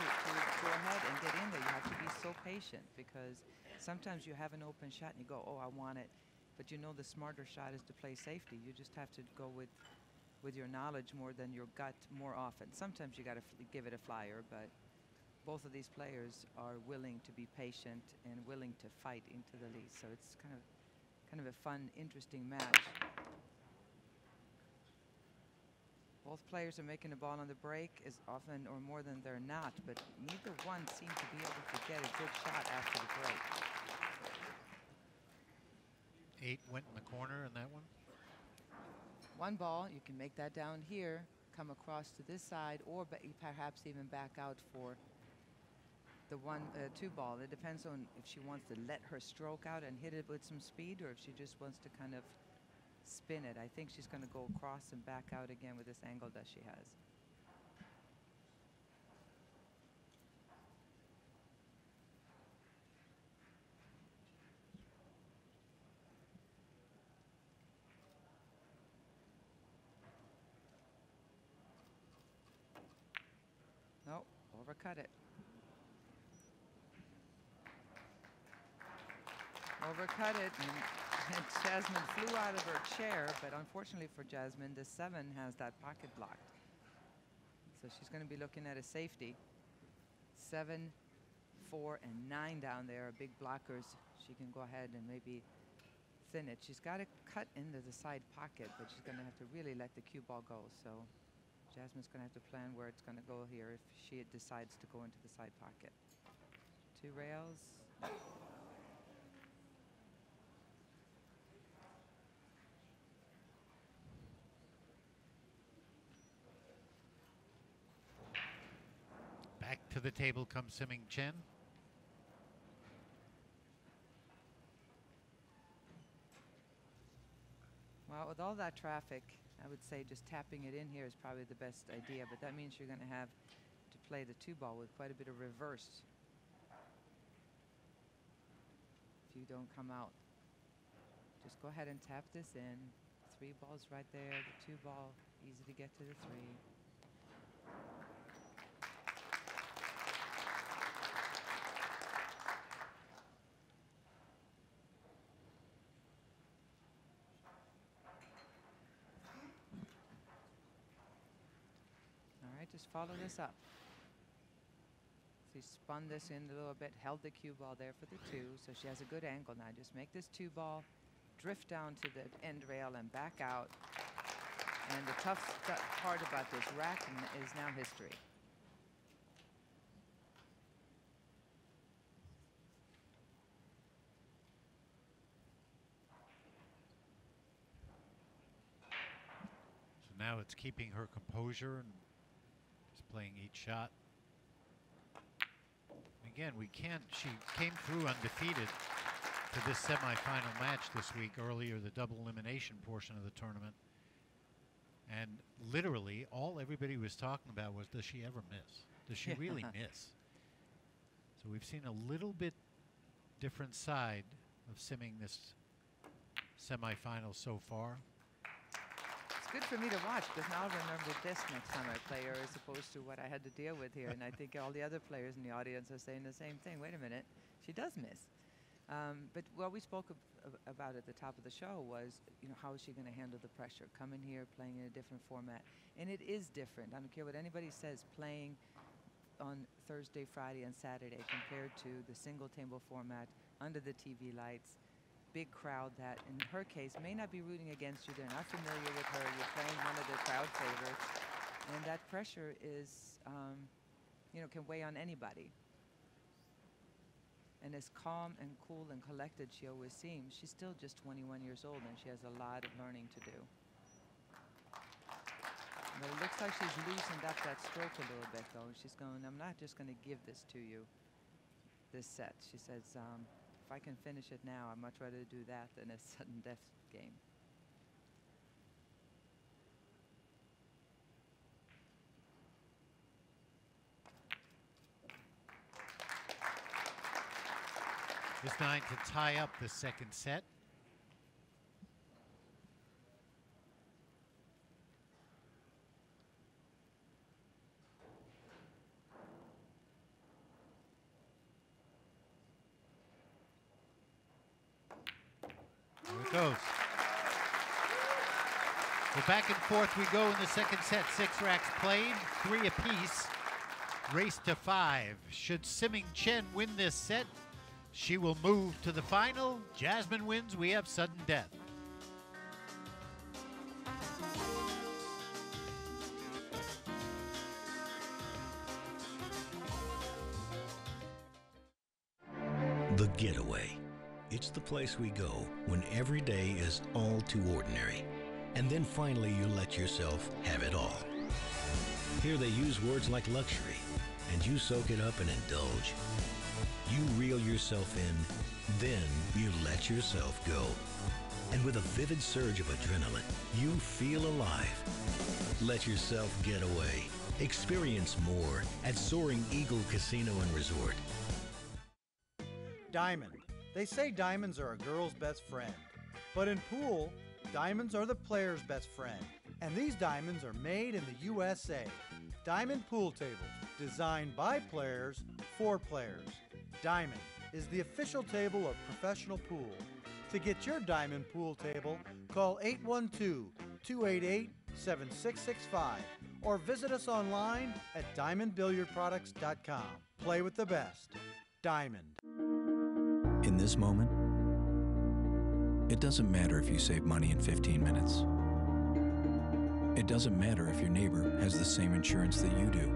to go ahead and get in there. You have to be so patient because sometimes you have an open shot and you go, oh, I want it, but you know the smarter shot is to play safety. You just have to go with your knowledge more than your gut more often. Sometimes you got to give it a flyer, but both of these players are willing to be patient and willing to fight into the lead. So it's kind of a fun, interesting match. Both players are making the ball on the break as often or more than they're not, but neither one seemed to be able to get a good shot after the break. 8 went in the corner in that one. 1 ball, you can make that down here, come across to this side, or perhaps even back out for the 2 ball. It depends on if she wants to let her stroke out and hit it with some speed or if she just wants to kind of spin it. I think she's going to go across and back out again with this angle that she has. Nope, overcut it. Overcut it, and Jasmine flew out of her chair, but unfortunately for Jasmine, the 7 has that pocket blocked. So she's going to be looking at a safety. 7, 4, and 9 down there are big blockers. She can go ahead and maybe thin it. She's got to cut into the side pocket, but she's going to have to really let the cue ball go. So Jasmine's going to have to plan where it's going to go here if she decides to go into the side pocket. 2 rails. Back to the table comes Siming Chen. Well, with all that traffic, I would say just tapping it in here is probably the best idea, but that means you're going to have to play the 2 ball with quite a bit of reverse if you don't come out. Just go ahead and tap this in. 3 balls right there, the 2 ball, easy to get to the 3. Just follow this up. So you spun this in a little bit, held the cue ball there for the 2, so she has a good angle now. Just make this 2 ball, drift down to the end rail and back out. And the tough part about this rack is now history. So now it's keeping her composure and playing each shot. Again, she came through undefeated to this semifinal match this week, earlier the double elimination portion of the tournament. And literally, all everybody was talking about was, does she ever miss? Does she really miss? So we've seen a little bit different side of simming this semifinal so far. It's good for me to watch because now I'll remember this next time I play her as opposed to what I had to deal with here. And I think all the other players in the audience are saying the same thing. Wait a minute, she does miss. But what we spoke about at the top of the show was, how is she going to handle the pressure? Coming here, playing in a different format. And it is different. I don't care what anybody says, playing on Thursday, Friday, and Saturday compared to the single table format under the TV lights. Big crowd that, in her case, may not be rooting against you. They're not familiar with her. You're playing one of the crowd favorites. And that pressure is, can weigh on anybody. And as calm and cool and collected she always seems, she's still just 21 years old and she has a lot of learning to do. But it looks like she's loosened up that stroke a little bit, though. She's going, I'm not just going to give this to you, this set. She says, if I can finish it now, I'd much rather do that than a sudden death game. This 9 to tie up the second set. There it goes. Well, back and forth we go in the second set. 6 racks played, 3 apiece. Race to 5. Should Simming Chen win this set, she will move to the final. Jasmine wins. We have sudden death. The Getaway. It's the place we go when every day is all too ordinary. And then finally you let yourself have it all. Here they use words like luxury, and you soak it up and indulge. You reel yourself in, then you let yourself go. And with a vivid surge of adrenaline, you feel alive. Let yourself get away. Experience more at Soaring Eagle Casino and Resort. Diamond. They say diamonds are a girl's best friend. But in pool, diamonds are the player's best friend. And these diamonds are made in the USA. Diamond pool tables, designed by players for players. Diamond is the official table of professional pool. To get your Diamond pool table, call 812-288-7665 or visit us online at diamondbilliardproducts.com. Play with the best. Diamond. In this moment, it doesn't matter if you save money in 15 minutes. It doesn't matter if your neighbor has the same insurance that you do.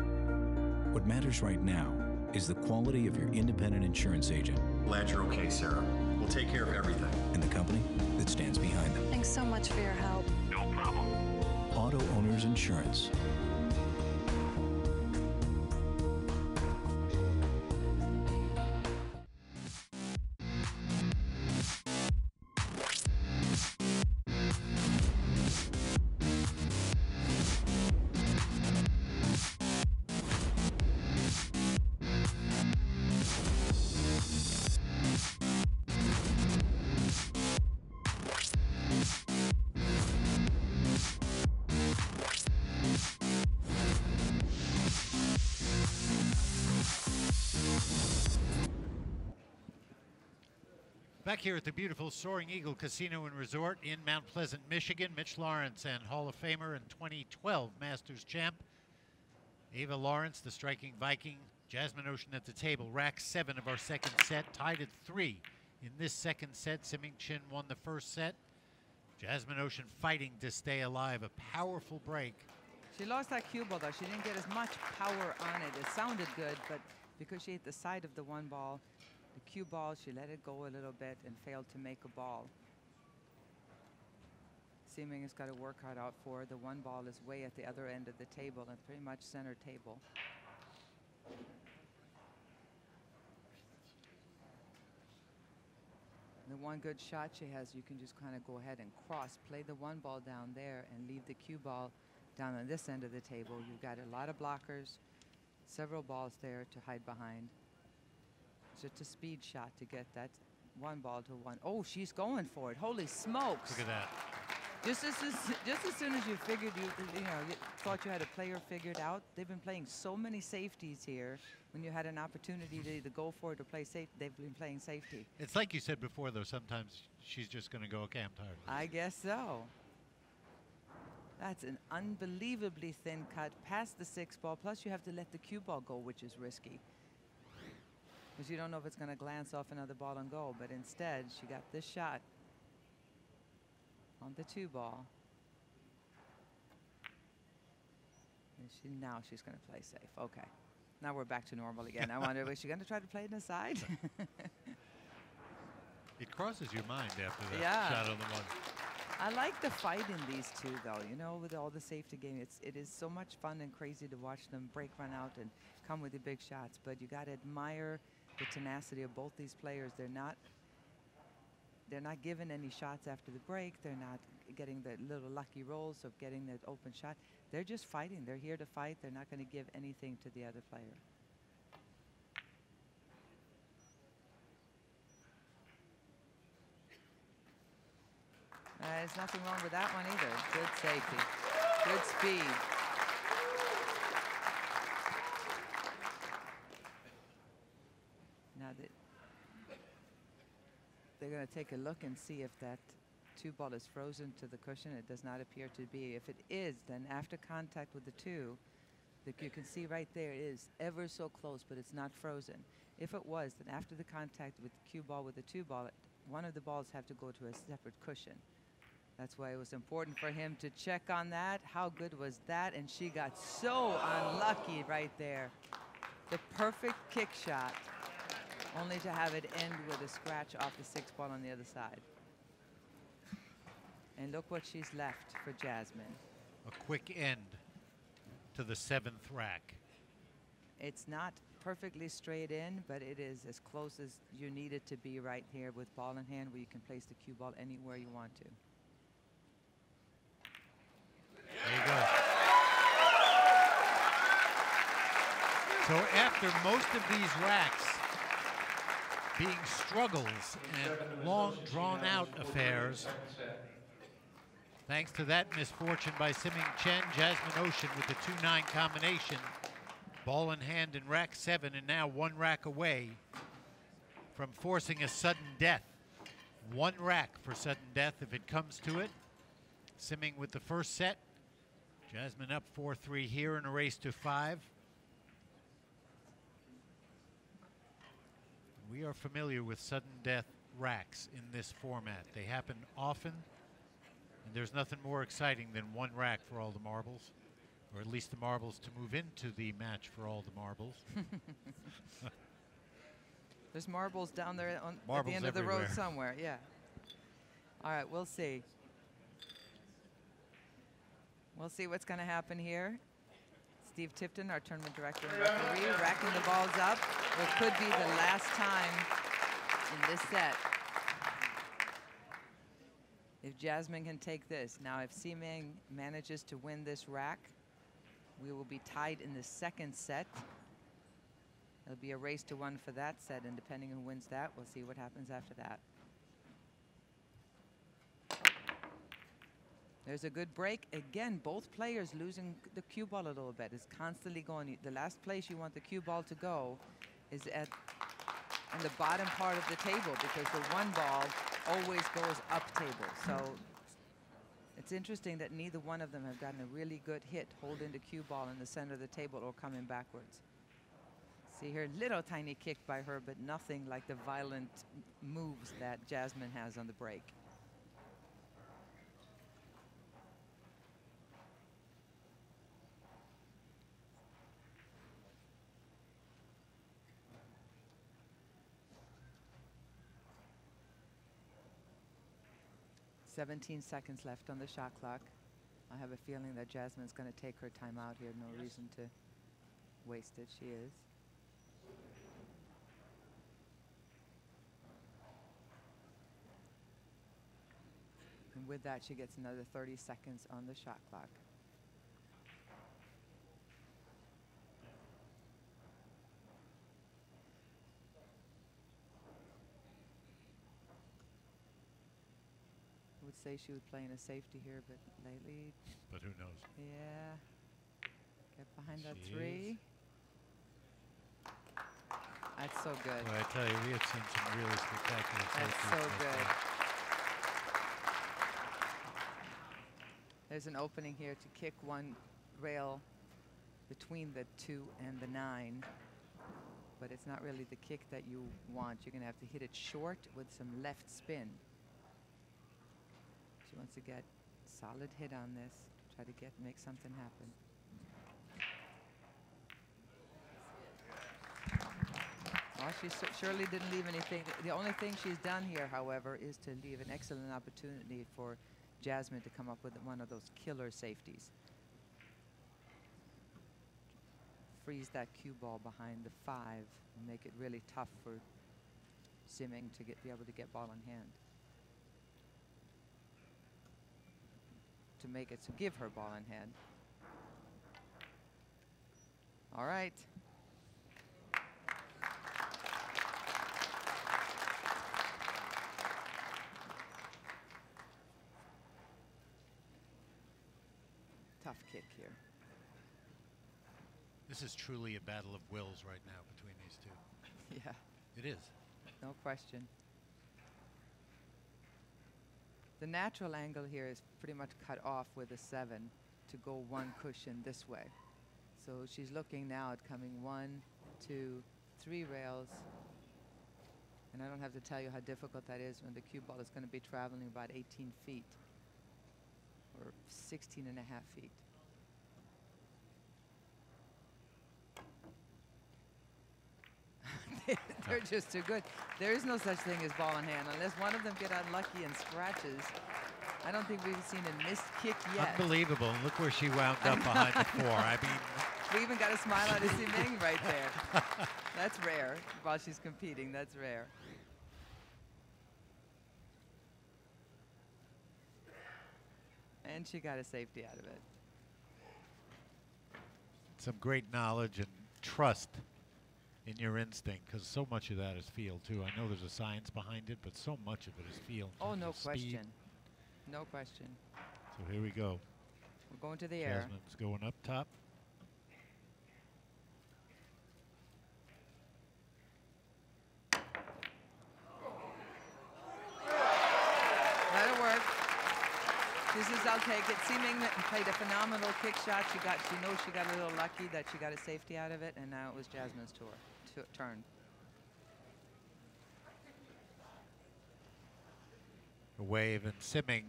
What matters right now is the quality of your independent insurance agent. Glad you're okay, Sarah. We'll take care of everything. And the company that stands behind them. Thanks so much for your help. No problem. Auto Owners Insurance. Back here at the beautiful Soaring Eagle Casino and Resort in Mount Pleasant, Michigan, Mitch Lawrence and Hall of Famer and 2012 Masters champ Ava Lawrence, the striking Viking. Jasmine Ouschan at the table. Rack 7 of our second set, tied at 3 in this second set. Simming Chen won the first set. Jasmine Ouschan fighting to stay alive. A powerful break. She lost that cue ball, though. She didn't get as much power on it. It sounded good, but because she hit the side of the one ball, the cue ball, she let it go a little bit and failed to make a ball. Simming has got to work hard out for her. The one ball is way at the other end of the table and pretty much center table. The one good shot she has, you can just kind of go ahead and cross, play the one ball down there and leave the cue ball down on this end of the table. You've got a lot of blockers, several balls there to hide behind. It's just a speed shot to get that one ball to one. Oh, she's going for it. Holy smokes. Look at that. Just as soon as you figured you thought you had a player figured out, they've been playing so many safeties here. When you had an opportunity to either go for it or play safe, they've been playing safety. It's like you said before, though, sometimes she's just going to go, okay, I'm tired of this. I guess so. That's an unbelievably thin cut past the 6 ball. Plus, you have to let the cue ball go, which is risky. Because you don't know if it's going to glance off another ball and go. But instead, she got this shot on the 2 ball. And now she's going to play safe. Okay. Now we're back to normal again. I wonder, was she going to try to play it inside? It crosses your mind after that Yeah. shot on the one. I like the fight in these two, though. You know, with all the safety game, it is so much fun and crazy to watch them break, run out, and come with the big shots. But you got to admire the tenacity of both these players. They're not given any shots after the break. They're not getting the little lucky rolls of getting that open shot. They're just fighting. They're here to fight. They're not going to give anything to the other player. There's nothing wrong with that one either. Good safety. Good speed. Now they're going to take a look and see if that 2 ball is frozen to the cushion. It does not appear to be. If it is, then after contact with the 2, you can see right there it is ever so close, but it's not frozen. If it was, then after the contact with the cue ball with the 2 ball, one of the balls have to go to a separate cushion. That's why it was important for him to check on that. How good was that? And she got so unlucky right there. The perfect kick shot, only to have it end with a scratch off the 6 ball on the other side. And look what she's left for Jasmine. A quick end to the 7th rack. It's not perfectly straight in, but it is as close as you need it to be right here with ball in hand, where you can place the cue ball anywhere you want to. There you go. So after most of these racks being struggles and long drawn-out affairs, thanks to that misfortune by Semifinal Chen, Jasmine Ouschan with the 2-9 combination, ball in hand in rack 7, and now 1 rack away from forcing a sudden death. 1 rack for sudden death if it comes to it. Semifinal with the first set. Jasmine up 4-3 here in a race to 5. We are familiar with sudden death racks in this format. They happen often, and there's nothing more exciting than 1 rack for all the marbles, or at least the marbles to move into the match for all the marbles. There's marbles down there at Marbles the end of the road everywhere. somewhere, yeah. All right, we'll see. We'll see what's going to happen here. Steve Tipton, our tournament director and referee, racking the balls up. What could be the last time in this set. If Jasmine can take this. Now, if Semifinal manages to win this rack, we will be tied in the 2nd set. It'll be a race to 1 for that set, and depending on who wins that, we'll see what happens after that. There's a good break. Again, both players losing the cue ball a little bit. It's constantly going. The last place you want the cue ball to go is in the bottom part of the table, because the 1 ball always goes up table. So it's interesting that neither one of them have gotten a really good hit holding the cue ball in the center of the table or coming backwards. See here, little tiny kick by her, but nothing like the violent moves that Jasmine has on the break. "17 seconds left on the shot clock. I have a feeling that Jasmine's going to take her time out here. No reason to waste it. She is. And with that, she gets another 30 seconds on the shot clock. I would say she would play in a safety here, but lately. But who knows? Yeah. Get behind that She three. That's so good. Well, I tell you, we have seen some really spectacular That's safeties so so good. far. There's an opening here to kick one rail between the 2 and the 9. But it's not really the kick that you want. You're going to have to hit it short with some left spin. She wants to get solid hit on this. Try to make something happen. Well, she surely didn't leave anything. The only thing she's done here, however, is to leave an excellent opportunity for Jasmine to come up with one of those killer safeties. Freeze that cue ball behind the 5 and make it really tough for Simming to be able to get ball in hand. To give her ball in hand. All right. Tough kick here. This is truly a battle of wills right now between these two. Yeah. It is. No question. The natural angle here is pretty much cut off with a 7 to go one cushion this way. So she's looking now at coming 1, 2, 3 rails. And I don't have to tell you how difficult that is when the cue ball is going to be traveling about 18 feet or 16 and a half feet. They're just too good. There is no such thing as ball in hand unless one of them get unlucky and scratches. I don't think we've seen a missed kick yet. Unbelievable. And look where she wound up behind the 4. I mean, we even got a smile out of Siming right there. That's rare while she's competing. That's rare. And she got a safety out of it. some great knowledge and trust in your instinct, because so much of that is feel too. I know there's a science behind it, but so much of it is feel. Oh, no speed. question. No question. So here we go. We're going to the air. Jasmine's going up top. That'll work. This is, I'll take it. Seeming played a phenomenal kick shot. She knows she got a little lucky that she got a safety out of it, and now it was Jasmine's turn. A wave, and Simming,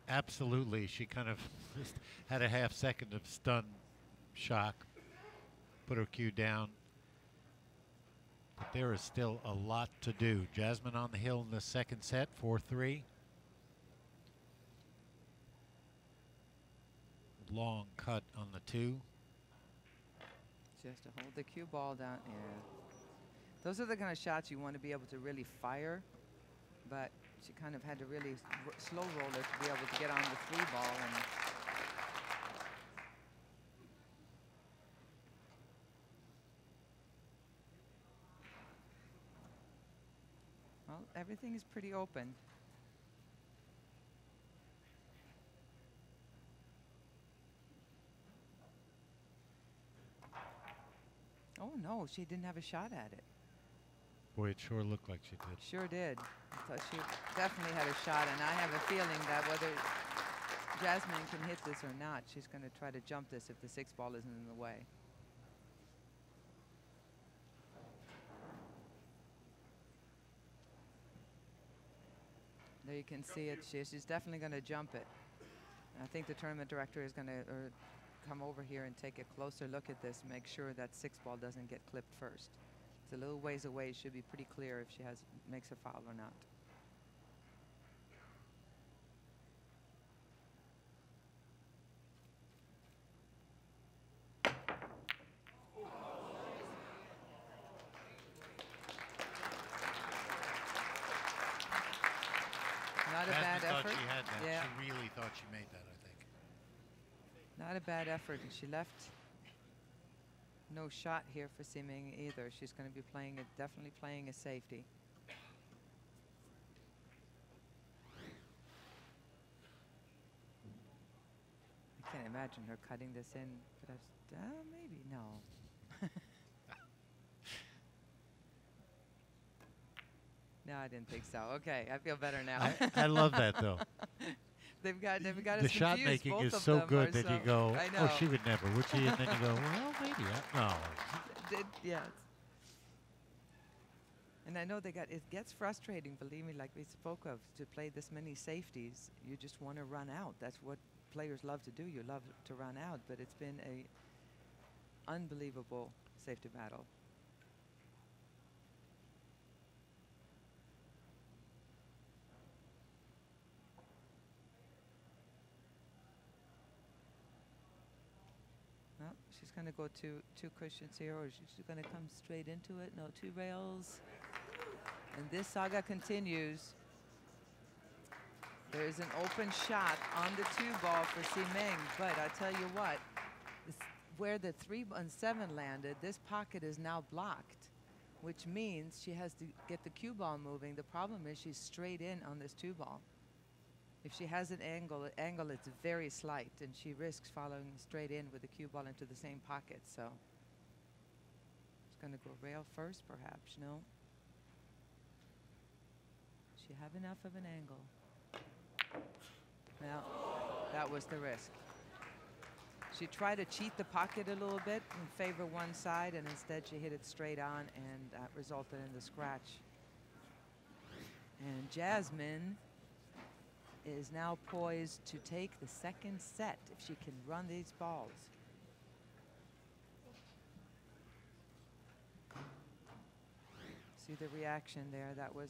absolutely, she kind of just had a half second of stun shock, put her cue down. But there is still a lot to do. Jasmine on the hill in the second set, 4-3. Long cut on the 2. She has to hold the cue ball down. Yeah. Those are the kind of shots you want to be able to really fire, but she kind of had to really slow roll it to be able to get on the 3 ball. And well, everything is pretty open. Oh no, she didn't have a shot at it. Boy, it sure looked like she did. Sure did. So she definitely had a shot, and I have a feeling that whether Jasmine can hit this or not, she's going to try to jump this if the 6 ball isn't in the way. There you can see it. She's definitely going to jump it. I think the tournament director is going to come over here and take a closer look at this, make sure that 6 ball doesn't get clipped first. It's a little ways away. It should be pretty clear if she makes a foul or not. Not a bad effort. She had that. thought she made that, I think. Not a bad effort. And she left no shot here for Siming either. She's going to be playing it, definitely playing a safety. I can't imagine her cutting this in, but maybe no. No, I didn't think so. Okay, I feel better now. I love that though. They've got The us shot confused. making Both is of so them good are that you so- go, I oh, know. she would never, would she? And then you go, well, maybe. No. Yes. And I know it gets frustrating, believe me, like we spoke of, to play this many safeties. You just want to run out. That's what players love to do. You love to run out, but it's been a unbelievable safety battle. Well, she's going to go to two cushions here, or she's going to come straight into it. No, two rails. And this saga continues. There is an open shot on the 2-ball for Siming, but I tell you what, where the 3-on-7 landed, this pocket is now blocked, which means she has to get the cue ball moving. The problem is she's straight in on this 2-ball. If she has an angle, it's very slight, and she risks following straight in with the cue ball into the same pocket. So she's going to go rail first, perhaps. No. She have enough of an angle. Well, that was the risk. She tried to cheat the pocket a little bit and favor one side, and instead she hit it straight on, and that resulted in the scratch. And Jasmine is now poised to take the second set if she can run these balls. See the reaction there. That was,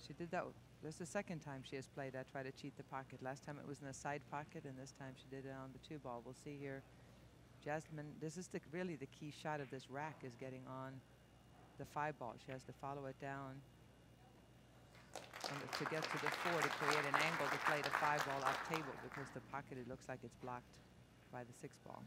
she did that. This is the second time she has played that, try to cheat the pocket. Last time it was in the side pocket, and this time she did it on the 2-ball. We'll see here. Jasmine, this is really the key shot of this rack, is getting on the 5-ball. She has to follow it down to get to the 4 to create an angle to play the 5-ball off table, because the pocket, it looks like it's blocked by the 6-ball.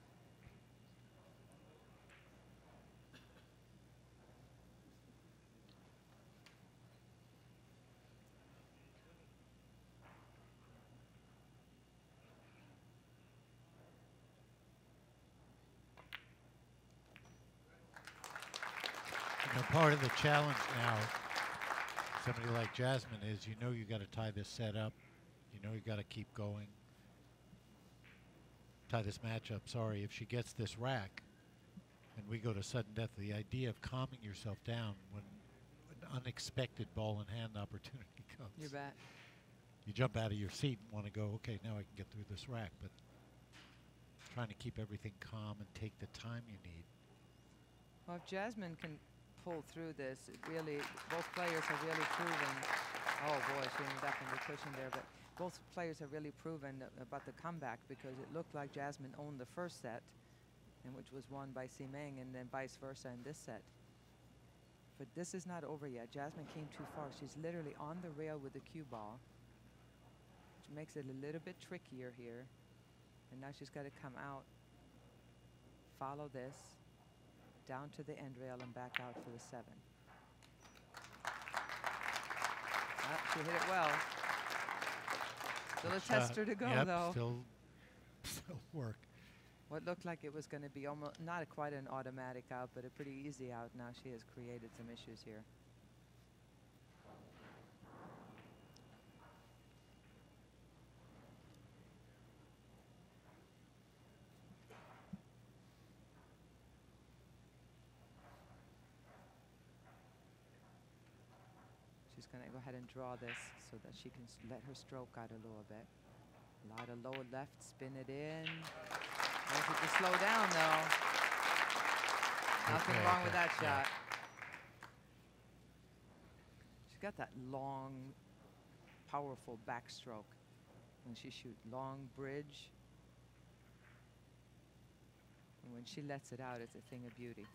Part of the challenge now, somebody like Jasmine, is you know you got to tie this set up. You know you got to keep going. Tie this matchup, sorry. If she gets this rack and we go to sudden death, the idea of calming yourself down when an unexpected ball in hand opportunity comes. You bet. You jump out of your seat and want to go, okay, now I can get through this rack, but trying to keep everything calm and take the time you need. Well, if Jasmine can pull through this, it really, both players have really proven, oh boy, she ended up in the cushion there, but both players have really proven about the comeback, because it looked like Jasmine owned the first set, and which was won by Siming, and then vice versa in this set. But this is not over yet. Jasmine came too far. She's literally on the rail with the cue ball, which makes it a little bit trickier here. And now she's got to come out, follow this, down to the end rail and back out for the 7. She hit it well. Still a tester to go, yep, though. Still work. What looked like it was going to be almost not quite an automatic out, but a pretty easy out. Now she has created some issues here. She's going to go ahead and draw this so that she can let her stroke out a little bit. A lot of low left, spin it in. Don't have to slow down, though. Nothing wrong with that shot. She's got that long, powerful backstroke when she shoots long bridge. And when she lets it out, it's a thing of beauty.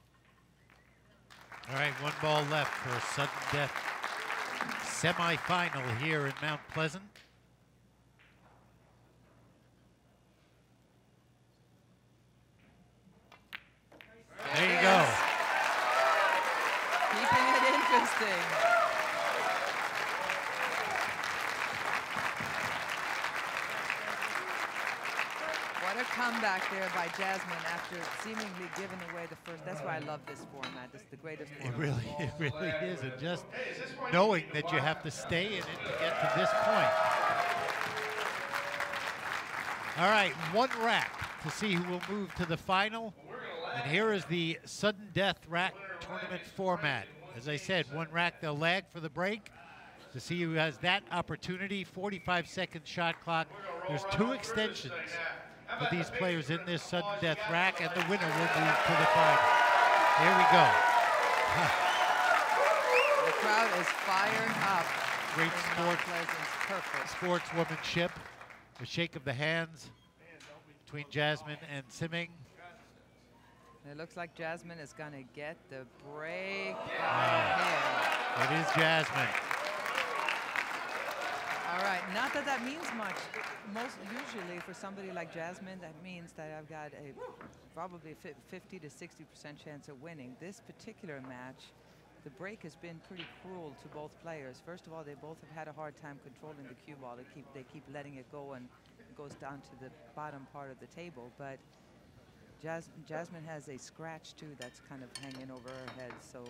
All right, 1 ball left for a sudden death semifinal here in Mount Pleasant. interesting. What a comeback there by Jasmine after seemingly giving away the first. That's why I love this format. It's the greatest format. It really is. And just knowing that you have to stay in it to get to this point. All right, one rack to see who will move to the final. And here is the sudden death rack tournament format. As I said, one rack, they'll lag for the break to see who has that opportunity. 45-second shot clock. There's 2 extensions for these players in this sudden death rack, and the winner will move to the final. Here we go. The crowd is fired up. Great sportswomanship. The shake of the hands between Jasmine and Simming. It looks like Jasmine is going to get the break ahead. It is Jasmine. All right, not that that means much. Usually for somebody like Jasmine, that means that I've got a probably 50 to 60% chance of winning. This particular match, the break has been pretty cruel to both players. First of all, they both have had a hard time controlling the cue ball. They keep letting it go, and it goes down to the bottom part of the table. But Jasmine has a scratch too that's kind of hanging over her head. So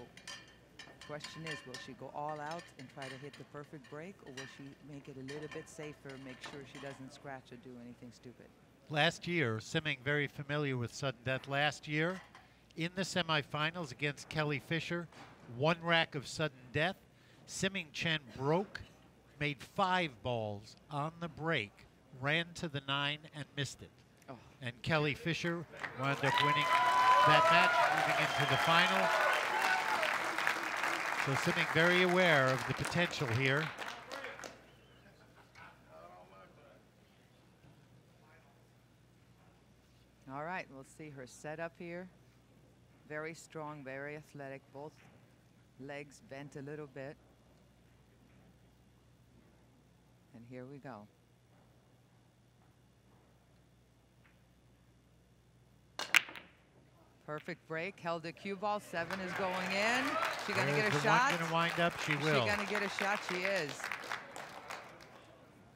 the question is, will she go all out and try to hit the perfect break, or will she make it a little bit safer, make sure she doesn't scratch or do anything stupid? Last year, Simming very familiar with sudden death. Last year, in the semifinals against Kelly Fisher, one rack of sudden death. Simming Chen broke, made 5 balls on the break, ran to the 9 and missed it. Oh. And Kelly Fisher wound up winning that match, moving into the final. So Simming very aware of the potential here. All right, we'll see her set up here. Very strong, very athletic, both legs bent a little bit. And here we go. Perfect break, held the cue ball, 7 is going in. She gonna get a shot? Gonna wind up, she will. She gonna get a shot, she is.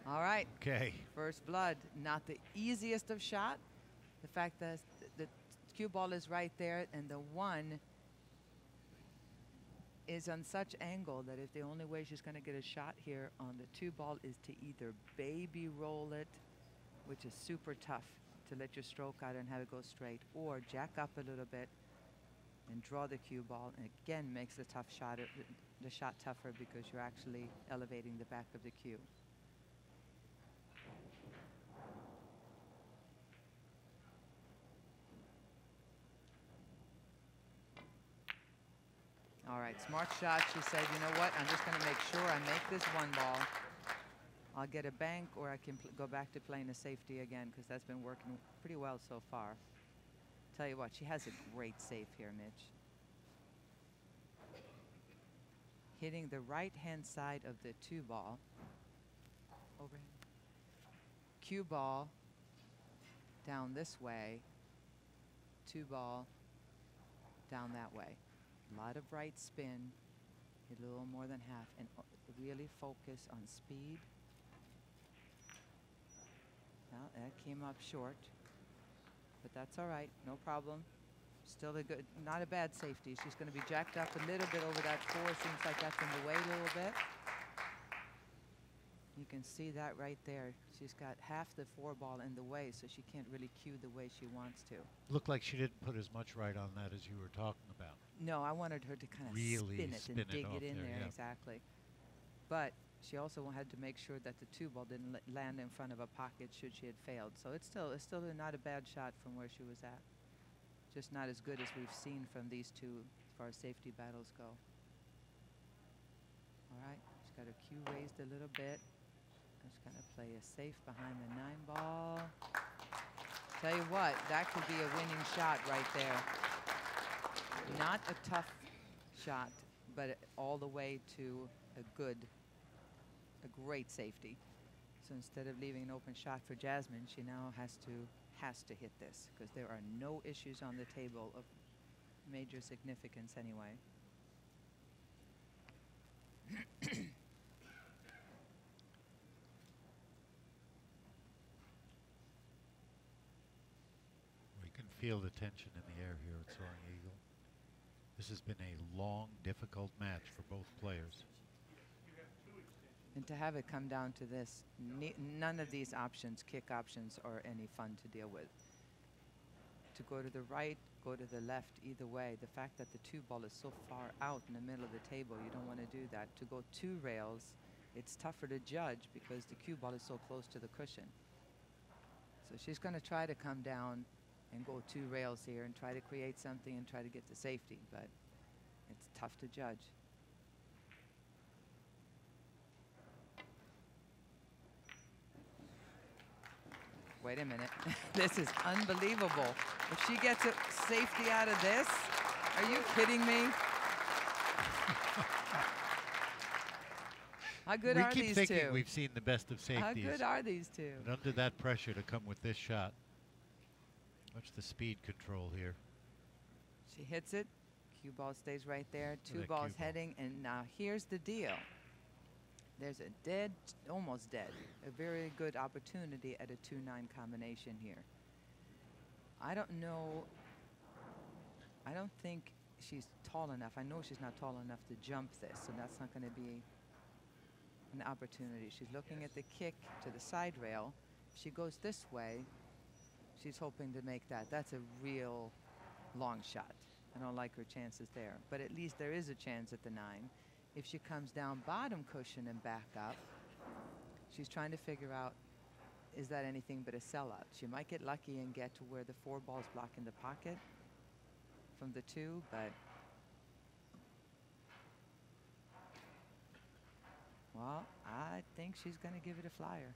All right. Okay. First blood, not the easiest of shot. The fact that the cue ball is right there and the 1 is on such angle that if the only way she's gonna get a shot here on the 2 ball is to either baby roll it, which is super tough, to let your stroke out and have it go straight, or jack up a little bit and draw the cue ball, and again makes the shot tougher because you're actually elevating the back of the cue. All right, smart shot. She said, you know what, I'm just going to make sure I make this 1 ball. I'll get a bank, or I can go back to playing a safety again, because that's been working pretty well so far. Tell you what, she has a great safe here, Mitch. Hitting the right-hand side of the 2 ball. Overhand. Cue ball down this way. 2 ball down that way. A lot of right spin, hit a little more than half, and really focus on speed. Well, that came up short, but that's all right, no problem. Still a good, not a bad safety. She's going to be jacked up a little bit over that 4. Seems like that's in the way a little bit. You can see that right there. She's got half the 4 ball in the way, so she can't really cue the way she wants to. Looked like she didn't put as much right on that as you were talking about. No, I wanted her to kind of really spin it and dig it in there, yeah. exactly. But she also had to make sure that the 2 ball didn't land in front of a pocket should she had failed. So it's still not a bad shot from where she was at. Just not as good as we've seen from these 2 as far as safety battles go. All right, she's got her cue raised a little bit. Just gonna play a safe behind the 9 ball. Tell you what, that could be a winning shot right there. Not a tough shot, but all the way to a great safety. So instead of leaving an open shot for Jasmine, she now has to hit this, because there are no issues on the table of major significance anyway. We can feel the tension in the air here at Soaring Eagle. This has been a long, difficult match for both players. And to have it come down to this, none of these options, kick options, are any fun to deal with. To go to the right, go to the left, either way. The fact that the 2 ball is so far out in the middle of the table, you don't want to do that. To go 2 rails, it's tougher to judge because the cue ball is so close to the cushion. So she's going to try to come down and go 2 rails here and try to create something and try to get to safety, but it's tough to judge. Wait a minute. This is unbelievable. If she gets a safety out of this, are you kidding me? How good are these two? We keep thinking we've seen the best of safeties. How good are these two? But under that pressure to come with this shot. Watch the speed control here. She hits it. Cue ball stays right there. 2 balls heading. And now here's the deal. There's a dead, almost dead, a very good opportunity at a 2-9 combination here. I don't know. I don't think she's tall enough. I know she's not tall enough to jump this, so that's not going to be an opportunity. She's looking at the kick to the side rail. If she goes this way, she's hoping to make that. That's a real long shot. I don't like her chances there, but at least there is a chance at the 9. If she comes down bottom cushion and back up, she's trying to figure out, is that anything but a sellout? She might get lucky and get to where the 4 ball's blocking the pocket from the 2, but well, I think she's going to give it a flyer.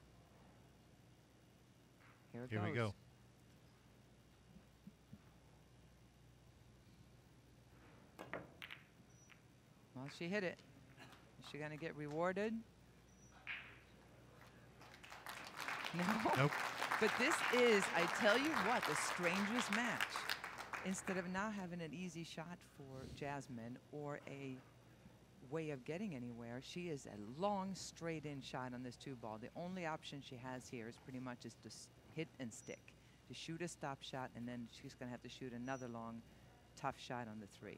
Here we go. Well, she hit it. Is she going to get rewarded? No. Nope. But this is, I tell you what, the strangest match. Instead of now having an easy shot for Jasmine or a way of getting anywhere, she is a long straight-in shot on this 2 ball. The only option she has here is pretty much is to hit and stick, to shoot a stop shot, and then she's going to have to shoot another long, tough shot on the 3.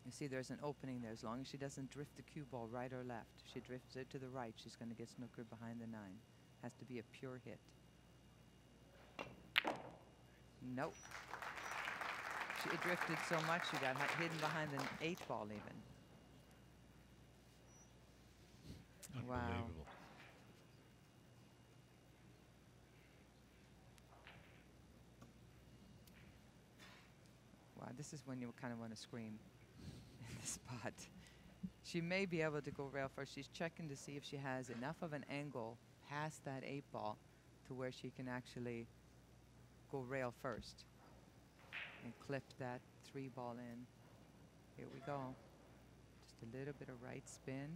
You see there's an opening there. As long as she doesn't drift the cue ball right or left. If she drifts it to the right, she's going to get snookered behind the 9. Has to be a pure hit. Nope. She drifted so much she got hidden behind an 8 ball even. Wow. Unbelievable. Wow, this is when you kind of want to scream. Spot. She may be able to go rail first. She's checking to see if she has enough of an angle past that 8 ball to where she can actually go rail first and clip that 3 ball in. Here we go. Just a little bit of right spin.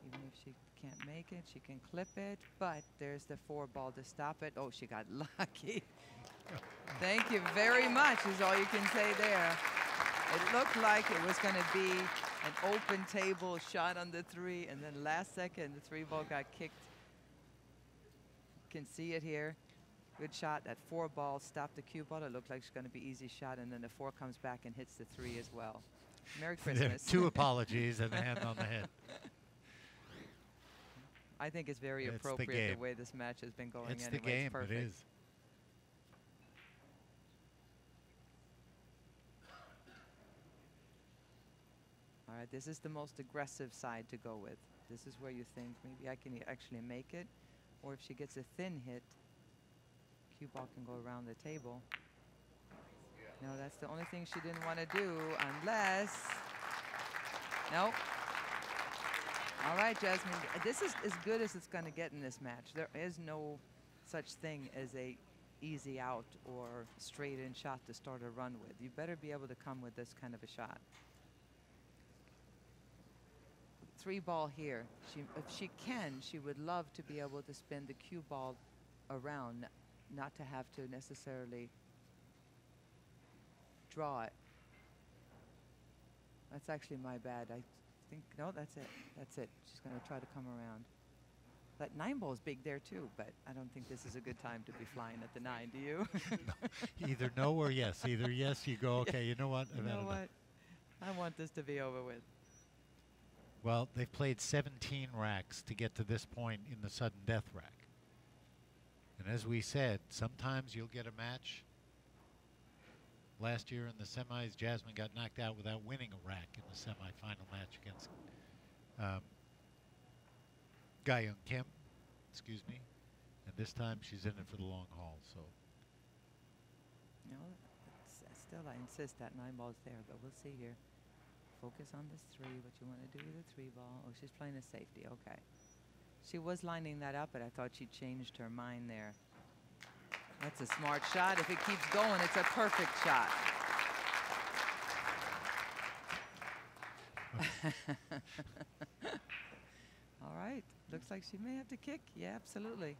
Even if she can't make it, she can clip it, but there's the 4 ball to stop it. Oh, she got lucky. Thank you very much is all you can say there. It looked like it was going to be an open table shot on the 3, and then last second the 3 ball got kicked. You can see it here. Good shot. That 4 ball stopped the cue ball. It looked like it's going to be easy shot, and then the 4 comes back and hits the 3 as well. Merry Christmas. 2 apologies and a hand on the head. I think it's very appropriate the way this match has been going. It's anyway. the game. It's it is. All right, this is the most aggressive side to go with. This is where you think maybe I can actually make it, or if she gets a thin hit, cue ball can go around the table. No, that's the only thing she didn't want to do, unless, no. All right, Jasmine, this is as good as it's going to get in this match. There is no such thing as a easy out or straight in shot to start a run with. You better be able to come with this kind of a shot. 3 ball here. If she can, she would love to be able to spin the cue ball around, not to have to necessarily draw it That's actually my bad. I think, no, that's it. That's it. She's going to try to come around. That 9 ball is big there too, but I don't think this is a good time to be flying at the 9, do you? No. Either no or yes. Either yes, you go, okay, you know what? You know what? I want this to be over with. Well, they've played 17 racks to get to this point in the sudden death rack. And as we said, sometimes you'll get a match. Last year in the semis, Jasmine got knocked out without winning a rack in the semifinal match against Ga-Young Kim, excuse me. And this time she's in it for the long haul, so. You know, still I insist that 9 ball's there, but we'll see here. Focus on this 3, what you want to do with the 3 ball. Oh, she's playing a safety, okay. She was lining that up, but I thought she changed her mind there. That's a smart shot. If it keeps going, it's a perfect shot. All right. Looks like she may have to kick. Yeah, absolutely.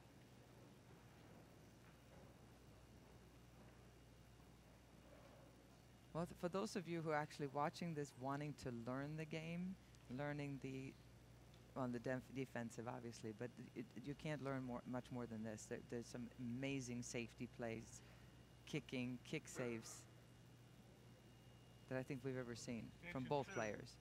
Well, for those of you who are actually watching this, wanting to learn the game, learning the on the defensive, obviously, but you can't learn much more than this. There's some amazing safety plays, kicking, kick saves that I think we've ever seen from both players.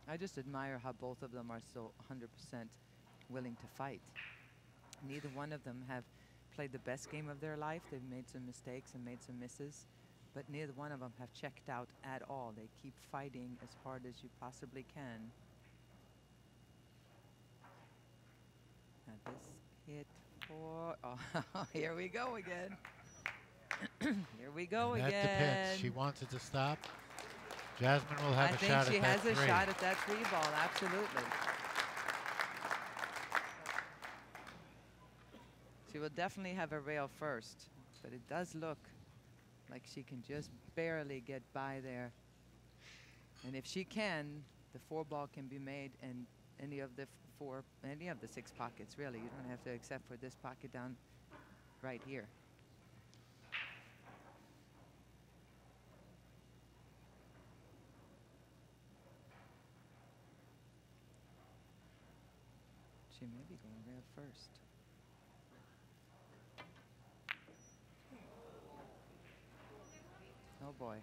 I just admire how both of them are so 100% willing to fight. Neither one of them have played the best game of their life. They've made some mistakes and made some misses, but neither one of them have checked out at all. They keep fighting as hard as you possibly can. Now this hit for, oh, here we go again. Here we go again. That depends. She wants it to stop. Jasmine will have a shot at that 3. I think she has a shot at that 3 ball, absolutely. She will definitely have a rail first, but it does look like she can just barely get by there. And if she can, the 4 ball can be made in any of the 6 pockets, really. You don't have to, except for this pocket down right here. She may be going rail first. Oh boy.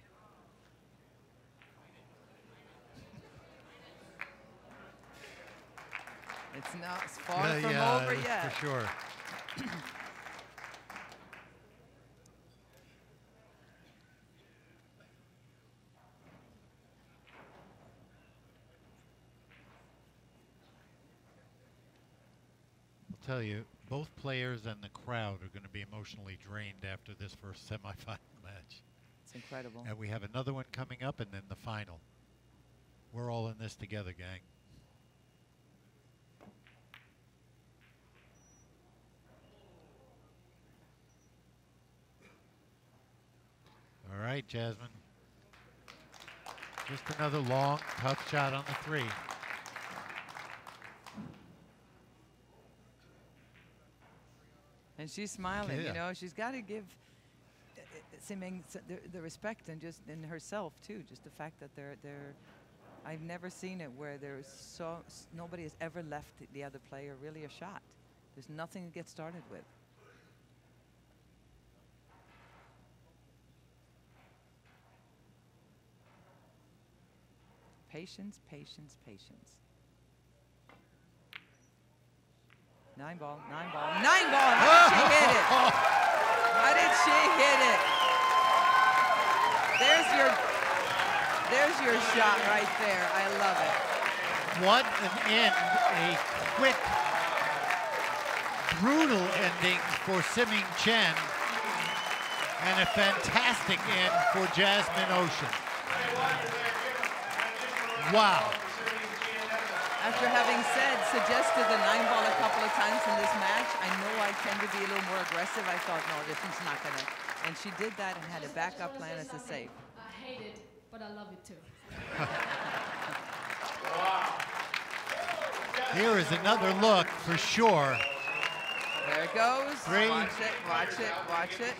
It's not far from over yet. For sure. I'll tell you, both players and the crowd are going to be emotionally drained after this first semifinal match. It's incredible. And we have another one coming up and then the final. We're all in this together, gang. All right, Jasmine. Just another long, tough shot on the 3. And she's smiling, Yeah. you know. She's got to give Siming the respect and just in herself too. Just the fact that they're I've never seen it where there's nobody has ever left the other player really a shot. There's nothing to get started with. Patience, patience, patience. 9 ball, 9 ball, 9 ball. How did she hit it? How did she hit it? There's your shot right there. I love it. What an end. A quick, brutal ending for Siming Chen. And a fantastic end for Jasmine Ouschan. Wow. After having suggested the 9 ball a couple of times in this match, I know I tend to be a little more aggressive. I thought, no, this is not gonna. And she did that and had a backup plan as a save. I hate it, but I love it too. Wow. Here is another look for sure. There it goes. 3. Watch it, watch it, watch it.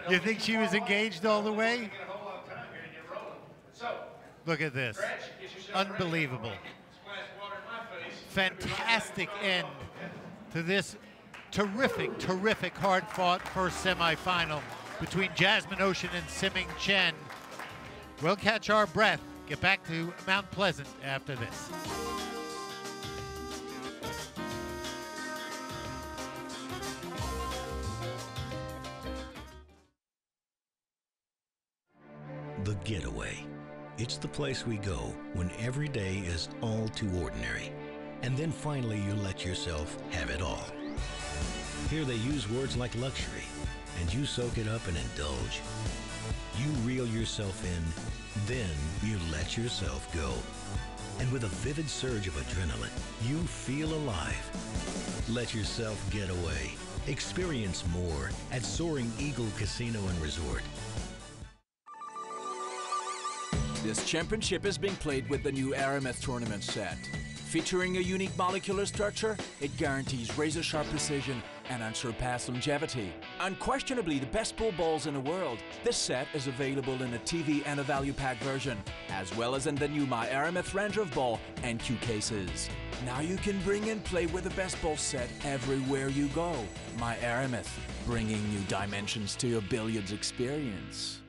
You think she was engaged all the way? Look at this. Unbelievable. Fantastic end to this terrific, terrific hard-fought first semifinal between Jasmine Ouschan and Semifinal Chen. We'll catch our breath. Get back to Mount Pleasant after this. The Getaway. It's the place we go when every day is all too ordinary. And then finally you let yourself have it all. Here they use words like luxury, and you soak it up and indulge. You reel yourself in, then you let yourself go. And with a vivid surge of adrenaline, you feel alive. Let yourself get away. Experience more at Soaring Eagle Casino and Resort. This championship is being played with the new Aramith tournament set. Featuring a unique molecular structure, it guarantees razor-sharp precision and unsurpassed longevity. Unquestionably the best pool balls in the world, this set is available in a TV and a value pack version, as well as in the new My Aramith Ranger of Ball and Q cases. Now you can bring and play with the best ball set everywhere you go. My Aramith, bringing new dimensions to your billiards experience.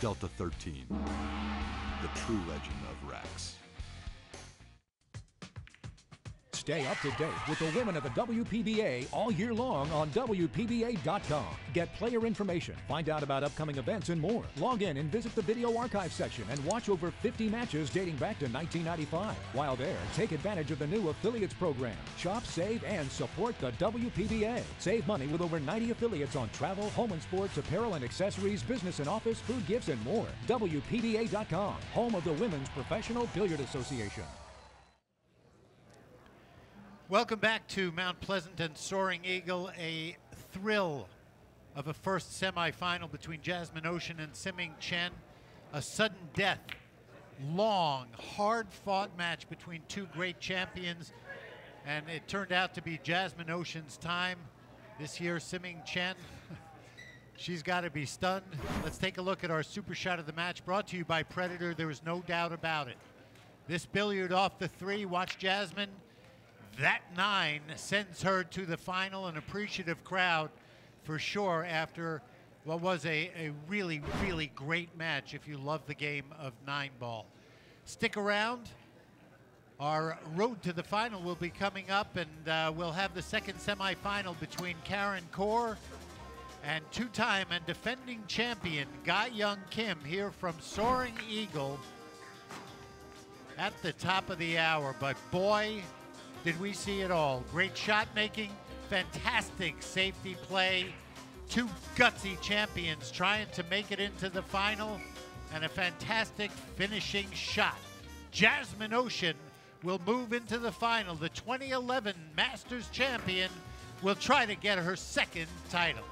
Delta 13, the true legend of Rex. Stay up to date with the women of the WPBA all year long on WPBA.com. Get player information, find out about upcoming events and more. Log in and visit the video archive section and watch over 50 matches dating back to 1995. While there, take advantage of the new affiliates program. Shop, save, and support the WPBA. Save money with over 90 affiliates on travel, home and sports, apparel and accessories, business and office, food gifts, and more. WPBA.com, home of the Women's Professional Billiard Association. Welcome back to Mount Pleasant and Soaring Eagle. A thrill of a first semifinal between Jasmine Ouschan and Semifinal Chen. A sudden death, long, hard-fought match between two great champions, and it turned out to be Jasmine Ouschan's time. This year, Semifinal Chen, she's got to be stunned. Let's take a look at our super shot of the match, brought to you by Predator. There was no doubt about it. This billiard off the 3, watch Jasmine. That 9 sends her to the final, an appreciative crowd for sure after what was a really, really great match if you love the game of 9-ball. Stick around. Our road to the final will be coming up, and we'll have the second semifinal between Karen Kaur and two-time and defending champion Ga Young Kim here from Soaring Eagle at the top of the hour. But boy, did we see it all. Great shot making, fantastic safety play, two gutsy champions trying to make it into the final, and a fantastic finishing shot. Jasmine Ouschan will move into the final. The 2011 Masters champion will try to get her second title.